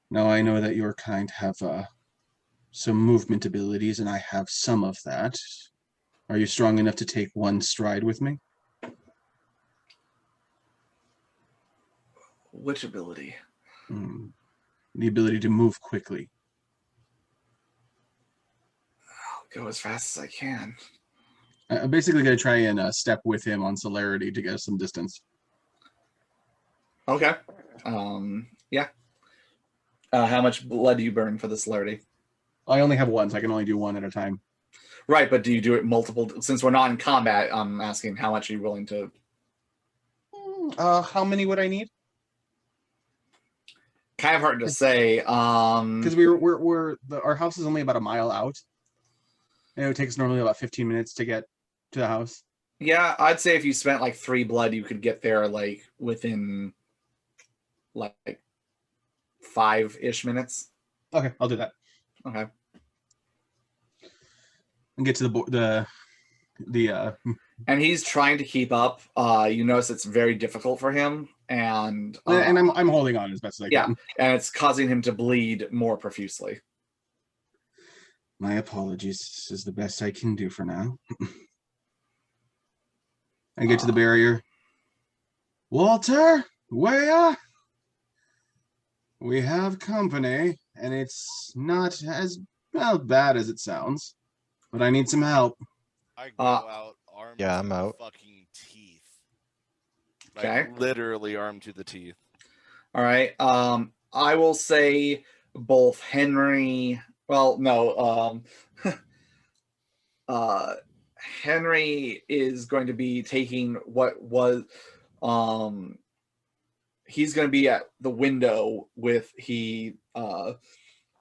Now I know that your kind have some movement abilities, and I have some of that. Are you strong enough to take one stride with me? Which ability? The ability to move quickly. I'll go as fast as I can. I'm basically going to try and step with him on celerity to get us some distance. Okay. Yeah. How much blood do you burn for the celerity? I only have one, so I can only do one at a time. Right, but do you do it multiple? Since we're not in combat, I'm asking how much are you willing to? How many would I need? Kind of hard to say. Because our house is only about a mile out, and it takes normally about 15 minutes to get to the house. Yeah, I'd say if you spent like 3 blood, you could get there like within like 5-ish minutes. Okay, I'll do that. Okay. And get to the and he's trying to keep up. You notice it's very difficult for him, and I'm holding on as best as I can. And it's causing him to bleed more profusely. My apologies. This is the best I can do for now. I get to the barrier. Walter, Wea, we have company, and it's not as bad as it sounds, but I need some help. I go out armed Yeah, to I'm the out. fucking teeth. Okay. Like, literally armed to the teeth. All right. I will say both Henry. Well, no. Henry is going to be taking what was. He's going to be at the window with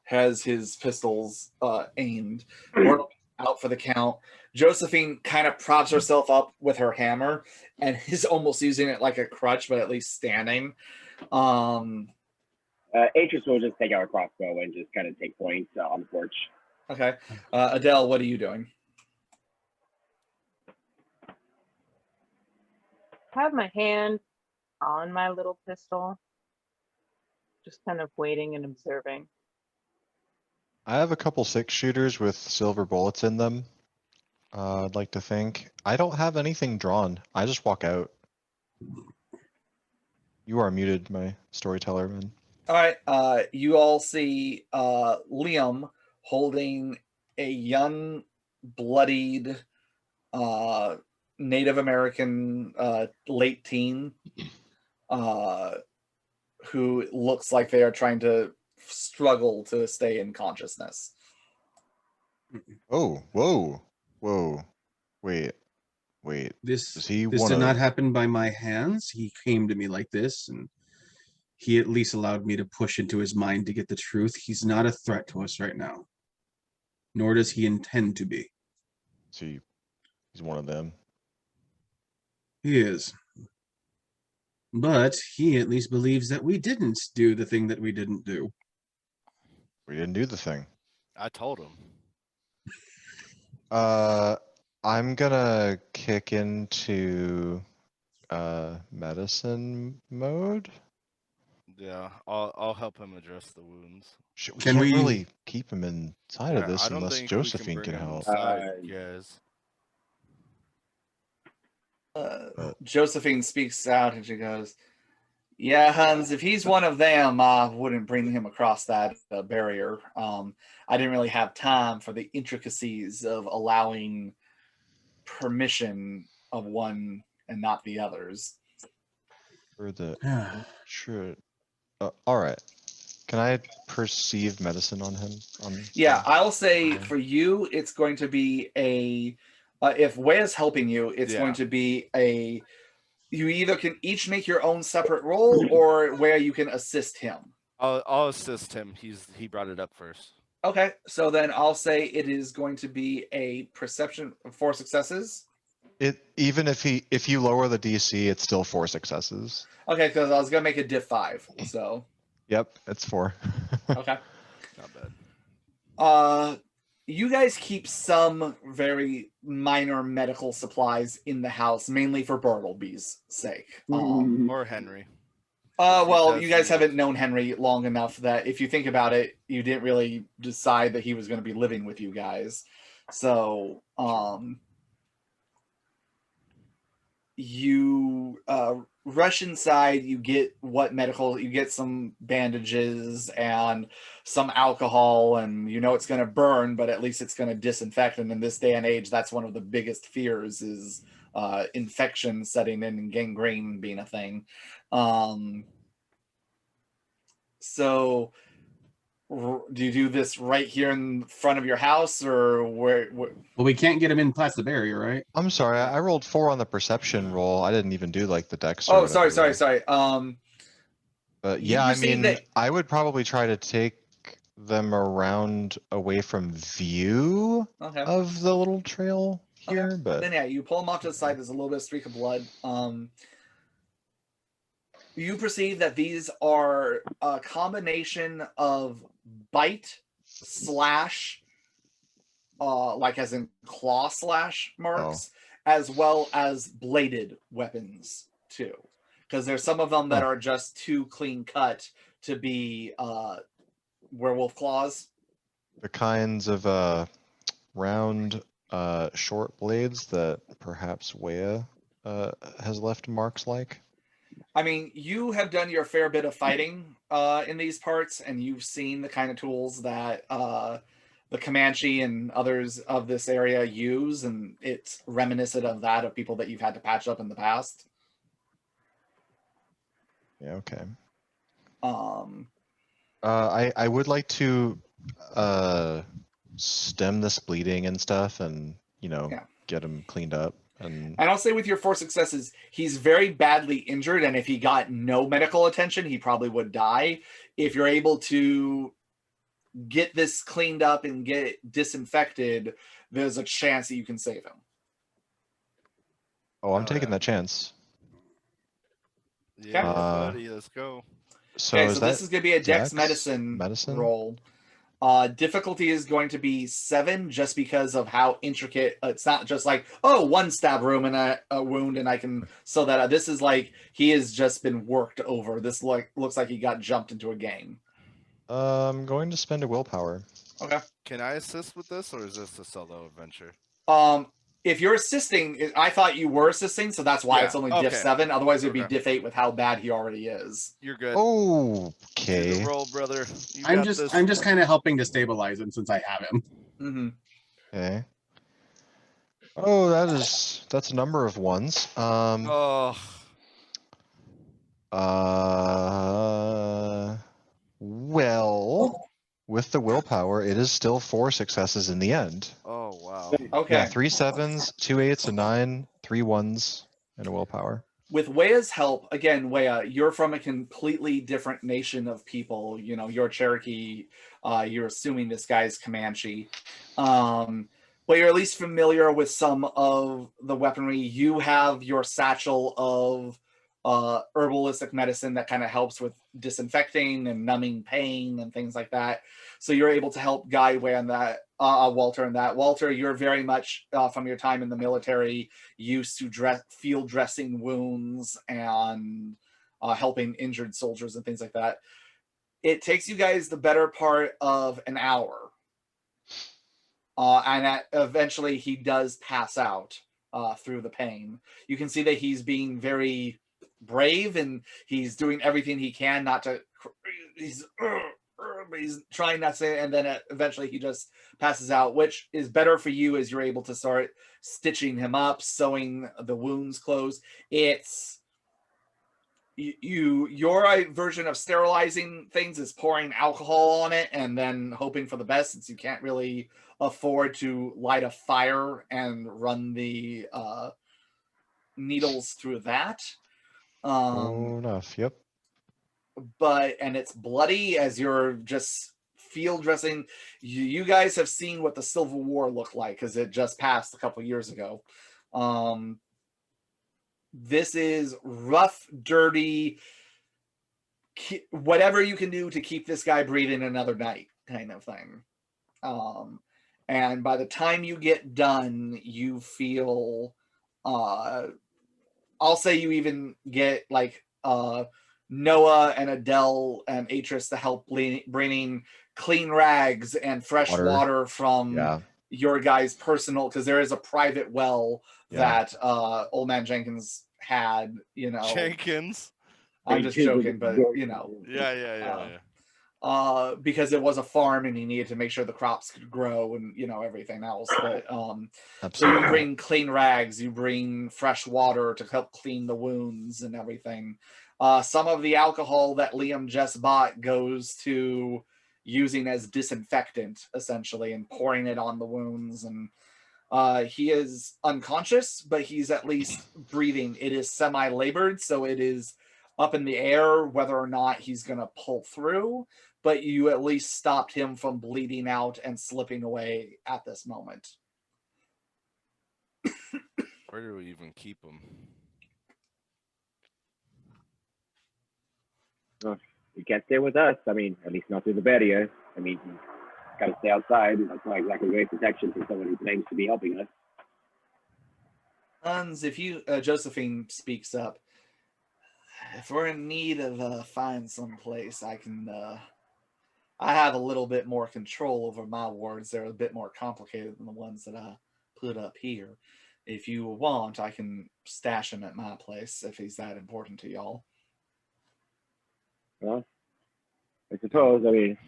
has his pistols aimed. We're out for the count. Josephine kind of props herself up with her hammer and is almost using it like a crutch, but at least standing. Atris will just take out a crossbow and just kind of take points on the porch. Okay. Adele, what are you doing? I have my hand on my little pistol, just kind of waiting and observing. I have a couple 6-shooters with silver bullets in them. I'd like to think. I don't have anything drawn. I just walk out. You are muted, my storyteller, man. All right. You all see Liam holding a young, bloodied Native American late teen who looks like they are trying to struggle to stay in consciousness. Oh, whoa, whoa. Wait. This Does he did wanna- not happen by my hands. He came to me like this, and he at least allowed me to push into his mind to get the truth. He's not a threat to us right now, nor does he intend to be. So he's one of them. He is. But he at least believes that we didn't do the thing that we didn't do. We didn't do the thing. I told him. I'm gonna kick into medicine mode. Yeah, I'll help him address the wounds. We Can can't we- really keep him inside of Yeah, this I don't unless think we Josephine bring can him help. inside, yes. Josephine speaks out and she goes, "Yeah, Hans, if he's one of them, I wouldn't bring him across that barrier. I didn't really have time for the intricacies of allowing permission of one and not the others." For the sure. All right. Can I perceive medicine on him? Yeah, I'll say for you, it's going to be a. If Wea's helping you, it's going to be a. You either can each make your own separate roll, or where you can assist him. I'll assist him. He brought it up first. Okay, so then I'll say it is going to be a perception of 4 successes. Even if you lower the DC, it's still 4 successes. Okay, because I was gonna make a diff 5. So. Yep, it's 4. Okay. Not bad. You guys keep some very minor medical supplies in the house, mainly for Bartleby's sake. Or Henry. Well, you guys haven't known Henry long enough that if you think about it, you didn't really decide that he was going to be living with you guys. So, you rush inside, you get you get some bandages and some alcohol, and you know it's going to burn, but at least it's going to disinfect. And in this day and age, that's one of the biggest fears is infection setting in and gangrene being a thing. So do you do this right here in front of your house, or where? Well, we can't get him in past the barrier, right? I'm sorry, I rolled 4 on the perception roll. I didn't even do like the dex. Oh, sorry. But yeah, I mean, I would probably try to take them around away from view of the little trail here. But then yeah, you pull them off to the side. There's a little bit of streak of blood. You perceive that these are a combination of bite slash, like as in claw slash marks, as well as bladed weapons too. Because there's some of them that are just too clean cut to be werewolf claws. The kinds of round, short blades that perhaps Wea has left marks like. I mean, you have done your fair bit of fighting in these parts, and you've seen the kind of tools that the Comanche and others of this area use, and it's reminiscent of that of people that you've had to patch up in the past. Yeah, okay. I would like to stem this bleeding and stuff, and get him cleaned up. And I'll say with your 4 successes, he's very badly injured, and if he got no medical attention, he probably would die. If you're able to get this cleaned up and get it disinfected, there's a chance that you can save him. Oh, I'm taking that chance. Yeah, buddy, let's go. So, this is going to be a dex medicine roll. Difficulty is going to be 7 just because of how intricate. It's not just like, oh, 1 stab room and a wound and I can sew that up. This is like he has just been worked over. This looks like he got jumped into a game. I'm going to spend a willpower. Okay. Can I assist with this, or is this a solo adventure? If you're assisting, I thought you were assisting, so that's why Yeah, it's only okay. diff 7. Otherwise, it'd be Okay. diff 8 with how bad he already is. You're good. Do Okay. the roll, brother. You I'm got just this. I'm just kind of helping to stabilize him since I have him. Mm-hmm. Okay. Oh, that's a number of ones. Oh, Well, with the willpower, it is still 4 successes in the end. oh wow. Okay. Yeah, 3 7s, 2 8s, a 9, 3 1s, and a willpower. With Wea's help, again, Wea, you're from a completely different nation of people. You know, you're Cherokee. You're assuming this guy's Comanche. But you're at least familiar with some of the weaponry. You have your satchel of herbalistic medicine that kind of helps with disinfecting and numbing pain and things like that. So you're able to help guide Wea on that, Walter, in that. Walter, you're very much from your time in the military used to field dressing wounds and helping injured soldiers and things like that. It takes you guys the better part of an hour. And eventually he does pass out through the pain. You can see that he's being very brave and he's doing everything he can not to. He's trying not to, and then eventually he just passes out, which is better for you as you're able to start stitching him up, sewing the wounds closed. It's your version of sterilizing things is pouring alcohol on it and then hoping for the best, since you can't really afford to light a fire and run the needles through that. Oh, enough. Yep. And it's bloody as you're just field dressing. You guys have seen what the Civil War looked like because it just passed a couple years ago. This is rough, dirty, whatever you can do to keep this guy breathing another night kind of thing. And by the time you get done, you feel, I'll say you even get like Noah and Adele and Atris to help bringing clean rags and fresh water from your guys' personal, because there is a private well that Old Man Jenkins had, you know. Jenkins? I'm just joking, but you know. Yeah. Because it was a farm and he needed to make sure the crops could grow and, you know, everything else. But so you bring clean rags, you bring fresh water to help clean the wounds and everything. Some of the alcohol that Liam just bought goes to using as disinfectant, essentially, and pouring it on the wounds. And he is unconscious, but he's at least breathing. It is semi-labored, so it is up in the air whether or not he's going to pull through, but you at least stopped him from bleeding out and slipping away at this moment. Where do we even keep him? Well, he can't stay with us. I mean, at least not through the barrier. I mean, he's got to stay outside. That's not exactly great protection for someone who claims to be helping us. Hans, if you, Josephine speaks up, if we're in need of find someplace, I can, I have a little bit more control over my wards. They're a bit more complicated than the ones that I put up here. If you want, I can stash him at my place if he's that important to y'all. Well, I suppose, I mean...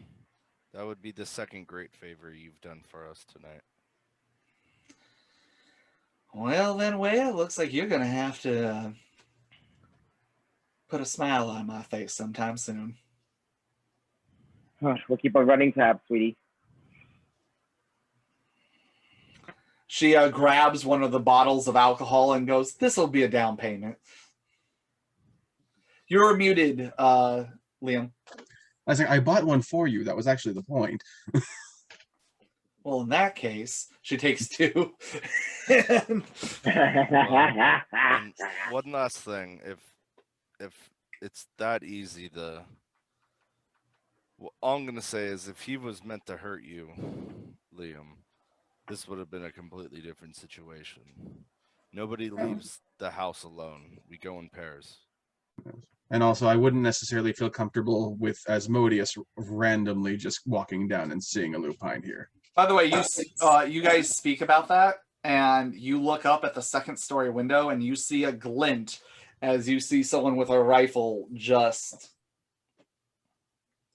That would be the second great favor you've done for us tonight. Well, then, it looks like you're going to have to put a smile on my face sometime soon. We'll keep on running tab, sweetie. She grabs one of the bottles of alcohol and goes, "This'll be a down payment." You're muted, Liam. I was like, I bought one for you. That was actually the point. Well, in that case, she takes 2. And one last thing, if it's that easy to Well, all I'm gonna say is if he was meant to hurt you, Liam, this would have been a completely different situation. Nobody leaves the house alone. We go in pairs. And also, I wouldn't necessarily feel comfortable with Asmodeus randomly just walking down and seeing a lupine here. By the way, you guys speak about that, and you look up at the second story window, and you see a glint as you see someone with a rifle just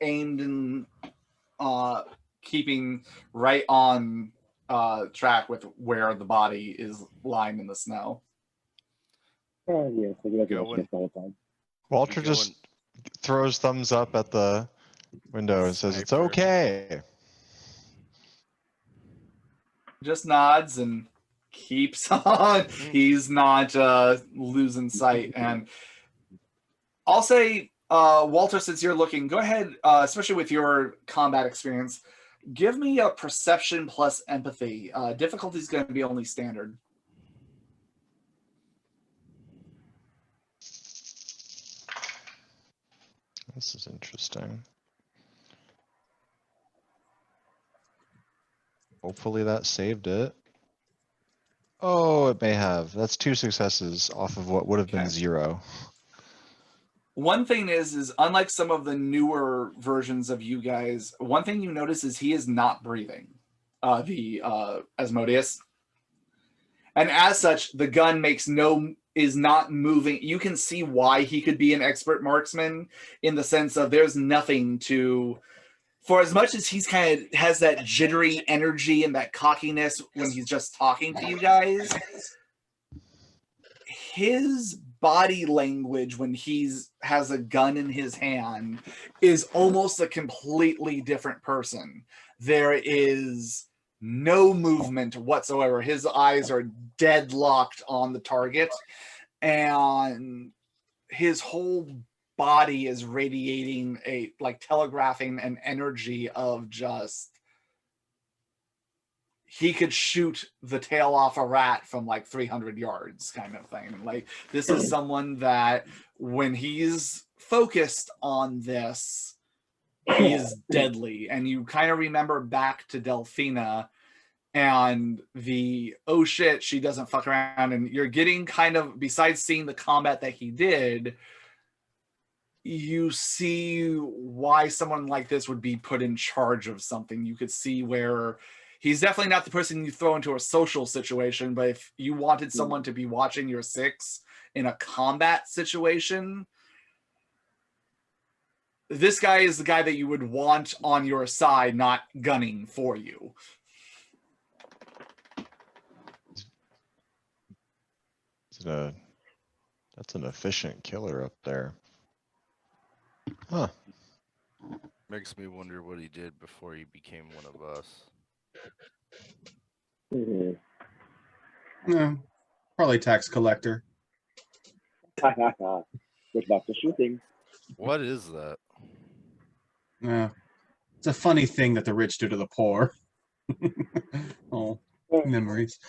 aimed and keeping right on track with where the body is lying in the snow. Oh, yes, I do like Go to watch all the time. Walter go just throws thumbs up at the window and says, "It's Sniper. okay." Just nods and keeps on. He's not losing sight. And I'll say, Walter, since you're looking, go ahead, especially with your combat experience, give me a perception plus empathy. Difficulty is going to be only standard. This is interesting. Hopefully that saved it. Oh, it may have. That's 2 successes off of what would have been Okay. 0. One thing is unlike some of the newer versions of you guys, one thing you notice is he is not breathing, the Asmodeus. And as such, the gun is not moving. You can see why he could be an expert marksman in the sense of there's nothing to, for as much as he's kind of has that jittery energy and that cockiness when he's just talking to you guys, his body language when has a gun in his hand is almost a completely different person. There is no movement whatsoever. His eyes are deadlocked on the target, and his whole body is radiating telegraphing an energy of just he could shoot the tail off a rat from 300 yards kind of thing. This is someone that when he's focused on this, he is deadly. And you kind of remember back to Delphina and the, oh shit, she doesn't fuck around. And you're getting kind of, besides seeing the combat that he did, you see why someone like this would be put in charge of something. You could see where he's definitely not the person you throw into a social situation, but if you wanted someone to be watching your 6 in a combat situation, this guy is the guy that you would want on your side, not gunning for you. That's an efficient killer up there. Huh. Makes me wonder what he did before he became one of us. Mhm. Yeah, probably tax collector. Good luck to shooting. What is that? Yeah, it's a funny thing that the rich do to the poor. Oh, memories.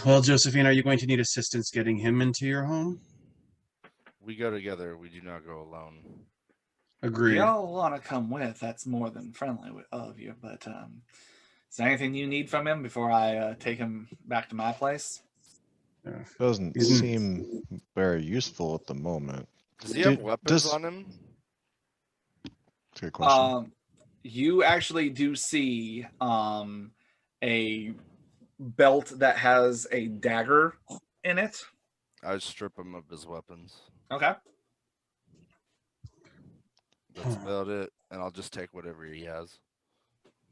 Well, Josephine, are you going to need assistance getting him into your home? We go together. We do not go alone. Agreed. Y'all want to come with, that's more than friendly of you, but is there anything you need from him before I take him back to my place? Yeah. Doesn't seem very usable at the moment. Does he have weapons on him? That's a good question. You actually do see a belt that has a dagger in it. I strip him of his weapons. Okay. That's about it. And I'll just take whatever he has.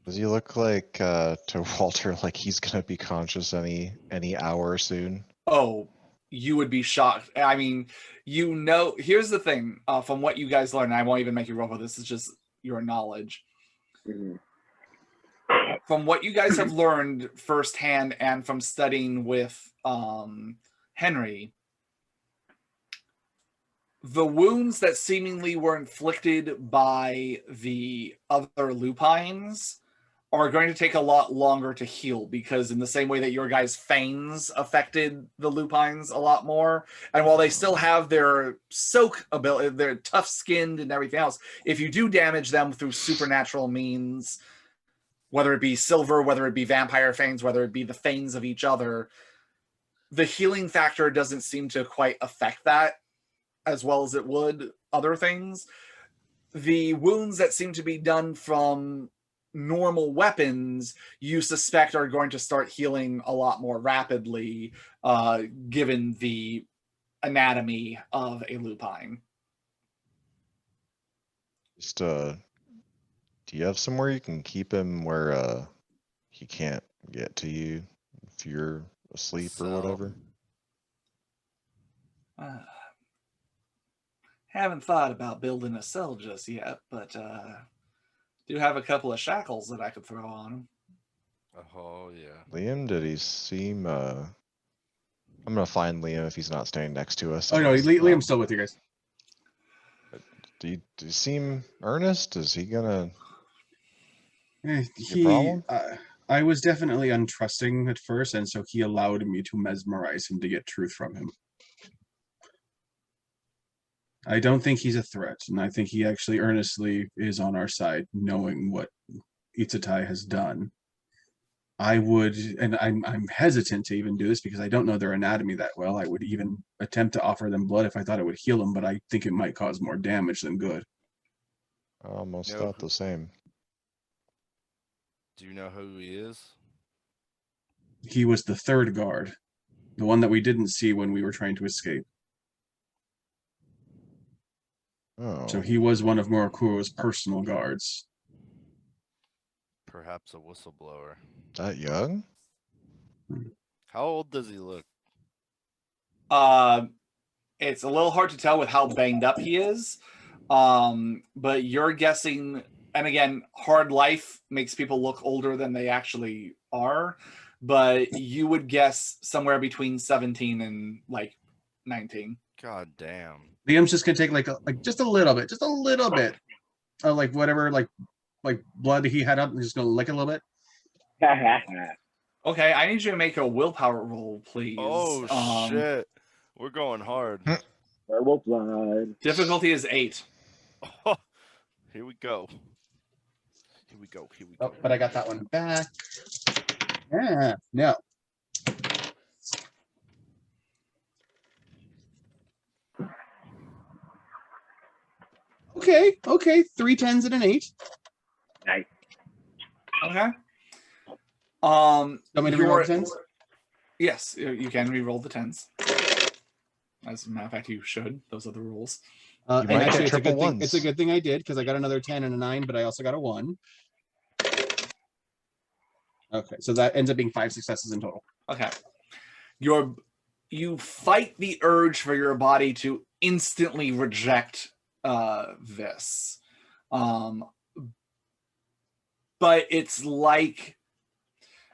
Does he look like to Walter like he's gonna be conscious any hour soon? Oh, you would be shocked. I mean, here's the thing, from what you guys learned, I won't even make you roll for this, it's just your knowledge. Mhm. From what you guys have learned firsthand and from studying with Henry, the wounds that seemingly were inflicted by the other lupines are going to take a lot longer to heal, because in the same way that your guys' fangs affected the Lupines a lot more, and while they still have their soak ability, they're tough skinned and everything else, if you do damage them through supernatural means, whether it be silver, whether it be vampire fangs, whether it be the fangs of each other, the healing factor doesn't seem to quite affect that as well as it would other things. The wounds that seem to be done from normal weapons, you suspect are going to start healing a lot more rapidly, given the anatomy of a lupine. Just do you have somewhere you can keep him where he can't get to you if you're asleep or whatever? Haven't thought about building a cell just yet, but do have a couple of shackles that I could throw on him. Oh yeah. Liam, did he seem I'm gonna find Liam if he's not standing next to us. Oh no, Liam's still with you guys. Do you seem earnest? Is he gonna I was definitely untrusting at first, and so he allowed me to mesmerize him to get truth from him. I don't think he's a threat, and I think he actually earnestly is on our side, knowing what Itsutai has done. I would, and I'm hesitant to even do this because I don't know their anatomy that well. I would even attempt to offer them blood if I thought it would heal them, but I think it might cause more damage than good. I almost thought the same. Do you know who he is? He was the third guard, the one that we didn't see when we were trying to escape. Oh. So he was one of Murakuro's personal guards. Perhaps a whistleblower. That young? How old does he look? It's a little hard to tell with how banged up he is. But you're guessing, and again, hard life makes people look older than they actually are. But you would guess somewhere between 17 and like 19. God damn. Liam's just gonna take like just a little bit of like whatever like blood he had up, and just gonna lick a little bit. Okay, I need you to make a willpower roll, please. Oh shit, we're going hard. Werewolf blood. Difficulty is 8. Oh, here we go. Here we go. Here we go. Oh, but I got that one back. Yeah, no. Okay. 3 10s and an 8. Nice. Okay. Want me to reroll the 10s? Yes, you can re-roll the 10s. As a matter of fact, you should. Those are the rules. And might actually, get triple ones. it's a good thing I did, because I got another 10 and a 9, but I also got a 1. Okay, so that ends up being 5 successes in total. Okay. You fight the urge for your body to instantly reject this. But it's like,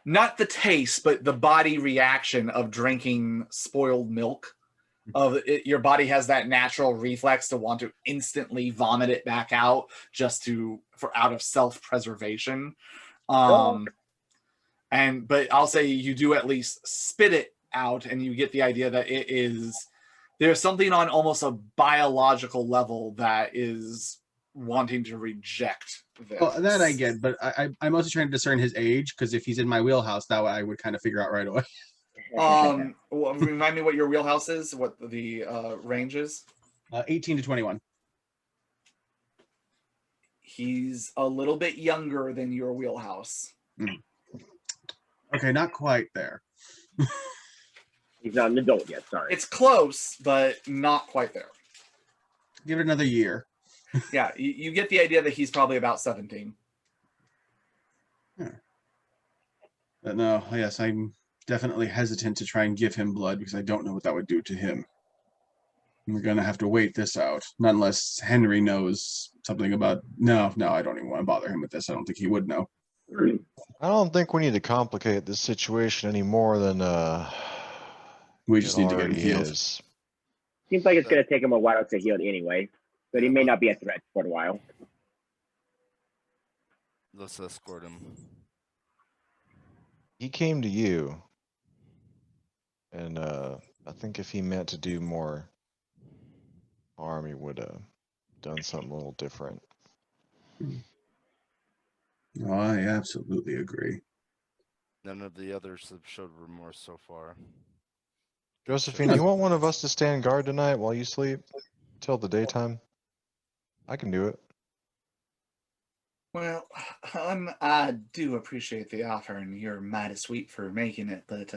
not the taste, but the body reaction of drinking spoiled milk. Your body has that natural reflex to want to instantly vomit it back out, just out of self-preservation. But I'll say you do at least spit it out, and you get the idea that there's something on almost a biological level that is wanting to reject this. Well, that I get, but I'm also trying to discern his age, because if he's in my wheelhouse, that I would kind of figure out right away. Well, remind me what your wheelhouse is, what the range is. 18 to 21. He's a little bit younger than your wheelhouse. Okay, not quite there. He's not an adult yet, sorry. It's close, but not quite there. Give it another year. Yeah, you get the idea that he's probably about 17. But no, yes, I'm definitely hesitant to try and give him blood, because I don't know what that would do to him. We're gonna have to wait this out, not unless Henry knows something about. No, I don't even want to bother him with this. I don't think he would know. I don't think we need to complicate this situation any more than we just need to get him already healed. is. Seems like it's going to take him a while to heal anyway, but he may not be a threat for a while. Let's escort him. he came to you, and I think if he meant to do more harm, he would have done something a little different. Oh, I absolutely agree. None of the others have showed remorse so far. Josephine, you want one of us to stand guard tonight while you sleep till the daytime? I can do it. Well, I do appreciate the offer, and you're mighty sweet for making it, but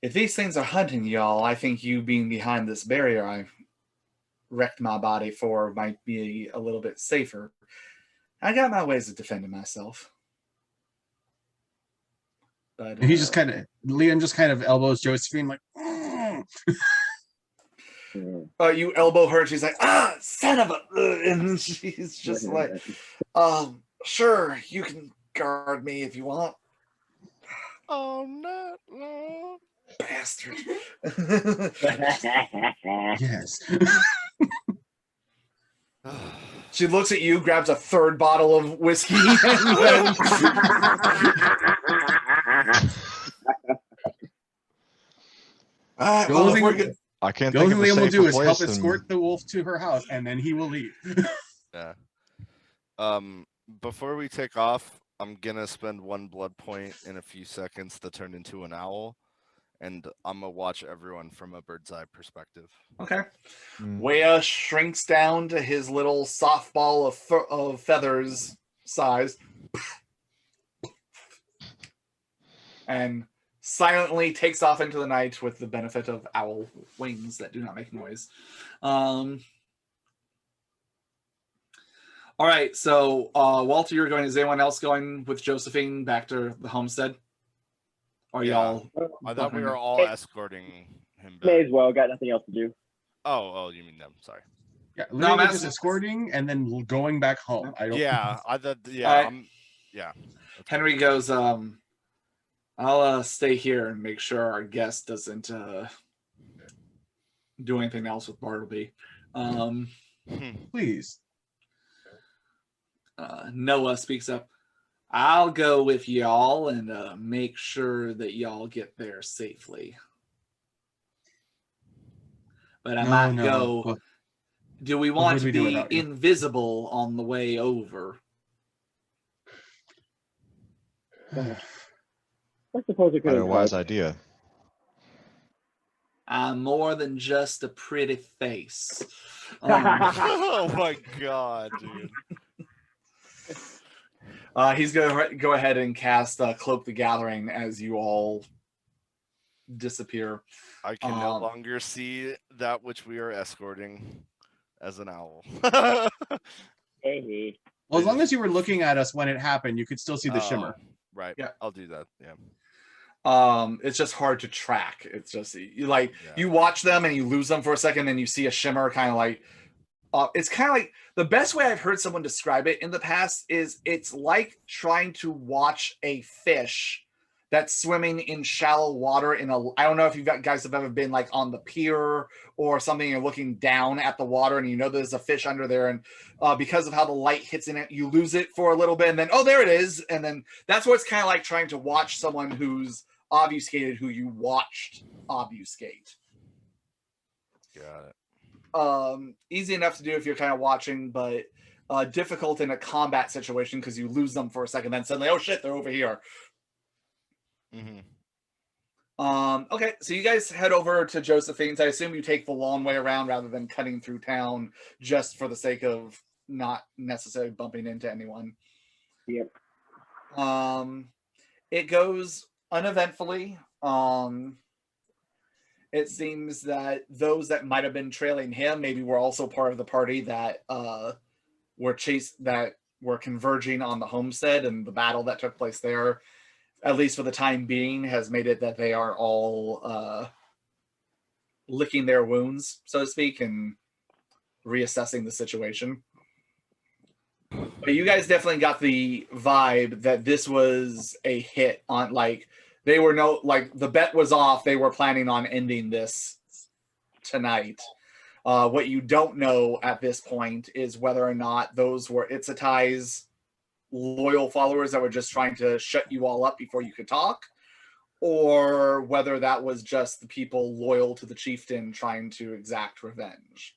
if these things are hunting y'all, I think you being behind this barrier I wrecked my body for might be a little bit safer. I got my ways of defending myself. But And he just kind of, Liam just kind of elbows Josephine like, "Mm." You elbow her, and she's like, "Ah, son of a," and she's just like, "Sure, you can guard me if you want." Oh no, Bastard. Yes. She looks at you, grabs a third bottle of whiskey, and then all right, well, if we're good. I can't The only think thing of a Liam will do safer is place help than... escort the wolf to her house, and then he will leave. Yeah. Before we take off, I'm gonna spend 1 blood point in a few seconds to turn into an owl, and I'm gonna watch everyone from a bird's eye perspective. Okay. Wea shrinks down to his little softball of feathers size, and silently takes off into the night with the benefit of owl wings that do not make noise. All right, so Walter, you're going. Is anyone else going with Josephine back to the homestead? Or y'all? I thought we were all escorting him back. May as well. Got nothing else to do. Oh, you mean them? Sorry. Yeah, No, Liam is just escorting and then going back home. I don't. Yeah, I thought. Yeah, yeah. Henry goes. I'll stay here and make sure our guest doesn't do anything else with Bartleby. Please. Noah speaks up. I'll go with y'all and make sure that y'all get there safely. But I might go. Well, do we want to do be without you? invisible on the way over? I suppose it could Quite a have wise helped. idea. I'm more than just a pretty face. Oh my god, dude. He's going to go ahead and cast Cloak the Gathering as you all disappear. I can no longer see that which we are escorting as an owl. Hey. Well, as long as you were looking at us when it happened, you could still see the shimmer. Right. Yeah. I'll do that. Yeah. It's just hard to track. It's just you watch them and you lose them for a second, and you see a shimmer kind of like. It's kind of like the best way I've heard someone describe it in the past is it's like trying to watch a fish that's swimming in shallow water I don't know if you guys have ever been like on the pier or something, you're looking down at the water and you know there's a fish under there, and because of how the light hits in it, you lose it for a little bit, and then there it is, and then that's what it's kind of like trying to watch someone who's obfuscated who you watched obfuscate. Got it. Easy enough to do if you're kind of watching, but difficult in a combat situation because you lose them for a second, then suddenly, oh shit, they're over here. Mm-hmm. Okay, so you guys head over to Josephine's. I assume you take the long way around rather than cutting through town just for the sake of not necessarily bumping into anyone. Yep. It goes uneventfully. It seems that those that might have been trailing him maybe were also part of the party that were converging on the homestead, and the battle that took place there, at least for the time being, has made it that they are all licking their wounds, so to speak, and reassessing the situation. But you guys definitely got the vibe that this was a hit on, like, they were the bet was off. They were planning on ending this tonight. What you don't know at this point is whether or not those were Itzatai's loyal followers that were just trying to shut you all up before you could talk, or whether that was just the people loyal to the chieftain trying to exact revenge,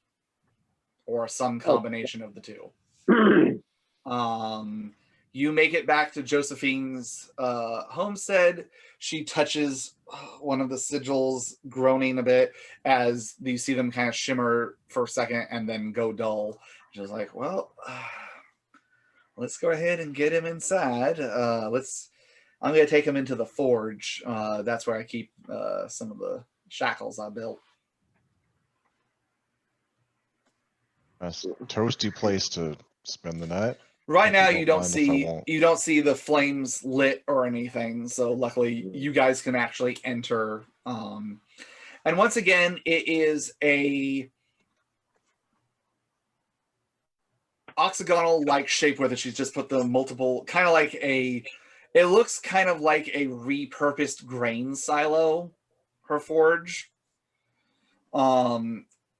or some combination of the two. You make it back to Josephine's homestead. She touches one of the sigils, groaning a bit as you see them kind of shimmer for a second and then go dull. She's like, well, let's go ahead and get him inside. I'm going to take him into the forge. That's where I keep some of the shackles I built. That's a toasty place to spend the night. Right now, you don't see the flames lit or anything. So luckily, you guys can actually enter. And once again, it is a octagonal-like shape where she's just put the multiple, kind of like it looks kind of like a repurposed grain silo, her forge.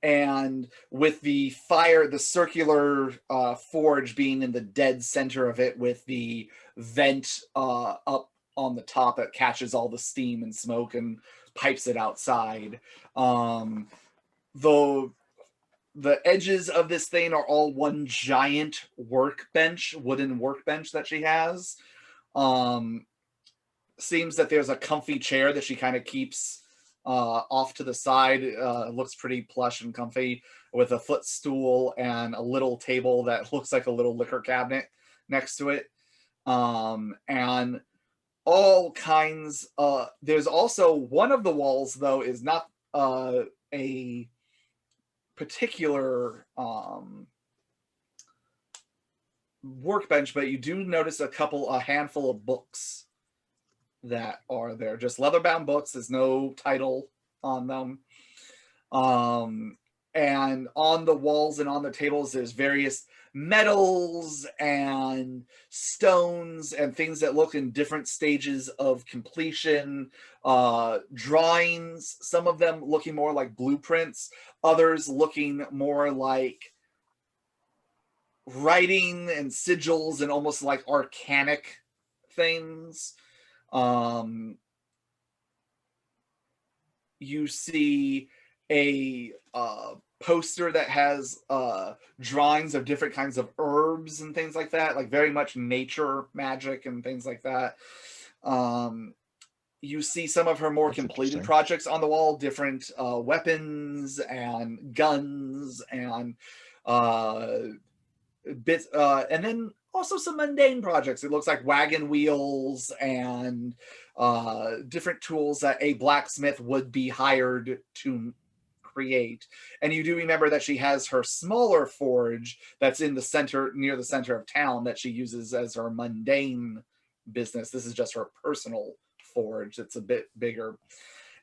And with the fire, the circular forge being in the dead center of it with the vent up on the top that catches all the steam and smoke and pipes it outside. Though the edges of this thing are all one giant workbench, wooden workbench that she has. Seems that there's a comfy chair that she kind of keeps off to the side. Looks pretty plush and comfy with a footstool and a little table that looks like a little liquor cabinet next to it. And all kinds. There's also one of the walls, though, is not a particular workbench, but you do notice a handful of books that are there, just leather-bound books. There's no title on them. And on the walls and on the tables, there's various metals and stones and things that look in different stages of completion. Drawings, some of them looking more like blueprints, others looking more like writing and sigils and almost like arcanic things. You see a poster that has drawings of different kinds of herbs and things like that, like very much nature magic and things like that. You see some of her more completed projects on the wall, different weapons and guns and bits, and then also some mundane projects. It looks like wagon wheels and different tools that a blacksmith would be hired to create. And you do remember that she has her smaller forge that's in the center, near the center of town, that she uses as her mundane business. This is just her personal forge. It's a bit bigger.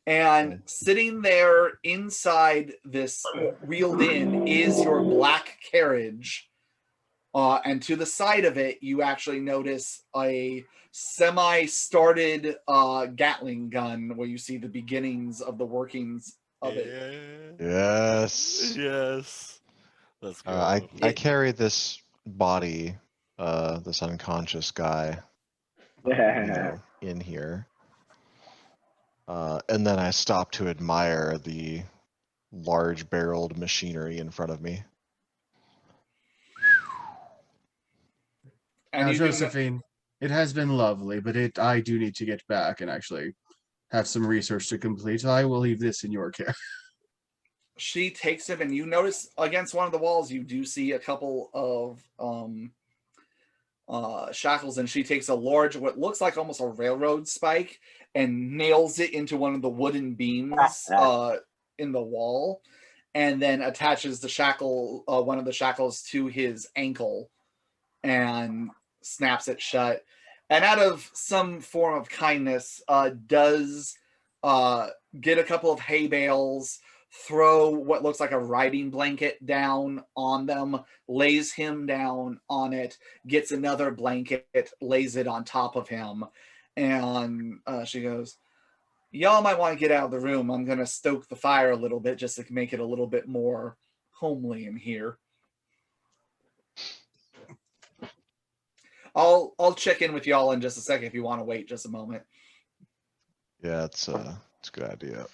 And sitting there inside this wheeled in is your black carriage. And to the side of it, you actually notice a semi-started Gatling gun where you see the beginnings of the workings of it. Yes. Yes. Let's go. I carry this body, this unconscious guy, in here. And then I stop to admire the large-barreled machinery in front of me. Now, Josephine, it has been lovely, but I do need to get back and actually have some research to complete. I will leave this in your care. She takes it, and you notice against one of the walls, you do see a couple of shackles, and she takes a large, what looks like almost a railroad spike, and nails it into one of the wooden beams in the wall, and then attaches the shackle, one of the shackles to his ankle, and snaps it shut. And out of some form of kindness, does get a couple of hay bales, throw what looks like a riding blanket down on them, lays him down on it, gets another blanket, lays it on top of him, and she goes, y'all might want to get out of the room. I'm going to stoke the fire a little bit just to make it a little bit more homely in here. I'll check in with y'all in just a second if you want to wait just a moment. Yeah, it's a good idea.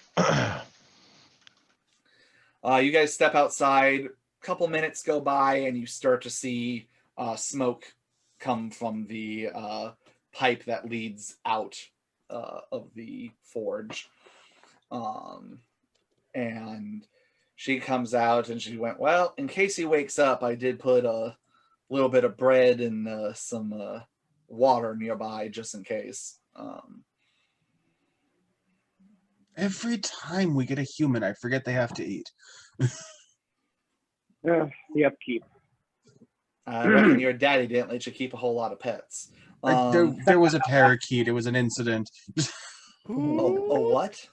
You guys step outside. A couple minutes go by, and you start to see smoke come from the pipe that leads out of the forge. And she comes out, and she went, well, in case he wakes up, I did put a little bit of bread and some water nearby just in case. Every time we get a human, I forget they have to eat. The upkeep. I reckon your daddy didn't let you keep a whole lot of pets. There was a parakeet. It was an incident. A what?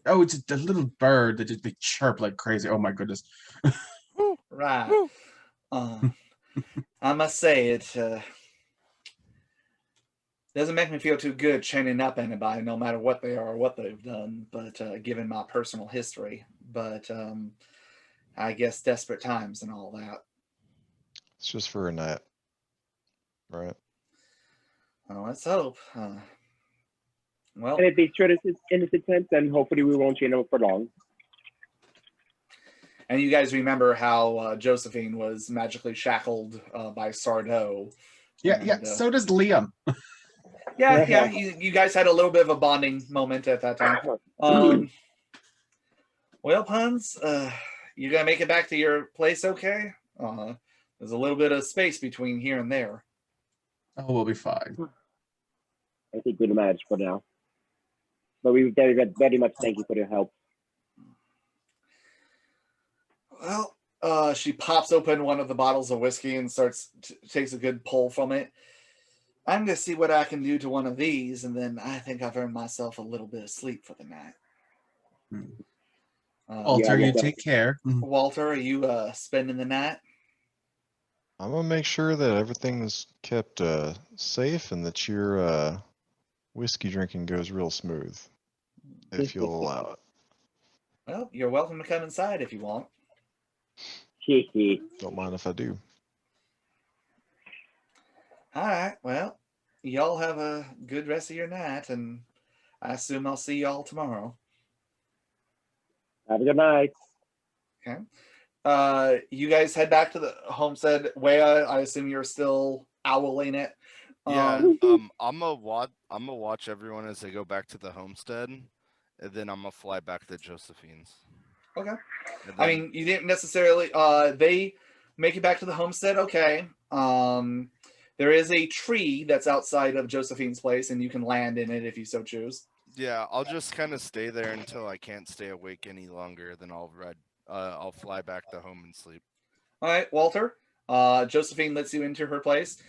Oh, it's a little bird that just they chirp like crazy. Oh my goodness. Right. I must say it doesn't make me feel too good chaining up anybody, no matter what they are or what they've done. But given my personal history, but I guess desperate times and all that. It's just for a night, right? Well, let's hope. Well, And if they treat us as innocent, then hopefully we won't chain them up for long. and you guys remember how Josephine was magically shackled by Sardo. Yeah. So does Liam. Yeah. You guys had a little bit of a bonding moment at that time. Well, Puns, you gonna make it back to your place okay? There's a little bit of space between here and there. Oh, we'll be fine. I think we'll manage for now. But we very, very much thank you for your help. Well, she pops open one of the bottles of whiskey and takes a good pull from it. I'm gonna see what I can do to one of these, and then I think I've earned myself a little bit of sleep for the night. Walter, you take care. Walter, are you spending the night? I'm gonna make sure that everything's kept safe and that your whiskey drinking goes real smooth, if you'll allow it. Well, you're welcome to come inside if you want. Don't mind if I do. All right. Well, y'all have a good rest of your night, and I assume I'll see y'all tomorrow. Have a good night. Okay. You guys head back to the homestead. Wea, I assume you're still owling it. Yeah. I'm gonna watch everyone as they go back to the homestead, and then I'm gonna fly back to Josephine's. Okay. Then, I mean, you didn't necessarily. They make it back to the homestead. Okay. There is a tree that's outside of Josephine's place, and you can land in it if you so choose. yeah, I'll just kind of stay there until I can't stay awake any longer. Then I'll fly back to home and sleep. All right, Walter. Josephine lets you into her place.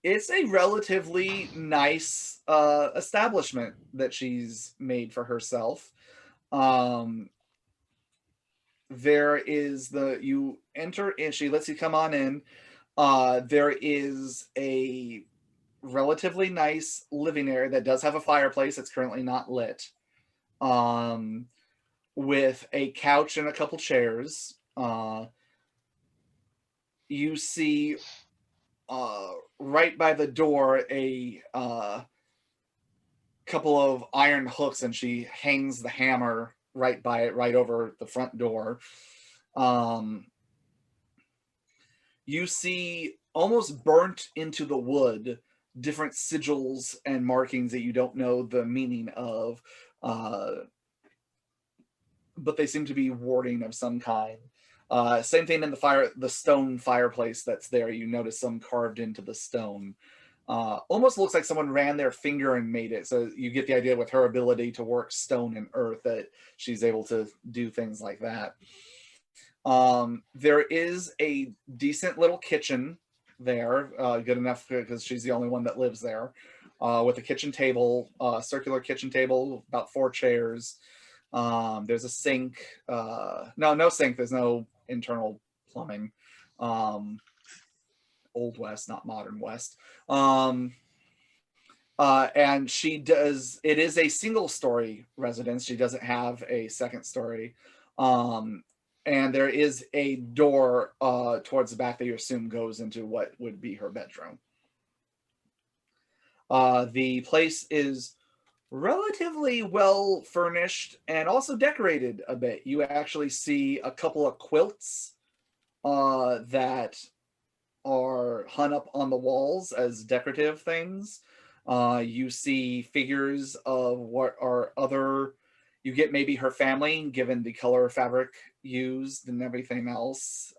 It's a relatively nice establishment that she's made for herself. There is you enter and she lets you come on in. There is a relatively nice living area that does have a fireplace that's currently not lit, with a couch and a couple chairs. You see right by the door a couple of iron hooks, and she hangs the hammer right by it, right over the front door. You see almost burnt into the wood different sigils and markings that you don't know the meaning of, but they seem to be warding of some kind. Same thing in the stone fireplace that's there. You notice some carved into the stone. Almost looks like someone ran their finger and made it. So you get the idea with her ability to work stone and earth that she's able to do things like that. There is a decent little kitchen there, good enough because she's the only one that lives there, with a kitchen table, circular kitchen table, about 4 chairs. There's a sink. No sink. There's no internal plumbing. Old West, not modern West. And she does. It is a single-story residence. She doesn't have a second story. And there is a door towards the back that you assume goes into what would be her bedroom. The place is relatively well furnished and also decorated a bit. You actually see a couple of quilts that are hung up on the walls as decorative things. You see figures of what are other, you get maybe her family, given the color fabric used and everything else.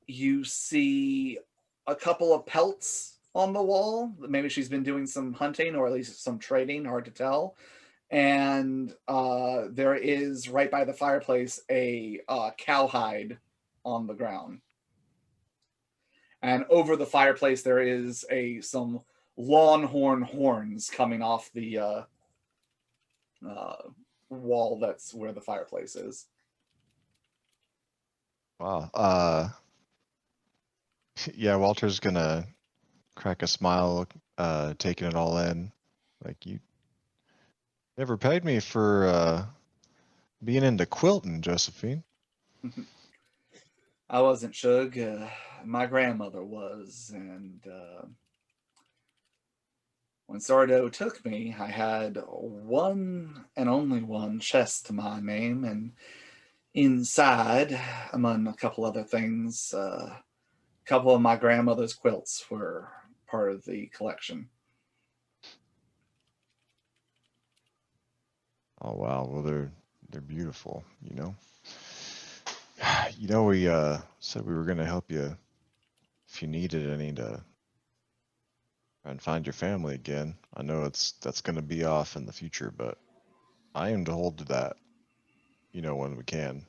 You see a couple of pelts on the wall. Maybe she's been doing some hunting or at least some trading, hard to tell. And there is, right by the fireplace, a cowhide on the ground. And over the fireplace, there is some longhorn horns coming off the wall that's where the fireplace is. Wow. Yeah, Walter's gonna crack a smile, taking it all in. Like, you never paid me for being into quilting, Josephine. I wasn't, Shug. My grandmother was, and when Sardo took me, I had one and only one chest to my name, and inside, among a couple other things, a couple of my grandmother's quilts were part of the collection. Oh wow, well they're beautiful, you know. You know, we said we were gonna help you if you needed any to try and find your family again. I know that's gonna be off in the future, but I aim to hold to that, you know, when we can.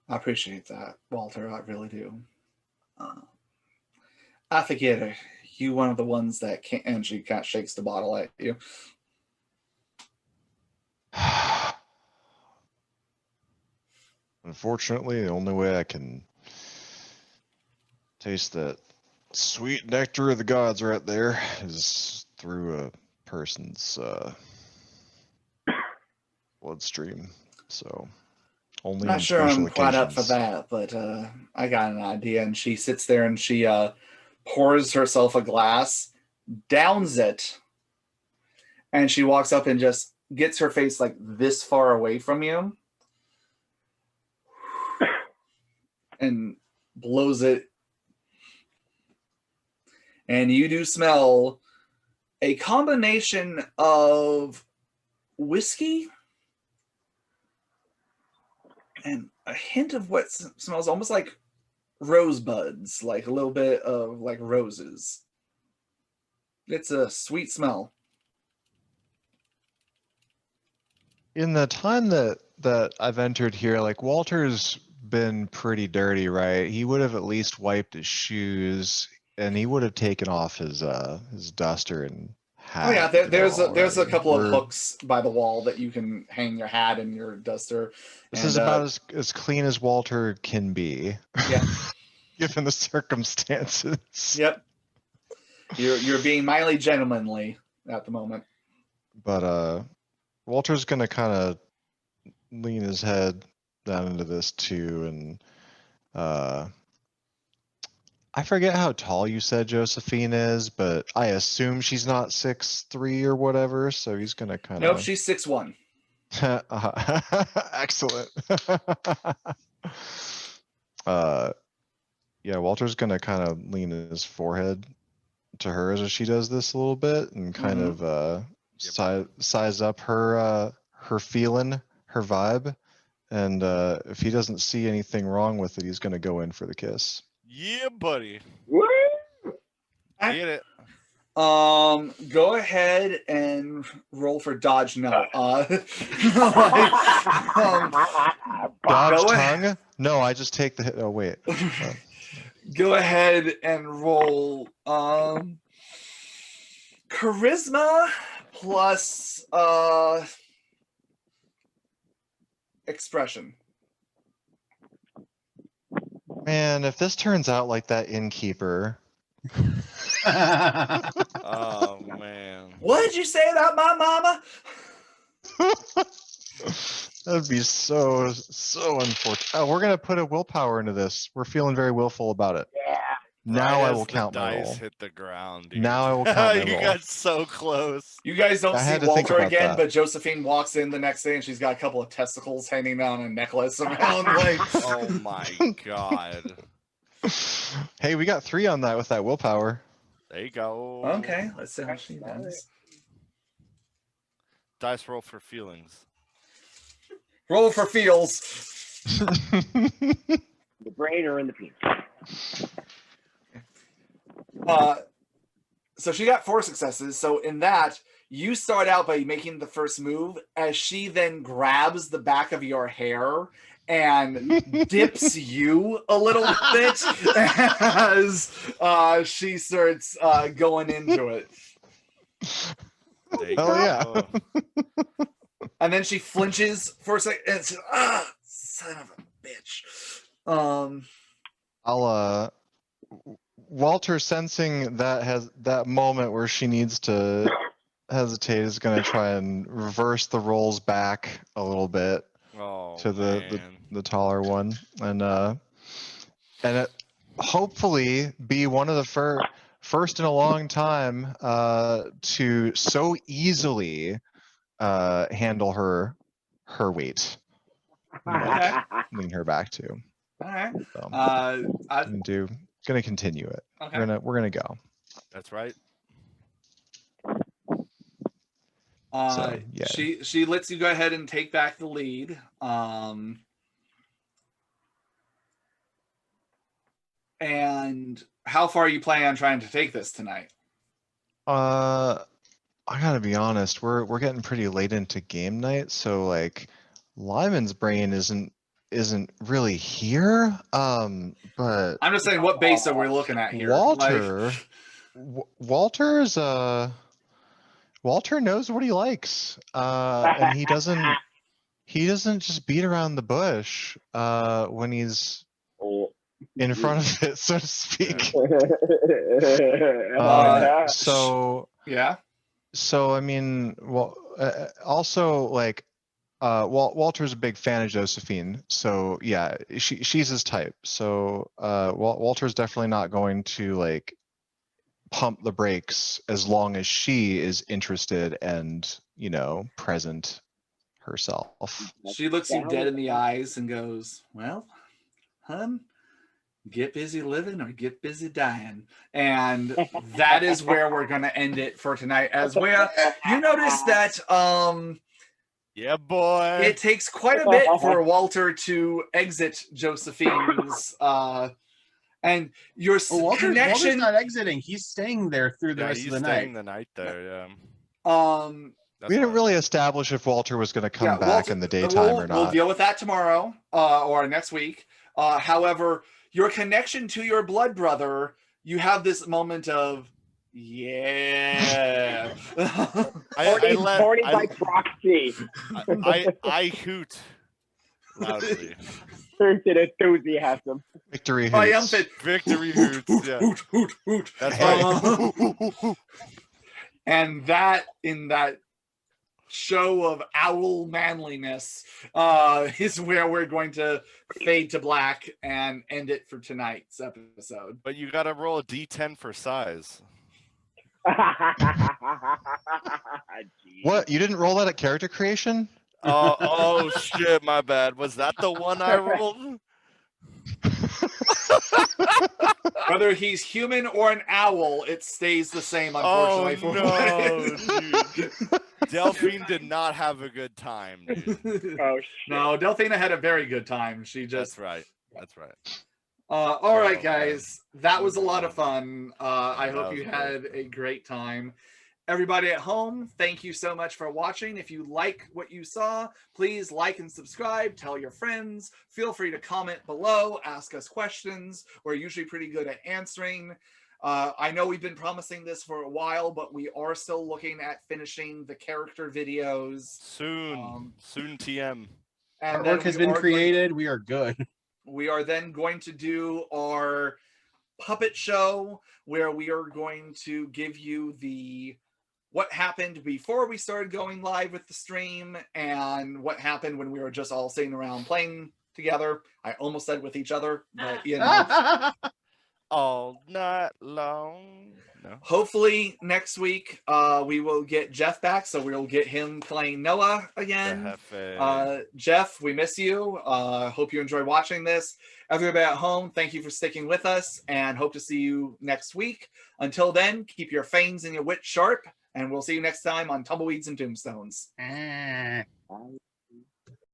I appreciate that, Walter. I really do. I forget her. You one of the ones that can't, and she kind of shakes the bottle at you. Unfortunately, the only way I can taste that sweet nectar of the gods right there is through a person's bloodstream. So only Not on sure special I'm quite up for occasions. that, but I got an idea. And she sits there and she pours herself a glass, downs it, and she walks up and just gets her face like this far away from you and blows it. And you do smell a combination of whiskey and a hint of what smells almost like rosebuds, like a little bit of like roses. It's a sweet smell. In the time that I've entered here, like, Walter's been pretty dirty, right? He would have at least wiped his shoes, and he would have taken off his duster and hat. Oh yeah, there's a couple of We're- hooks by the wall that you can hang your hat and your duster. This is about as clean as Walter can be. Yeah. Given the circumstances. Yep. You're being mildly gentlemanly at the moment. But Walter's gonna kind of lean his head down into this too, and I forget how tall you said Josephine is, but I assume she's not 6'3" or whatever. So he's gonna kind of. Nope, she's 6'1". Excellent. Yeah, Walter's gonna kind of lean his forehead to hers as she does this a little bit, and kind of size up her feeling, her vibe, and if he doesn't see anything wrong with it, he's gonna go in for the kiss. Yeah, buddy. Woo! Get it. Go ahead and roll for dodge. No. Dodge go tongue? No, I just take the hit. Oh wait. Go ahead and roll charisma plus expression. Man, if this turns out like that innkeeper. Oh man. What did you say about my mama? That'd be so unfortunate. Oh, we're gonna put a willpower into this. We're feeling very willful about it. Yeah. Now Right I as will the count my dice roll. hit the ground, dude. Now I will count my You roll. got so close. You guys don't I see had to think Walter about again, that. but Josephine walks in the next day and she's got a couple of testicles hanging down a necklace around. Like, Oh my god. Hey, we got 3 on that with that willpower. There you go. okay, let's see how she does. Dice roll for feelings. Roll for feels. The brain or in the penis? So she got 4 successes. So in that, you start out by making the first move as she then grabs the back of your hair and dips you a little bit as she starts going into it. There you Hell go. yeah. And then she flinches for a second and says, "Ah, son of a bitch." I'll Walter, sensing that moment where she needs to hesitate, is going to try and reverse the rolls back a little bit Oh, to man. the taller one, and it hopefully be one of the first in a long time to so easily handle her weight. Okay. Lean her back to. All right. So, I, gonna continue it. okay. We're gonna go. That's right. So, yeah. She lets you go ahead and take back the lead. And how far are you planning on trying to take this tonight? I gotta be honest. We're getting pretty late into game night, so like, Lyman's brain isn't really here. But I'm just saying, what base are we looking at here? Walter, Walter knows what he likes, and he doesn't just beat around the bush when he's in front of it, so to speak. So yeah. So I mean, well, also like, Walter's a big fan of Josephine, so yeah, she's his type. So Walter's definitely not going to like pump the brakes as long as she is interested and present herself. She looks you dead in the eyes and goes, "Well, hun, get busy living or get busy dying." And that is where we're going to end it for tonight. As well, you notice that yeah, boy, it takes quite a bit for Walter to exit Josephine's and your Walter's connection. not exiting. He's staying there through the rest of the night. He's staying the night there. Yeah. We didn't really establish if Walter was going to come back Walter, in the daytime or not. We'll deal with that tomorrow or next week. However, your connection to your blood brother, you have this moment of, yeah. Party by proxy. I hoot loudly. Certain enthusiasm. Victory hoots. I am fit. Victory hoots. Yeah. Hoot. That's right. And that, in that show of owl manliness, is where we're going to fade to black and end it for tonight's episode. But you gotta roll a d10 for size. What? You didn't roll that at character creation? Oh shit, my bad. Was that the one I rolled? Whether he's human or an owl, it stays the same, unfortunately. Oh no, dude. Delphine did not have a good time, dude. Oh shit. No, Delphina had a very good time. She just... That's right. all right, guys. That was a lot of fun. I hope you had a great time. Everybody at home, thank you so much for watching. If you like what you saw, please like and subscribe. Tell your friends. Feel free to comment below. Ask us questions. We're usually pretty good at answering. I know we've been promising this for a while, but we are still looking at finishing the character videos. Soon TM. And Artwork has been created. We are good. We are then going to do our puppet show where we are going to give you what happened before we started going live with the stream and what happened when we were just all sitting around playing together. I almost said with each other, but all night long. No. Hopefully next week we will get Jeff back, so we'll get him playing Noah again. Jeff, we miss you. Hope you enjoy watching this. Everybody at home, thank you for sticking with us, and hope to see you next week. Until then, keep your fangs and your wit sharp, and we'll see you next time on Tumbleweeds and Tombstones. Bye.